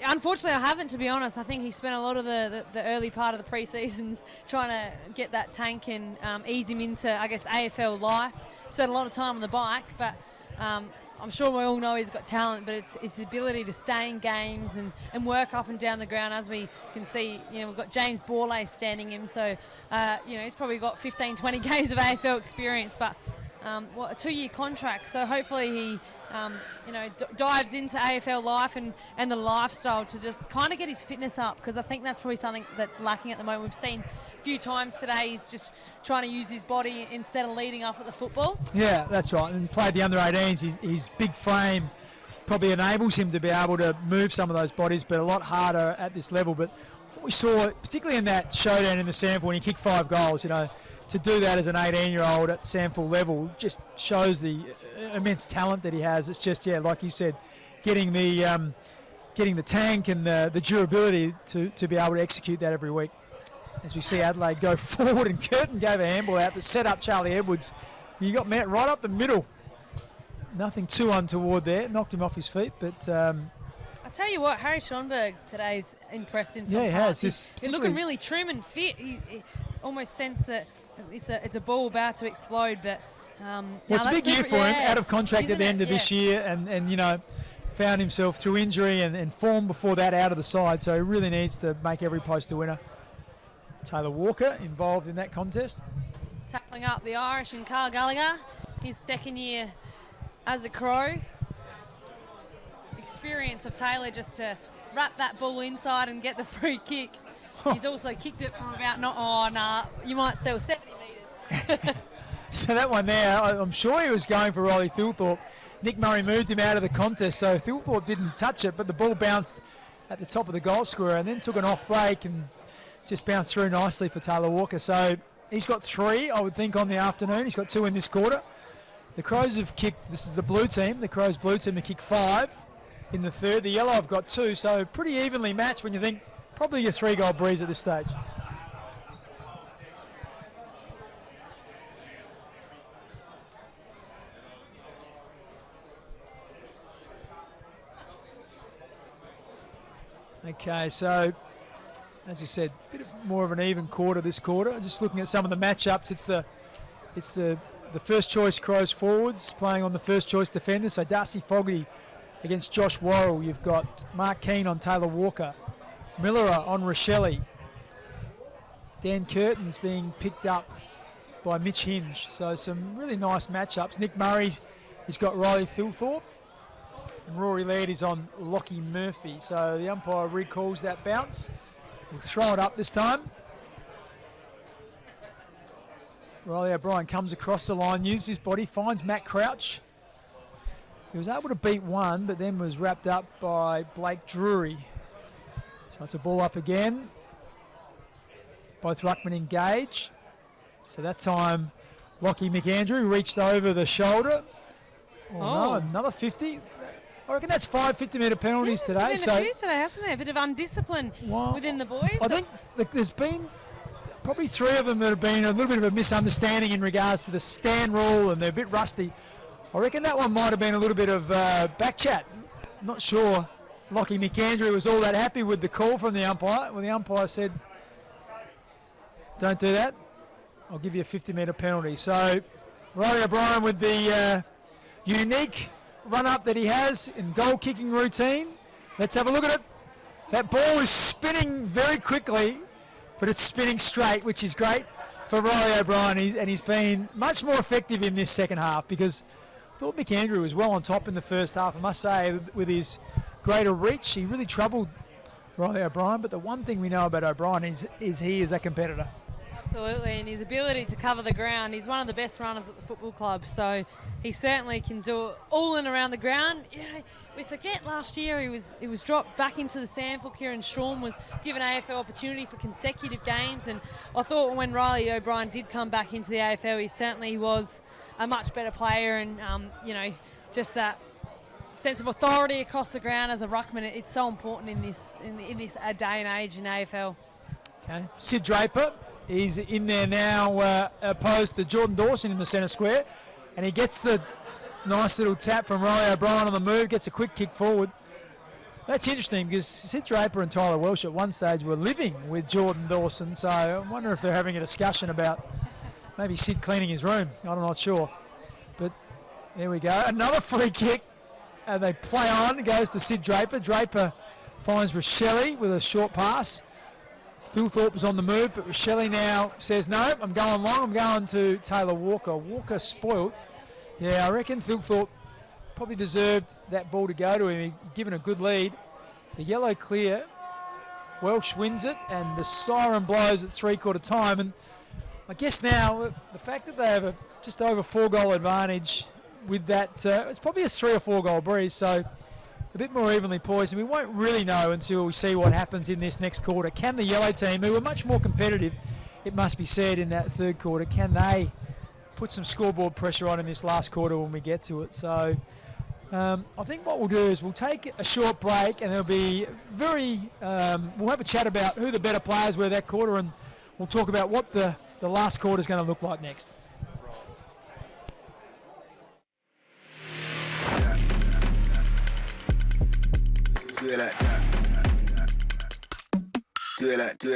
unfortunately, I haven't, to be honest. I think he spent a lot of the early part of the pre-seasons trying to get that tank and ease him into, I guess, AFL life. Spent a lot of time on the bike, but I'm sure we all know he's got talent, but it's his ability to stay in games and work up and down the ground. As we can see, we've got James Borley standing him, so he's probably got 15, 20 games of AFL experience, but a 2-year contract, so hopefully he dives into AFL life and the lifestyle to just kind of get his fitness up, because I think that's probably something that's lacking at the moment. We've seen a few times today he's just trying to use his body instead of leading up at the football. Yeah, that's right, and played the under-18s. His big frame probably enables him to be able to move some of those bodies, but a lot harder at this level. But what we saw, particularly in that showdown in the Sample when he kicked 5 goals, to do that as an 18-year-old at Sample level just shows the immense talent that he has. It's just, like you said, getting the tank and the durability to be able to execute that every week. As we see Adelaide go forward, and Curtin gave a handball out to set up Charlie Edwards. He got met right up the middle. Nothing too untoward there. Knocked him off his feet, but... I tell you what, Harry Schomburg today's impressed him. Yeah, he has. He's looking really trim and fit. He almost sensed that it's a ball about to explode, but... it's a big year for him, out of contract at the end of this year, and found himself through injury and form before that out of the side, so he really needs to make every post a winner. Taylor Walker involved in that contest. Tackling up the Irish and Carl Gallagher, his 2nd year as a Crow. Experience of Taylor just to wrap that ball inside and get the free kick. He's also kicked it from about, you might sell 70 metres. So that one there, I'm sure he was going for Riley Thilthorpe. Nick Murray moved him out of the contest, so Thilthorpe didn't touch it, but the ball bounced at the top of the goal square and then took an off break and just bounced through nicely for Taylor Walker. So he's got 3, I would think, on the afternoon. He's got 2 in this quarter. The Crows have kicked, this is the blue team, the Crows blue team have kicked 5 in the third. The yellow have got 2, so pretty evenly matched when you think probably a 3-goal breeze at this stage. Okay, so as you said, a bit more of an even quarter this quarter. Just looking at some of the matchups, it's the first choice Crows forwards playing on the first choice defenders. So Darcy Fogarty against Josh Worrell. You've got Mark Keane on Taylor Walker, Miller on Rochelle. Dan Curtin's being picked up by Mitch Hinge. So some really nice matchups. Nick Murray has got Riley Thilthorpe. And Rory Laird is on Lockie Murphy. So the umpire recalls that bounce. He'll throw it up this time. Riley O'Brien comes across the line, uses his body, finds Matt Crouch. He was able to beat one, but then was wrapped up by Blake Drury. So it's a ball up again. Both ruckmen engage. So that time, Lockie McAndrew reached over the shoulder. No, another 50. I reckon that's 5 50-metre penalties today. There's been a few today, hasn't there? A bit of undiscipline within the boys. I think there's been probably 3 of them that have been a little bit of a misunderstanding in regards to the stand rule, and they're a bit rusty. I reckon that one might have been a little bit of back chat. Not sure Lockie McAndrew was all that happy with the call from the umpire. Well, the umpire said, don't do that. I'll give you a 50-metre penalty. So Riley O'Brien with the unique run-up that he has in goal-kicking routine. Let's have a look at it. That ball is spinning very quickly, but it's spinning straight, which is great for Riley O'Brien. He's been much more effective in this second half, because I thought McAndrew was well on top in the first half. I must say, with his greater reach, he really troubled Riley O'Brien. But the one thing we know about O'Brien is he is a competitor. Absolutely, and his ability to cover the ground. He's one of the best runners at the football club, so he certainly can do it all in around the ground. You know, we forget last year he was dropped back into the SANFL. Kieran Strachan was given AFL opportunity for consecutive games, and I thought when Riley O'Brien did come back into the AFL, he certainly was a much better player, and you know, just that sense of authority across the ground as a ruckman. It's so important in this day and age in AFL. Okay, Sid Draper. He's in there now, opposed to Jordan Dawson in the centre square, and he gets the nice little tap from Riley O'Brien on the move, gets a quick kick forward. That's interesting, because Sid Draper and Tyler Welsh at one stage were living with Jordan Dawson, so I wonder if they're having a discussion about maybe Sid cleaning his room. I'm not sure. But there we go. Another free kick, and they play on. It goes to Sid Draper. Draper finds Rochelle with a short pass. Thilthorpe was on the move, but Rochelle now says, no, I'm going long. I'm going to Taylor Walker. Walker spoiled. Yeah, I reckon Thilthorpe probably deserved that ball to go to him. He'd given a good lead. The yellow clear. Welsh wins it, and the siren blows at three-quarter time. And I guess now the fact that they have just over 4-goal advantage with that, it's probably a 3 or 4 goal breeze, so a bit more evenly poised, and we won't really know until we see what happens in this next quarter. Can the yellow team, who were much more competitive, it must be said, in that third quarter, can they put some scoreboard pressure on in this last quarter when we get to it? So I think what we'll do is we'll take a short break, and there'll be we'll have a chat about who the better players were that quarter, and we'll talk about what the last quarter is going to look like next. Do it like that. Do it like that.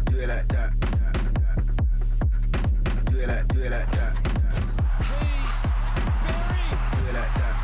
Do it like that. Do it like that. Please, Barry. Do it like that.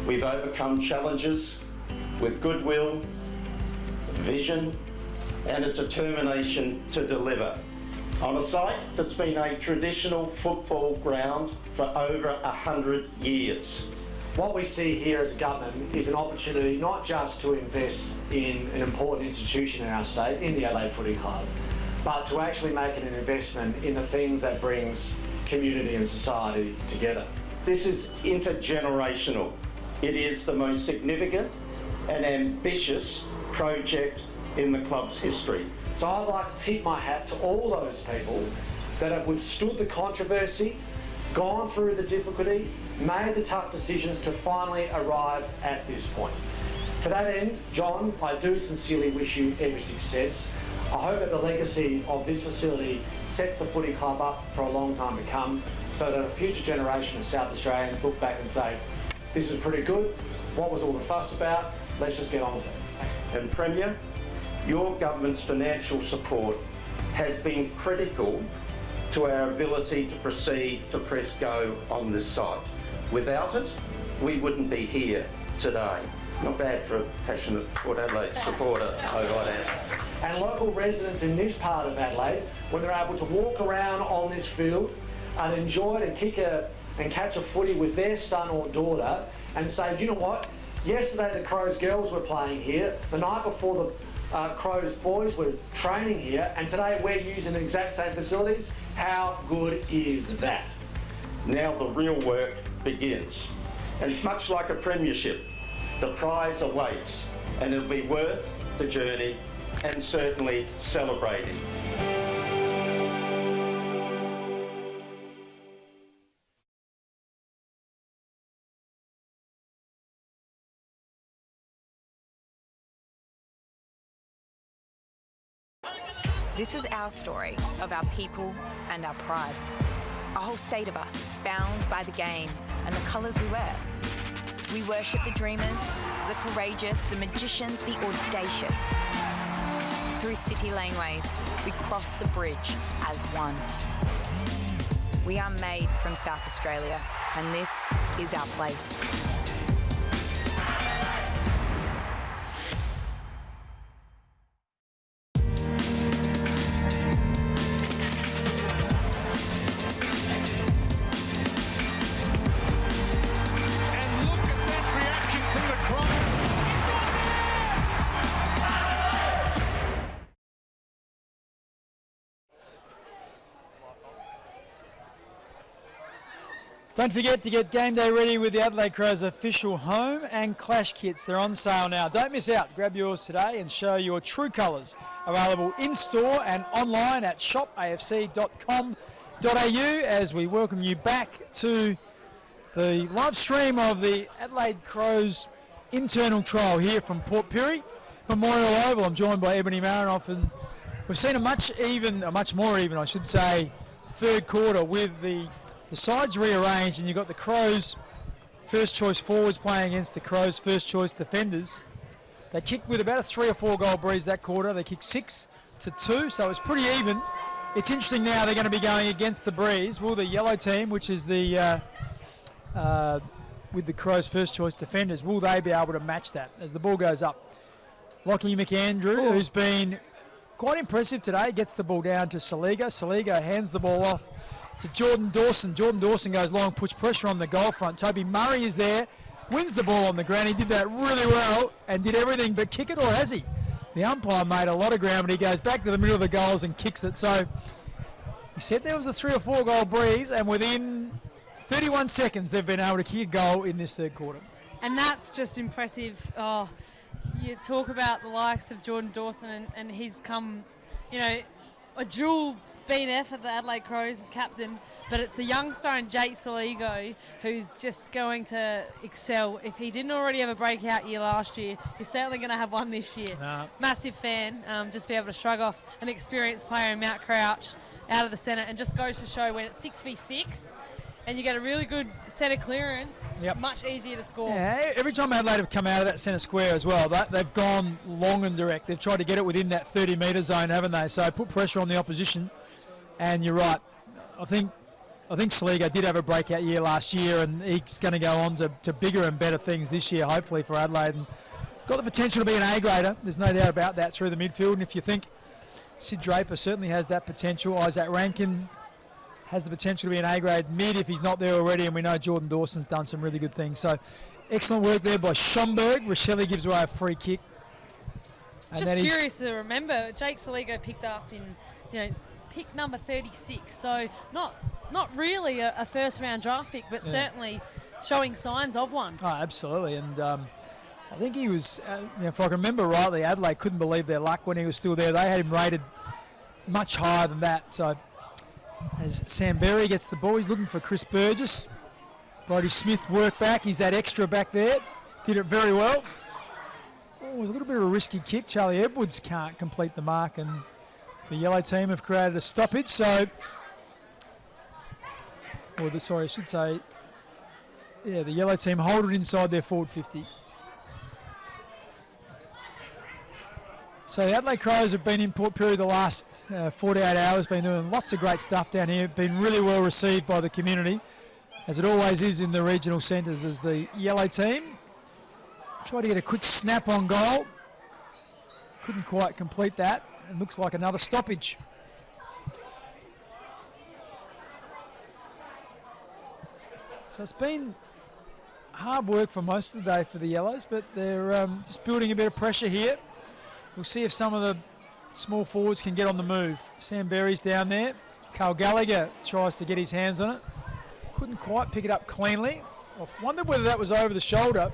We've overcome challenges with goodwill, vision, and a determination to deliver on a site that's been a traditional football ground for over 100 years. What we see here as a government is an opportunity not just to invest in an important institution in our state, in the Adelaide Footy Club, but to actually make an investment in the things that brings community and society together. This is intergenerational. It is the most significant and ambitious project in the club's history. So I'd like to tip my hat to all those people that have withstood the controversy, gone through the difficulty, made the tough decisions to finally arrive at this point. To that end, John, I do sincerely wish you every success. I hope that the legacy of this facility sets the footy club up for a long time to come, so that a future generation of South Australians look back and say, this is pretty good, what was all the fuss about, let's just get on with it. And Premier, your government's financial support has been critical to our ability to proceed to press go on this site. Without it, we wouldn't be here today. Not bad for a passionate Port Adelaide supporter, I might add. And local residents in this part of Adelaide, when they're able to walk around on this field and enjoy it and kick and catch a footy with their son or daughter and say, you know what, yesterday the Crows girls were playing here, the night before the Crows boys were training here, and today we're using the exact same facilities. How good is that? Now the real work begins. And it's much like a premiership. The prize awaits, and it'll be worth the journey and certainly celebrating. This is our story of our people and our pride. A whole state of us, bound by the game and the colours we wear. We worship the dreamers, the courageous, the magicians, the audacious. Through city laneways, we cross the bridge as one. We are made from South Australia, and this is our place. Don't forget to get game day ready with the Adelaide Crows official home and clash kits. They're on sale now. Don't miss out. Grab yours today and show your true colours. Available in-store and online at shopafc.com.au as we welcome you back to the live stream of the Adelaide Crows internal trial here from Port Pirie Memorial Oval. I'm joined by Ebony Marinoff, and we've seen a much more even, I should say, third quarter with the sides rearranged, and you've got the Crows first choice forwards playing against the Crows first choice defenders. They kicked with about a 3 or 4 goal breeze that quarter. They kicked 6-2, so it's pretty even. It's interesting now they're going to be going against the breeze. Will the yellow team, which is the with the Crows first choice defenders, will they be able to match that as the ball goes up? Lockie McAndrew, who's been quite impressive today, gets the ball down to Saliga. Saliga hands the ball off to Jordan Dawson. Jordan Dawson goes long, puts pressure on the goal front. Toby Murray is there, wins the ball on the ground. He did that really well and did everything but kick it, or has he? The umpire made a lot of ground, but he goes back to the middle of the goals and kicks it. So he said there was a 3 or 4 goal breeze, and within 31 seconds they've been able to kick a goal in this third quarter. And that's just impressive. Oh, you talk about the likes of Jordan Dawson, and he's come, a dual BNF at the Adelaide Crows as captain, but it's the youngster and Jake Saligo who's just going to excel. If he didn't already have a breakout year last year, he's certainly going to have one this year. Massive fan, just be able to shrug off an experienced player in Matt Crouch out of the centre, and just goes to show when it's 6v6 and you get a really good centre clearance, much easier to score. Yeah, every time Adelaide have come out of that centre square as well, they've gone long and direct. They've tried to get it within that 30-metre zone, haven't they? So put pressure on the opposition. And you're right. I think Saliga did have a breakout year last year, and he's going to go on to bigger and better things this year, hopefully, for Adelaide. And got the potential to be an A-grader. There's no doubt about that through the midfield. And if you think Sid Draper certainly has that potential, Isaac Rankin has the potential to be an A-grade mid if he's not there already, and we know Jordan Dawson's done some really good things. So excellent work there by Schomburg. Rochelle gives away a free kick. And just curious to remember, Jake Saligo picked up in, pick number 36, so not really a first round draft pick, but certainly showing signs of one. Oh, absolutely. And I think he was, if I can remember rightly, Adelaide couldn't believe their luck when he was still there. They had him rated much higher than that. So As Sam Berry gets the ball, he's looking for Chris Burgess. Brodie Smith worked back. He's that extra back there. Did it very well. Oh, it was a little bit of a risky kick. Charlie Edwards can't complete the mark, and the yellow team have created a stoppage. So, sorry, I should say, yeah, the yellow team hold it inside their forward 50. So the Adelaide Crows have been in Port Pirie the last 48 hours, been doing lots of great stuff down here, been really well received by the community, as it always is in the regional centres, as the yellow team tried to get a quick snap on goal. Couldn't quite complete that, and looks like another stoppage. So it's been hard work for most of the day for the Yellows, but they're just building a bit of pressure here. We'll see if some of the small forwards can get on the move. Sam Berry's down there. Carl Gallagher tries to get his hands on it. Couldn't quite pick it up cleanly. I wondered whether that was over the shoulder.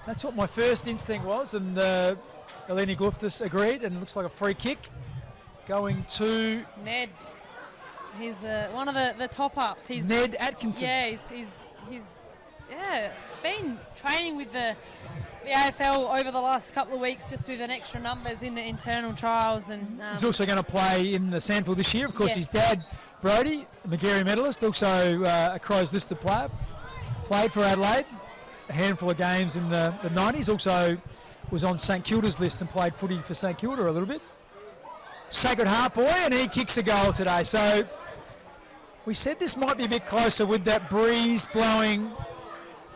That's what my first instinct was, and Eleni Gluftis agreed, and it looks like a free kick going to Ned. He's one of the top-ups. Ned Atkinson. Yeah, he's been training with the AFL over the last couple of weeks, just with an extra numbers in the internal trials. And he's also going to play in the Sandfield this year. Of course, yes. His dad, Brodie, a Magarey medalist, also a Crows listed player, played for Adelaide a handful of games in the 90s. Also was on St Kilda's list and played footy for St Kilda a little bit. Sacred Heart boy, and he kicks a goal today. So we said this might be a bit closer with that breeze blowing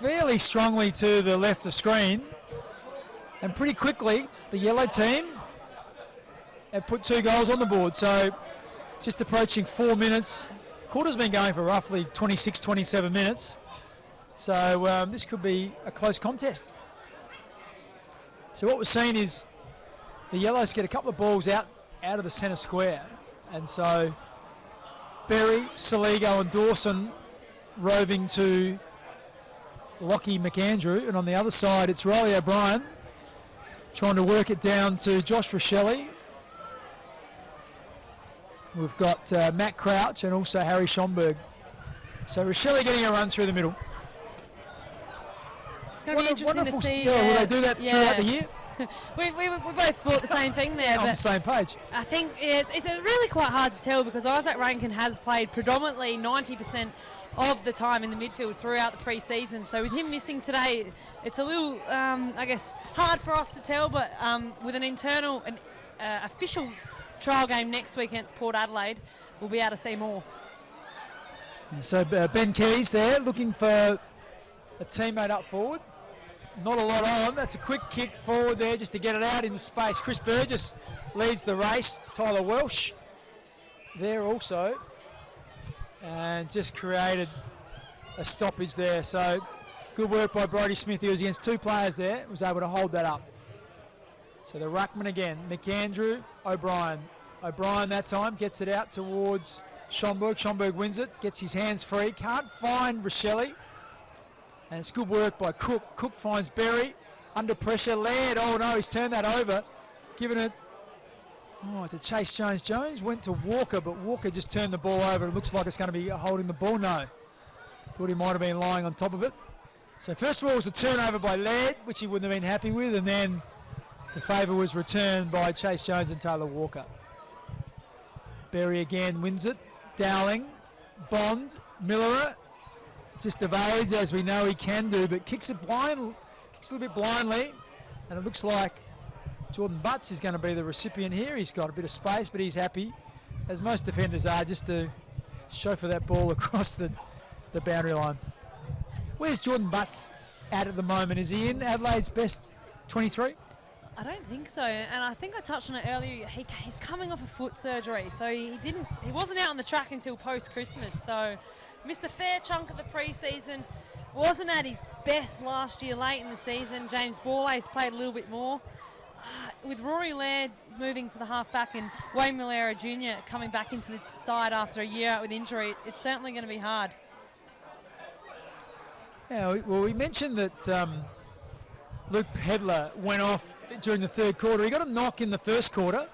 fairly strongly to the left of screen. And pretty quickly, the yellow team have put 2 goals on the board. So just approaching 4 minutes. Quarter's been going for roughly 26, 27 minutes. So this could be a close contest. So what we're seeing is the Yellows get a couple of balls out of the centre square. And so Berry, Saligo and Dawson roving to Lockie McAndrew. And on the other side, it's Riley O'Brien trying to work it down to Josh Rochelle. We've got Matt Crouch and also Harry Schomburg. So Rochelle getting a run through the middle. It's going to be interesting to see. Yeah, will they do that throughout the year? we both thought the same thing there. On the same page. I think it's really quite hard to tell, because Isaac Rankin has played predominantly 90% of the time in the midfield throughout the pre-season. So with him missing today, it's a little, I guess, hard for us to tell. But with an internal, official trial game next week against Port Adelaide, we'll be able to see more. Yeah, so Ben Keys there looking for a teammate up forward. Not a lot on. That's a quick kick forward there just to get it out into space. Chris Burgess leads the race. Tyler Welsh there also. And just created a stoppage there. So good work by Brodie Smith. He was against 2 players there. Was able to hold that up. So the ruckman again. McAndrew, O'Brien. O'Brien that time gets it out towards Schomburg. Schomburg wins it. Gets his hands free. Can't find Rochelle. And it's good work by Cook. Cook finds Berry. Under pressure. Laird. Oh no, he's turned that over. Giving it to Chase Jones. Jones went to Walker, but Walker just turned the ball over. It looks like it's going to be holding the ball. No. Thought he might have been lying on top of it. So first of all, it was a turnover by Laird, which he wouldn't have been happy with. And then the favour was returned by Chase Jones and Taylor Walker. Berry again wins it. Dowling. Bond. Miller. Just evades, as we know he can do, but kicks a little bit blindly, and it looks like Jordan Butts is going to be the recipient here. He's got a bit of space, but he's happy, as most defenders are, just to chauffeur that ball across the boundary line. Where's Jordan Butts at the moment? Is he in Adelaide's best 23? I don't think so, and I think I touched on it earlier. He's coming off a foot surgery, so he wasn't out on the track until post-Christmas. So missed a fair chunk of the pre-season. Wasn't at his best last year late in the season. James Borlase played a little bit more. With Rory Laird moving to the half-back and Wayne Milera Jr. coming back into the side after a year out with injury, it's certainly going to be hard. Yeah, well, we mentioned that Luke Pedler went off during the third quarter. He got a knock in the first quarter,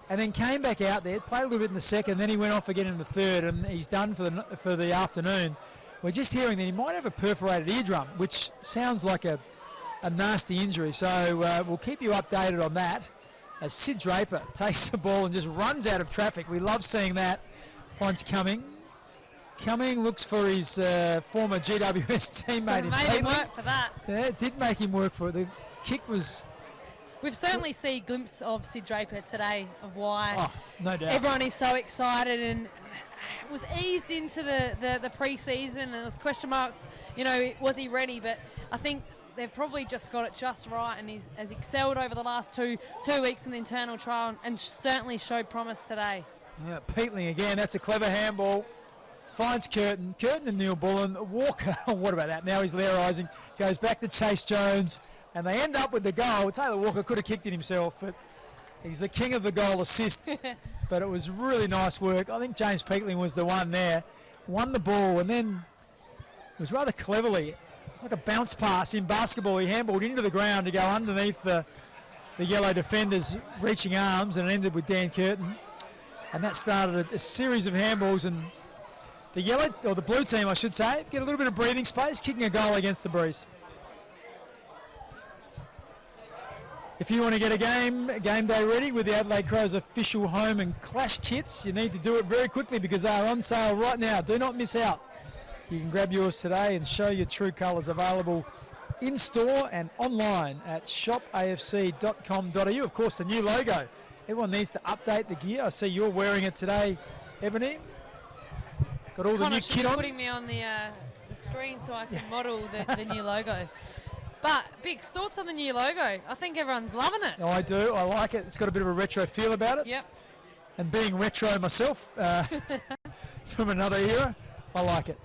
and then came back out there, played a little bit in the second, then he went off again in the third, and he's done for the afternoon. We're just hearing that he might have a perforated eardrum, which sounds like a nasty injury. So we'll keep you updated on that as Sid Draper takes the ball and just runs out of traffic. We love seeing that. Finds Cumming, looks for his former GWS teammate. It made him work for that. Yeah, it did make him work for it. The kick was... We've certainly seen a glimpse of Sid Draper today of why no doubt. everyone is so excited, and it was eased into the pre-season, and it was question marks, was he ready? But I think they've probably just got it just right, and he's has excelled over the last two weeks in the internal trial, and certainly showed promise today. Yeah, Peatling again, that's a clever handball. Finds Curtin and Neil Bullen. Walker, what about that? Now he's Lairising, goes back to Chase Jones, and they end up with the goal. Taylor Walker could have kicked it himself, but he's the king of the goal assist. But it was really nice work. I think James Peatling was the one there. Won the ball, and then it was rather cleverly. It's like a bounce pass in basketball. He handballed into the ground to go underneath the yellow defenders' reaching arms, and it ended with Dan Curtin. And that started a series of handballs, and the blue team, I should say, get a little bit of breathing space, kicking a goal against the Breeze. If you want to get a game day ready with the Adelaide Crows official home and clash kits, you need to do it very quickly because they are on sale right now. Do not miss out. You can grab yours today and show your true colours, available in-store and online at shopafc.com.au. Of course, the new logo. Everyone needs to update the gear. I see you're wearing it today, Ebony. Got all the new kit on. Putting me on the screen so I can model the new logo. But Bix, thoughts on the new logo? I think everyone's loving it. I do. I like it. It's got a bit of a retro feel about it. Yep. And being retro myself from another era, I like it.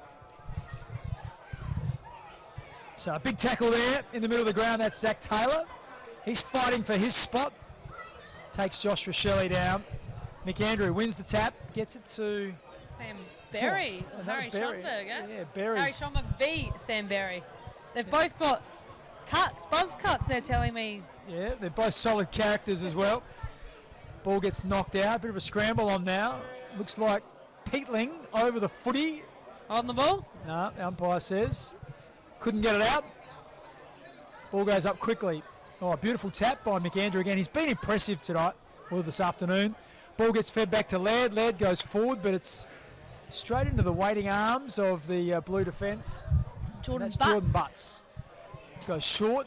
So a big tackle there in the middle of the ground. That's Zach Taylor. He's fighting for his spot. Takes Josh Rochelle down. McAndrew wins the tap. Gets it to... Sam Berry. Harry Schomburg, Yeah, Berry. Harry Schomburg v. Sam Berry. They've both got buzz cuts, they're telling me. Yeah, they're both solid characters as well. Ball gets knocked out. Bit of a scramble on now. Looks like Peatling over the footy. On the ball? No, umpire says. Couldn't get it out. Ball goes up quickly. Oh, a beautiful tap by McAndrew again. He's been impressive tonight, or this afternoon. Ball gets fed back to Laird. Laird goes forward, but it's straight into the waiting arms of the blue defence. Jordan Butts. Goes short,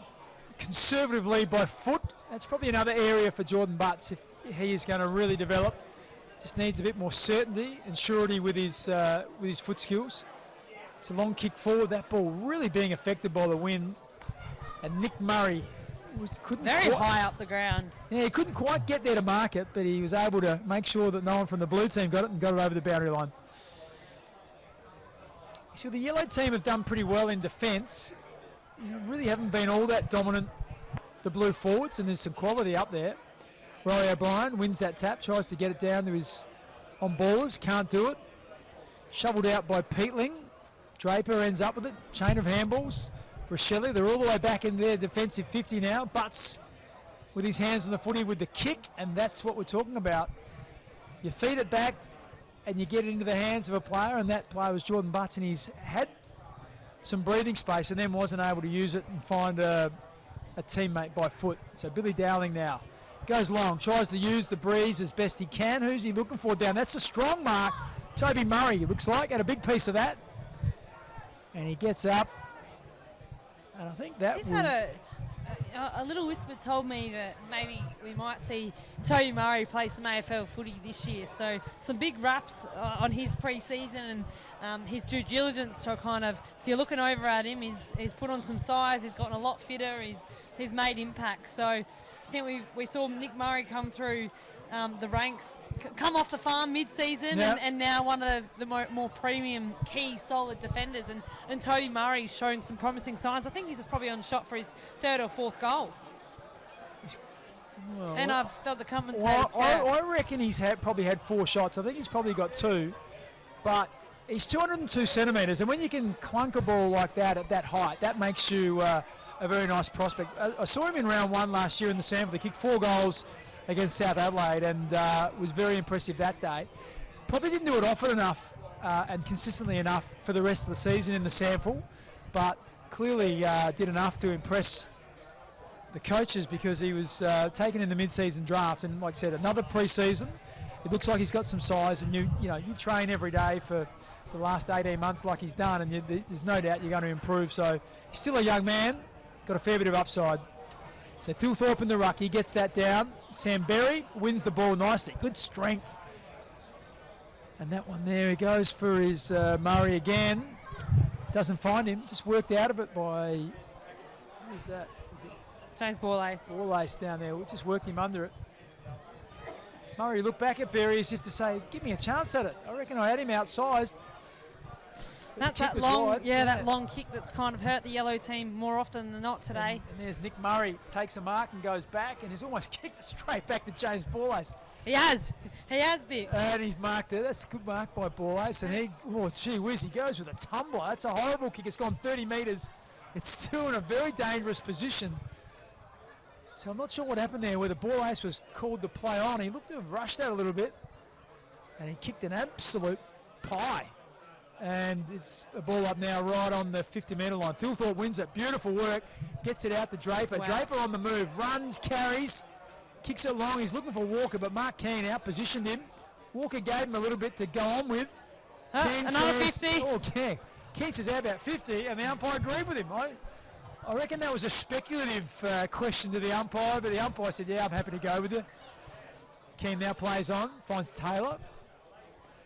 conservatively by foot. That's probably another area for Jordan Butts if he is going to really develop. Just needs a bit more certainty and surety with his foot skills. It's a long kick forward. That ball really being affected by the wind. And Nick Murray couldn't very high up the ground. Yeah, he couldn't quite get there to mark it, but he was able to make sure that no one from the blue team got it and got it over the boundary line. So the yellow team have done pretty well in defence. Really haven't been all that dominant, the blue forwards, and there's some quality up there. Rory O'Brien wins that tap, tries to get it down to his on-ballers, can't do it. Shoveled out by Peatling. Draper ends up with it, chain of handballs. Rochelle, they're all the way back in their defensive 50 now. Butts with his hands on the footy with the kick, and that's what we're talking about. You feed it back and you get it into the hands of a player, and that player was Jordan Butts, and he's had some breathing space and then wasn't able to use it and find a teammate by foot. So Billy Dowling now goes long, tries to use the breeze as best he can. Who's he looking for down? That's a strong mark. Toby Murray, it looks like, had a big piece of that. And he gets up. And I think that He's had a little whisper told me that maybe we might see Toby Murray play some AFL footy this year. So some big raps on his pre-season and his due diligence to kind of, if you're looking over at him, he's put on some size, he's gotten a lot fitter, he's made impact. So I think we saw Nick Murray come through the ranks, come off the farm mid-season, yep. and now one of the more premium, key, solid defenders. And Toby Murray's shown some promising signs. I think he's probably on shot for his third or fourth goal. Well, and I've done the commentators. I reckon he's probably had 4 shots. I think he's probably got 2. But he's 202 centimetres, and when you can clunk a ball like that at that height, that makes you a very nice prospect. I saw him in round 1 last year in the Sanford. He kicked 4 goals against South Adelaide, and was very impressive that day. Probably didn't do it often enough and consistently enough for the rest of the season in the sample, but clearly did enough to impress the coaches because he was taken in the mid-season draft, and like I said, another pre-season. It looks like he's got some size, and you train every day for the last 18 months like he's done, and there's no doubt you're going to improve. So he's still a young man, got a fair bit of upside. So Phil Thorpe in the ruck, he gets that down. Sam Berry wins the ball nicely, good strength. And that one there, he goes for his Murray again. Doesn't find him, just worked out of it by, who is that? Is it James Borlace. Borlace down there, we just worked him under it. Murray looked back at Berry as if to say, give me a chance at it. I reckon I had him outsized. That's that long, that long kick that's kind of hurt the yellow team more often than not today. And there's Nick Murray, takes a mark and goes back, and he's almost kicked it straight back to James Borlace. He has been. And he's marked it. That's a good mark by Borlace, and gee whiz, he goes with a tumbler. That's a horrible kick. It's gone 30 metres. It's still in a very dangerous position. So I'm not sure what happened there, where the Borlace was called to play on. He looked to have rushed that a little bit, and he kicked an absolute pie. And it's a ball up now right on the 50-metre line. Phil Thorpe wins it. Beautiful work. Gets it out to Draper. Wow. Draper on the move. Runs, carries, kicks it long. He's looking for Walker, but Mark Keane out-positioned him. Walker gave him a little bit to go on with. Another 50. Okay. Keane says, how about 50? And the umpire agreed with him. I reckon that was a speculative question to the umpire, but the umpire said, yeah, I'm happy to go with you. Keane now plays on, finds Taylor.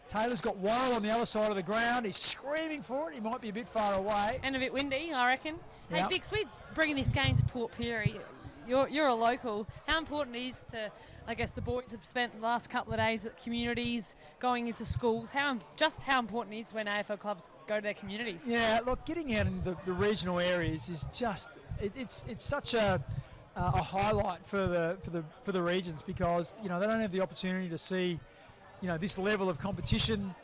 Taylor's got Worrell on the other side of the ground. He's screaming for it. He might be a bit far away. And a bit windy, I reckon. Hey, Yep. Bix, we're bringing this game to Port Pirie. You're a local. How important it is to, I guess, the boys have spent the last couple of days at communities, going into schools. How important it is when AFL clubs go to their communities? Yeah, look, getting out in the regional areas is just it's such a highlight for the regions, because they don't have the opportunity to see this level of competition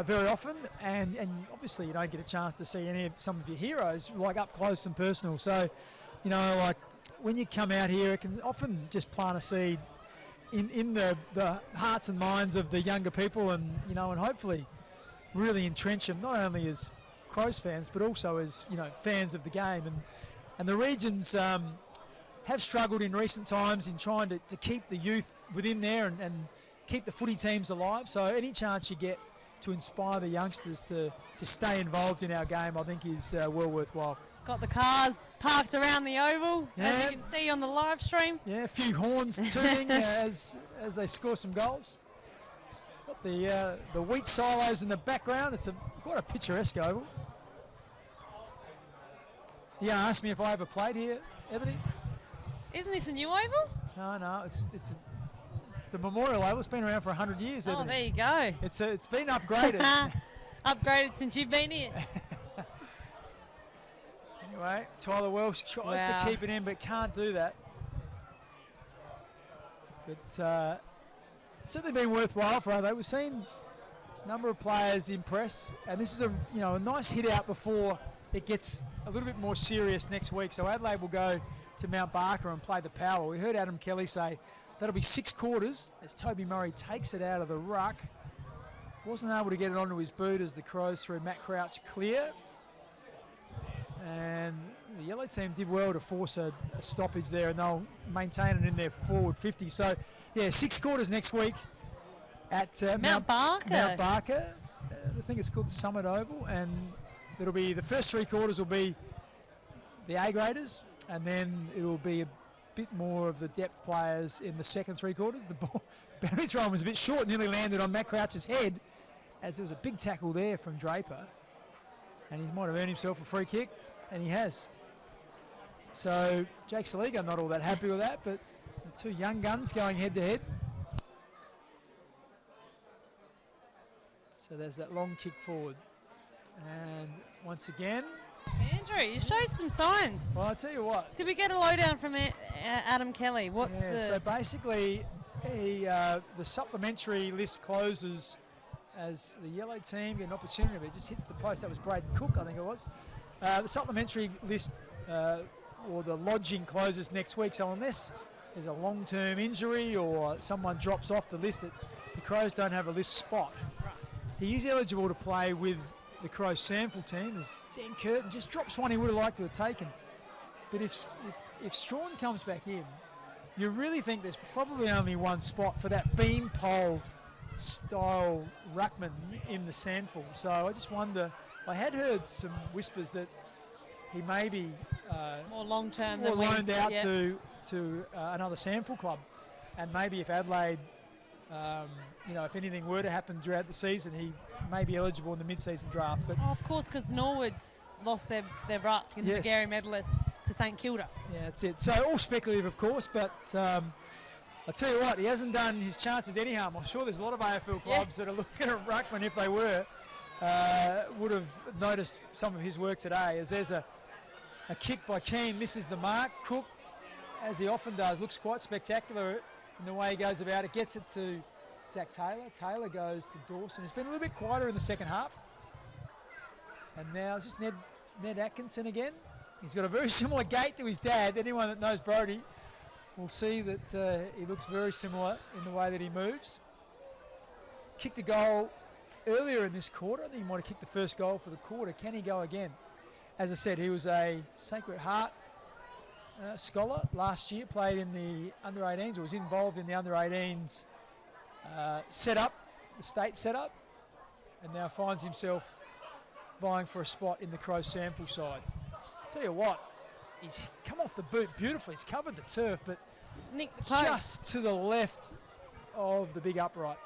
very often, and obviously you don't get a chance to see some of your heroes like up close and personal. So like when you come out here, it can often just plant a seed in the hearts and minds of the younger people, and and hopefully really entrench them not only as Crows fans but also as fans of the game. And the regions have struggled in recent times in trying to keep the youth within there and keep the footy teams alive. So any chance you get to inspire the youngsters to stay involved in our game, I think is well worthwhile. Got the cars parked around the oval, as you can see on the live stream. Yeah, a few horns tooting as they score some goals. Got the wheat silos in the background. It's quite a picturesque oval. You gonna ask me if I ever played here, Ebony? Isn't this a new oval? No, it's the Memorial Oval. It's been around for 100 years. Oh, Ebony. there you go. It's been upgraded. Upgraded since you've been here. Anyway, Tyler Welsh tries to keep it in but can't do that. But it's certainly been worthwhile for Adelaide. We've seen a number of players impress, and this is a nice hit out before it gets a little bit more serious next week. So Adelaide will go to Mount Barker and play the Power. We heard Adam Kelly say that'll be 6 quarters as Toby Murray takes it out of the ruck. Wasn't able to get it onto his boot as the Crows threw Matt Crouch clear. And the yellow team did well to force a stoppage there, and they'll maintain it in their forward 50. So, yeah, 6 quarters next week at Mount Barker. Mount Barker. I think it's called the Summit Oval, and it'll be the first 3 quarters will be the A graders, and then it will be a bit more of the depth players in the second 3 quarters. The boundary throw was a bit short, nearly landed on Matt Crouch's head, as there was a big tackle there from Draper, and he might have earned himself a free kick, and he has. So Jake Saliga not all that happy with that, but the 2 young guns going head to head. So there's that long kick forward, and once again, Andrew, you showed some signs. Well, I'll tell you what. Did we get a lowdown from Adam Kelly? So basically, the supplementary list closes as the yellow team get an opportunity, but it just hits the post. That was Braden Cook, I think it was. The supplementary list or the lodging closes next week, so unless there's a long-term injury or someone drops off the list, that the Crows don't have a list spot. He is eligible to play with the Crows sample team, as Dan Curtin just drops one he would have liked to have taken. But if Strawn comes back in, you really think there's probably only one spot for that beam pole style ruckman in the sample. So I just wonder, I had heard some whispers that he may be more long-term than loaned out yeah. to another sample club, and maybe if Adelaide, if anything were to happen throughout the season, he may be eligible in the mid-season draft. But of course, because Norwood's lost their ruck in the Gary medalists to St Kilda. Yeah, that's it. So all speculative, of course, but I tell you what, he hasn't done his chances any harm. I'm sure there's a lot of AFL clubs that are looking at ruckman, if they were, would have noticed some of his work today, as there's a kick by Keane, misses the mark. Cook, as he often does, looks quite spectacular in the way he goes about it. Gets it to Zach Taylor. Taylor goes to Dawson. He's been a little bit quieter in the second half. And now it's just Ned Atkinson again. He's got a very similar gait to his dad. Anyone that knows Brodie will see that he looks very similar in the way that he moves. Kicked a goal earlier in this quarter. I think he might have kicked the first goal for the quarter. Can he go again? As I said, he was a Sacred Heart scholar last year, played in the under-18s, or was involved in the under-18s setup, the state setup, and now finds himself vying for a spot in the Crows sample side. Tell you what, he's come off the boot beautifully. He's covered the turf, but just to the left of the big upright.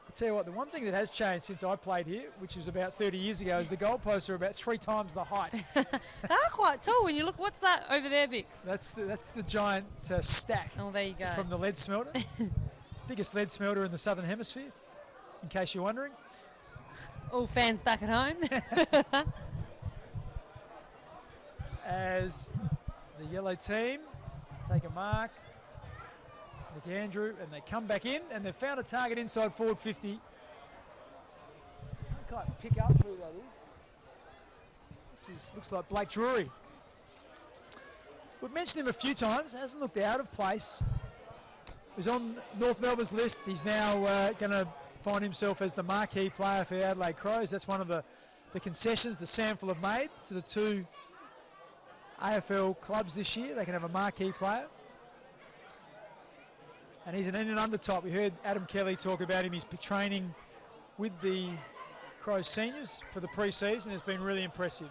I tell you what, the one thing that has changed since I played here, which was about 30 years ago, is the goalposts are about 3 times the height. They are quite tall. When you look, what's that over there, Vix? That's the giant stack. Oh, there you go. From the lead smelter. Biggest lead smelter in the Southern Hemisphere, in case you're wondering. All fans back at home. As the yellow team take a mark, Nick Andrew, and they come back in, and they've found a target inside forward 50. Can't quite pick up who that is. This looks like Blake Drury. We've mentioned him a few times, hasn't looked out of place. He's on North Melbourne's list. He's now going to find himself as the marquee player for the Adelaide Crows. That's one of the concessions the SANFL have made to the 2 AFL clubs this year. They can have a marquee player. And he's an in and under top. We heard Adam Kelly talk about him. He's training with the Crows seniors for the pre-season. It's been really impressive.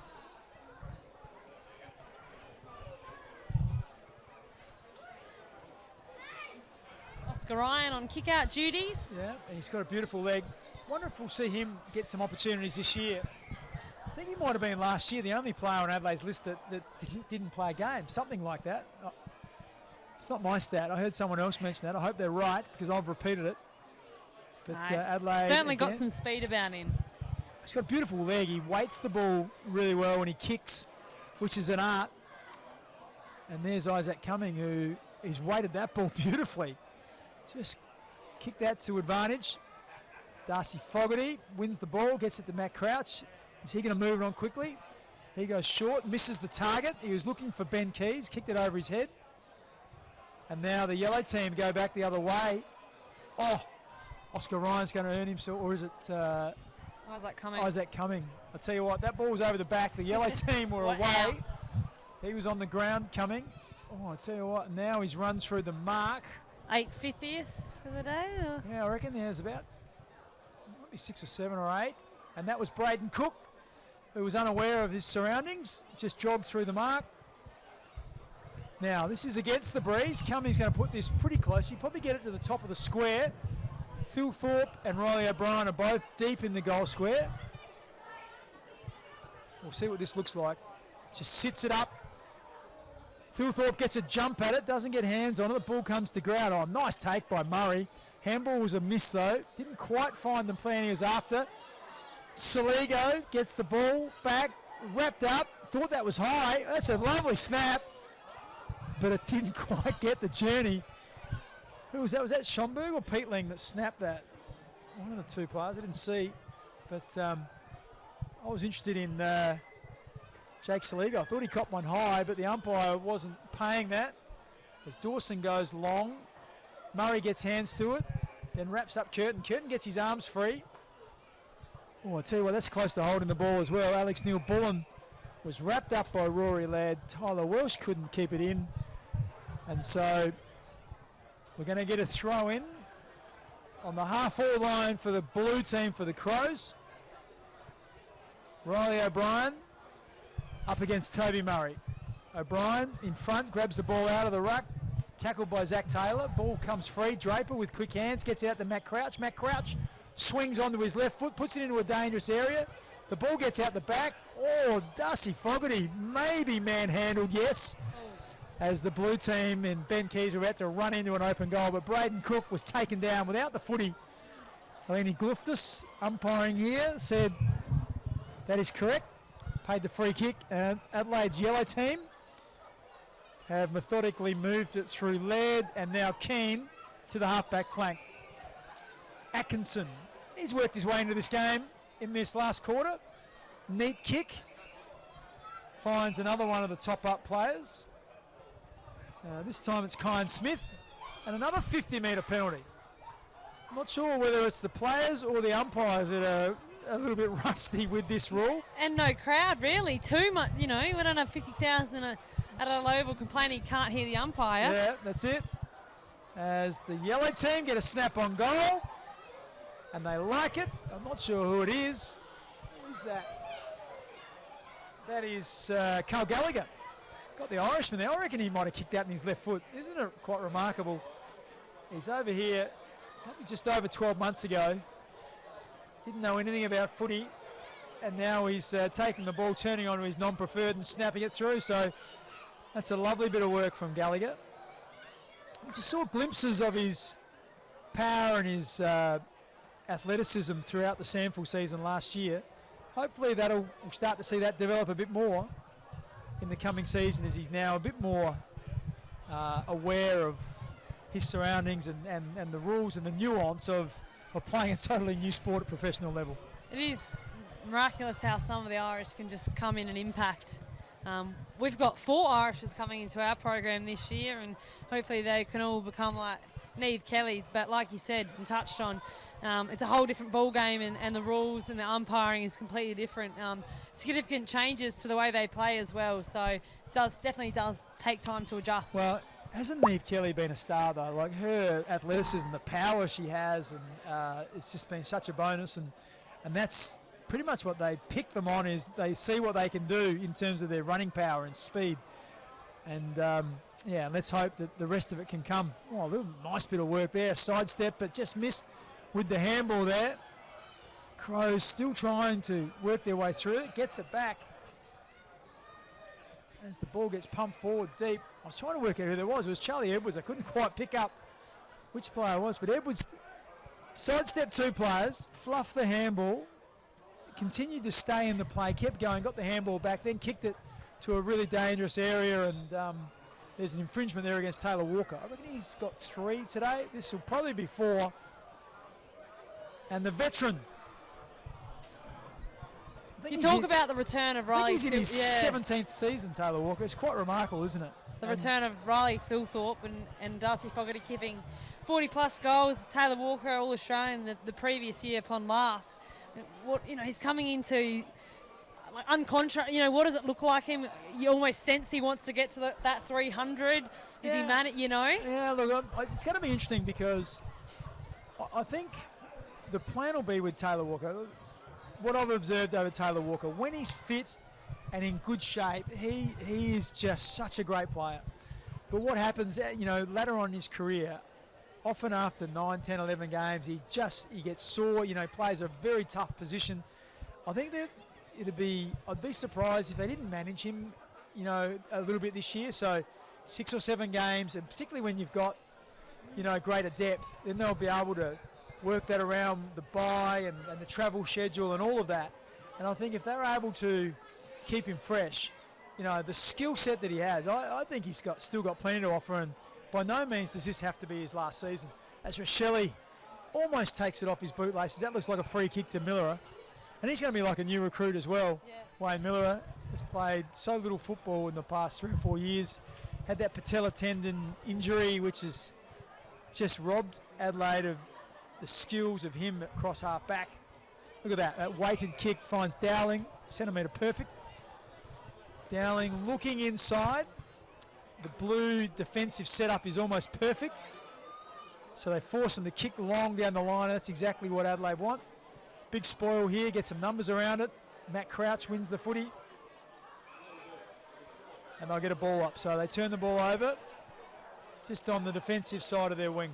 Oscar Ryan on kick-out duties. Yeah, and he's got a beautiful leg. Wonder if we'll see him get some opportunities this year. I think he might have been last year the only player on Adelaide's list that didn't play a game, something like that. It's not my stat. I heard someone else mention that. I hope they're right, because I've repeated it. But Adelaide certainly got some speed about him. He's got a beautiful leg. He weights the ball really well when he kicks, which is an art. And there's Isaac Cumming, he's weighted that ball beautifully. Just kick that to advantage. Darcy Fogarty wins the ball, gets it to Matt Crouch. Is he going to move it on quickly? He goes short, misses the target. He was looking for Ben Keys, kicked it over his head. And now the yellow team go back the other way. Oh, Oscar Ryan's going to earn himself, or is it Isaac Cumming? I tell you what, that ball was over the back. The yellow team were away. He was on the ground coming. Oh, I tell you what, now he's run through the mark. 850th for the day? Or? Yeah, I reckon there's about might be 6 or 7 or 8. And that was Braden Cook, who was unaware of his surroundings, just jogged through the mark. Now, this is against the breeze. Cummings going to put this pretty close. You probably get it to the top of the square. Phil Thorpe and Riley O'Brien are both deep in the goal square. We'll see what this looks like. Just sits it up. Phil Thorpe gets a jump at it, doesn't get hands on it. The ball comes to ground. Oh, nice take by Murray. Handball was a miss, though. Didn't quite find the plan he was after. Saligo gets the ball back, wrapped up. Thought that was high. That's a lovely snap. But it didn't quite get the journey. Who was that? Was that Schomburg or Peatling that snapped that? One of the 2 players. I didn't see. But I was interested in Jake Saligo. I thought he copped one high, but the umpire wasn't paying that. as Dawson goes long. Murray gets hands to it, then wraps up Curtin. Curtin gets his arms free. Oh, I tell you what, that's close to holding the ball as well. Alex Neil-Bullen was wrapped up by Rory Ladd. Tyler Welsh couldn't keep it in. And so we're going to get a throw in on the half-forward line for the blue team for the Crows. Riley O'Brien up against Toby Murray. O'Brien in front, grabs the ball out of the ruck, tackled by Zach Taylor. Ball comes free. Draper with quick hands gets out to Matt Crouch. Matt Crouch swings onto his left foot, puts it into a dangerous area. The ball gets out the back. Oh, Darcy Fogarty maybe manhandled, yes, as the blue team and Ben Keys were about to run into an open goal, but Braden Cook was taken down without the footy. Eleni Gluftus, umpiring here, said that is correct. Paid the free kick, and Adelaide's yellow team have methodically moved it through Laird and now Keane to the half-back flank. Atkinson, he's worked his way into this game in this last quarter. Neat kick. Finds another one of the top-up players. This time it's Kyan Smith. And another 50-metre penalty. I'm not sure whether it's the players or the umpires that are a little bit rusty with this rule. And no crowd, really. Too much, you know, we don't have 50,000 at a level complaining he can't hear the umpire. Yeah, that's it. As the yellow team get a snap on goal. And they like it. I'm not sure who it is. Who is that? That is Carl Gallagher. Got the Irishman there. I reckon he might have kicked that in his left foot. Isn't it quite remarkable? He's over here probably just over 12 months ago. Didn't know anything about footy. And now he's taking the ball, turning onto his non-preferred and snapping it through. So that's a lovely bit of work from Gallagher. We just saw glimpses of his power and his athleticism throughout the SANFL season last year. Hopefully we'll start to see that develop a bit more in the coming season, as he's now a bit more aware of his surroundings and the rules and the nuance of playing a totally new sport at professional level. It is miraculous how some of the Irish can just come in and impact. We've got 4 Irishes coming into our program this year, and hopefully they can all become like Neve Kelly. But like you said and touched on, it's a whole different ball game, and the rules and the umpiring is completely different. Significant changes to the way they play as well. So it definitely does take time to adjust. Well, hasn't Neve Kelly been a star though? Like her athleticism, the power she has, and it's just been such a bonus. And that's pretty much what they pick them on, is they see what they can do in terms of their running power and speed. And yeah, let's hope that the rest of it can come. Oh, a little nice bit of work there, sidestep, but just missed with the handball there. Crows still trying to work their way through it, gets it back. As the ball gets pumped forward deep. I was trying to work out who there was. It was Charlie Edwards. I couldn't quite pick up which player it was, but Edwards sidestepped 2 players, fluffed the handball, continued to stay in the play, kept going, got the handball back, then kicked it to a really dangerous area, and there's an infringement there against Taylor Walker. I reckon he's got 3 today. This will probably be 4. And the veteran. You talk about the return of Riley. I think he's in his 17th season, Taylor Walker. It's quite remarkable, isn't it? The return of Riley Philthorpe and Darcy Fogarty keeping 40-plus goals. Taylor Walker, All-Australian the previous year upon last. He's coming into like uncontra. What does it look like him? You almost sense he wants to get to that 300. Is he man? Yeah, look, it's going to be interesting because I think the plan will be with Taylor Walker. What I've observed over Taylor Walker, when he's fit and in good shape, he is just such a great player. But what happens, later on in his career, often after 9, 10, 11 games, he gets sore, plays a very tough position. I think that I'd be surprised if they didn't manage him, a little bit this year. So 6 or 7 games, and particularly when you've got, greater depth, then they'll be able to work that around the bye and the travel schedule and all of that. And I think if they're able to keep him fresh, the skill set that he has, I think he's still got plenty to offer, and by no means does this have to be his last season. As Rochelle almost takes it off his bootlaces, that looks like a free kick to Miller. And he's going to be like a new recruit as well. Yeah. Wayne Miller has played so little football in the past 3 or 4 years. had that patella tendon injury, which has just robbed Adelaide of the skills of him at cross half back. Look at that, that weighted kick finds Dowling, centimetre perfect. Dowling looking inside. The blue defensive setup is almost perfect. So they force him to kick long down the line. That's exactly what Adelaide want. Big spoil here, get some numbers around it. Matt Crouch wins the footy. And they'll get a ball up. So they turn the ball over just on the defensive side of their wing.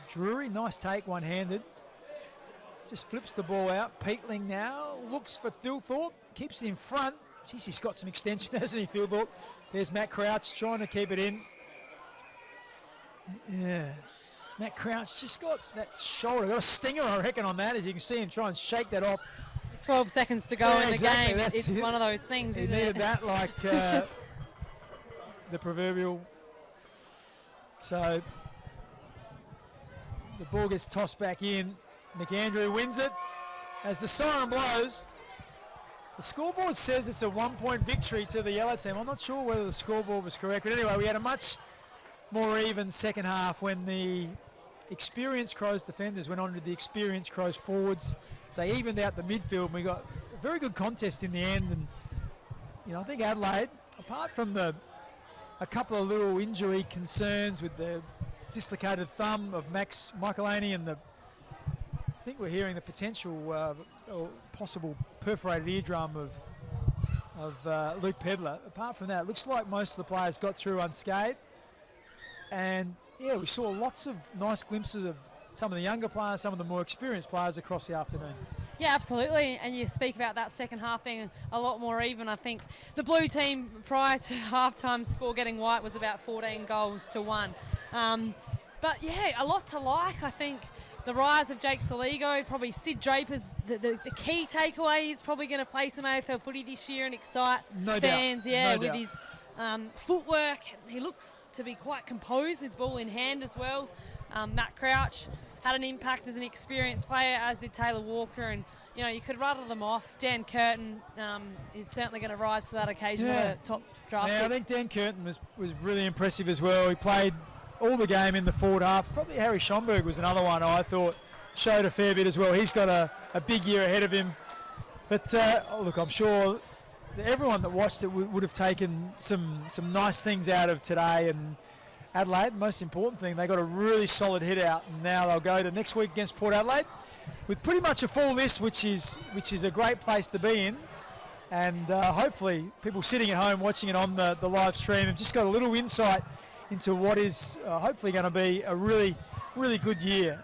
Drury, nice take, one-handed. Just flips the ball out. Peatling now looks for Thilthorpe, keeps it in front. Jeez, he's got some extension, hasn't he, Thilthorpe? There's Matt Crouch trying to keep it in. Yeah, Matt Crouch just got that shoulder, got a stinger, I reckon, on that, as you can see him try and shake that off. 12 seconds to go in the game. It's one of those things, isn't it? He needed that like the proverbial. So the ball gets tossed back in. McAndrew wins it. As the siren blows, the scoreboard says it's a 1-point victory to the yellow team. I'm not sure whether the scoreboard was correct, but anyway, we had a much more even second half when the experienced Crows defenders went on to the experienced Crows forwards. They evened out the midfield, and we got a very good contest in the end. And you know, I think Adelaide, apart from a couple of little injury concerns with the dislocated thumb of Max Michaelani and I think we're hearing the potential or possible perforated eardrum of Luke Pedler. Apart from that, it looks like most of the players got through unscathed. And yeah, we saw lots of nice glimpses of some of the younger players, some of the more experienced players across the afternoon. Yeah, absolutely. And you speak about that second half being a lot more even. I think the blue team prior to halftime score getting white was about 14 goals to 1. But yeah, a lot to like. I think the rise of Jake Saligo, probably Sid Draper's the key takeaway. He's probably going to play some AFL footy this year and excite fans. Yeah, with his footwork. He looks to be quite composed with ball in hand as well. Matt Crouch had an impact as an experienced player, as did Taylor Walker, and you know, you could rattle them off. Dan Curtin is certainly going to rise to that occasion with a top draft pick. I think Dan Curtin was really impressive as well. He played all the game in the forward half. Probably Harry Schomburg was another one I thought showed a fair bit as well. He's got a big year ahead of him. But look, I'm sure everyone that watched it would have taken some nice things out of today. And Adelaide, the most important thing, they got a really solid hit out, and now they'll go to next week against Port Adelaide with pretty much a full list, which is a great place to be in. And hopefully people sitting at home watching it on the live stream have just got a little insight into what is hopefully going to be a really, really good year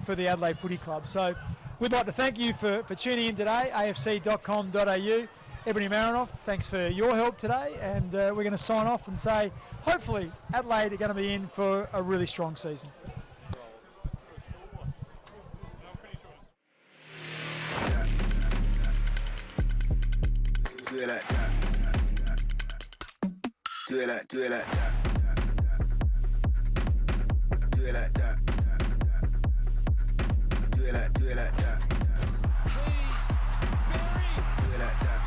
for the Adelaide Footy Club. So we'd like to thank you for tuning in today, afc.com.au. Ebony Marinoff, thanks for your help today, and we're going to sign off and say hopefully Adelaide are going to be in for a really strong season. Do it like that. Do it like, do it like that. Do it like that. Do it like, do it like that. Please, Barry. Do it like that.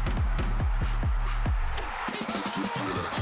Do it like that.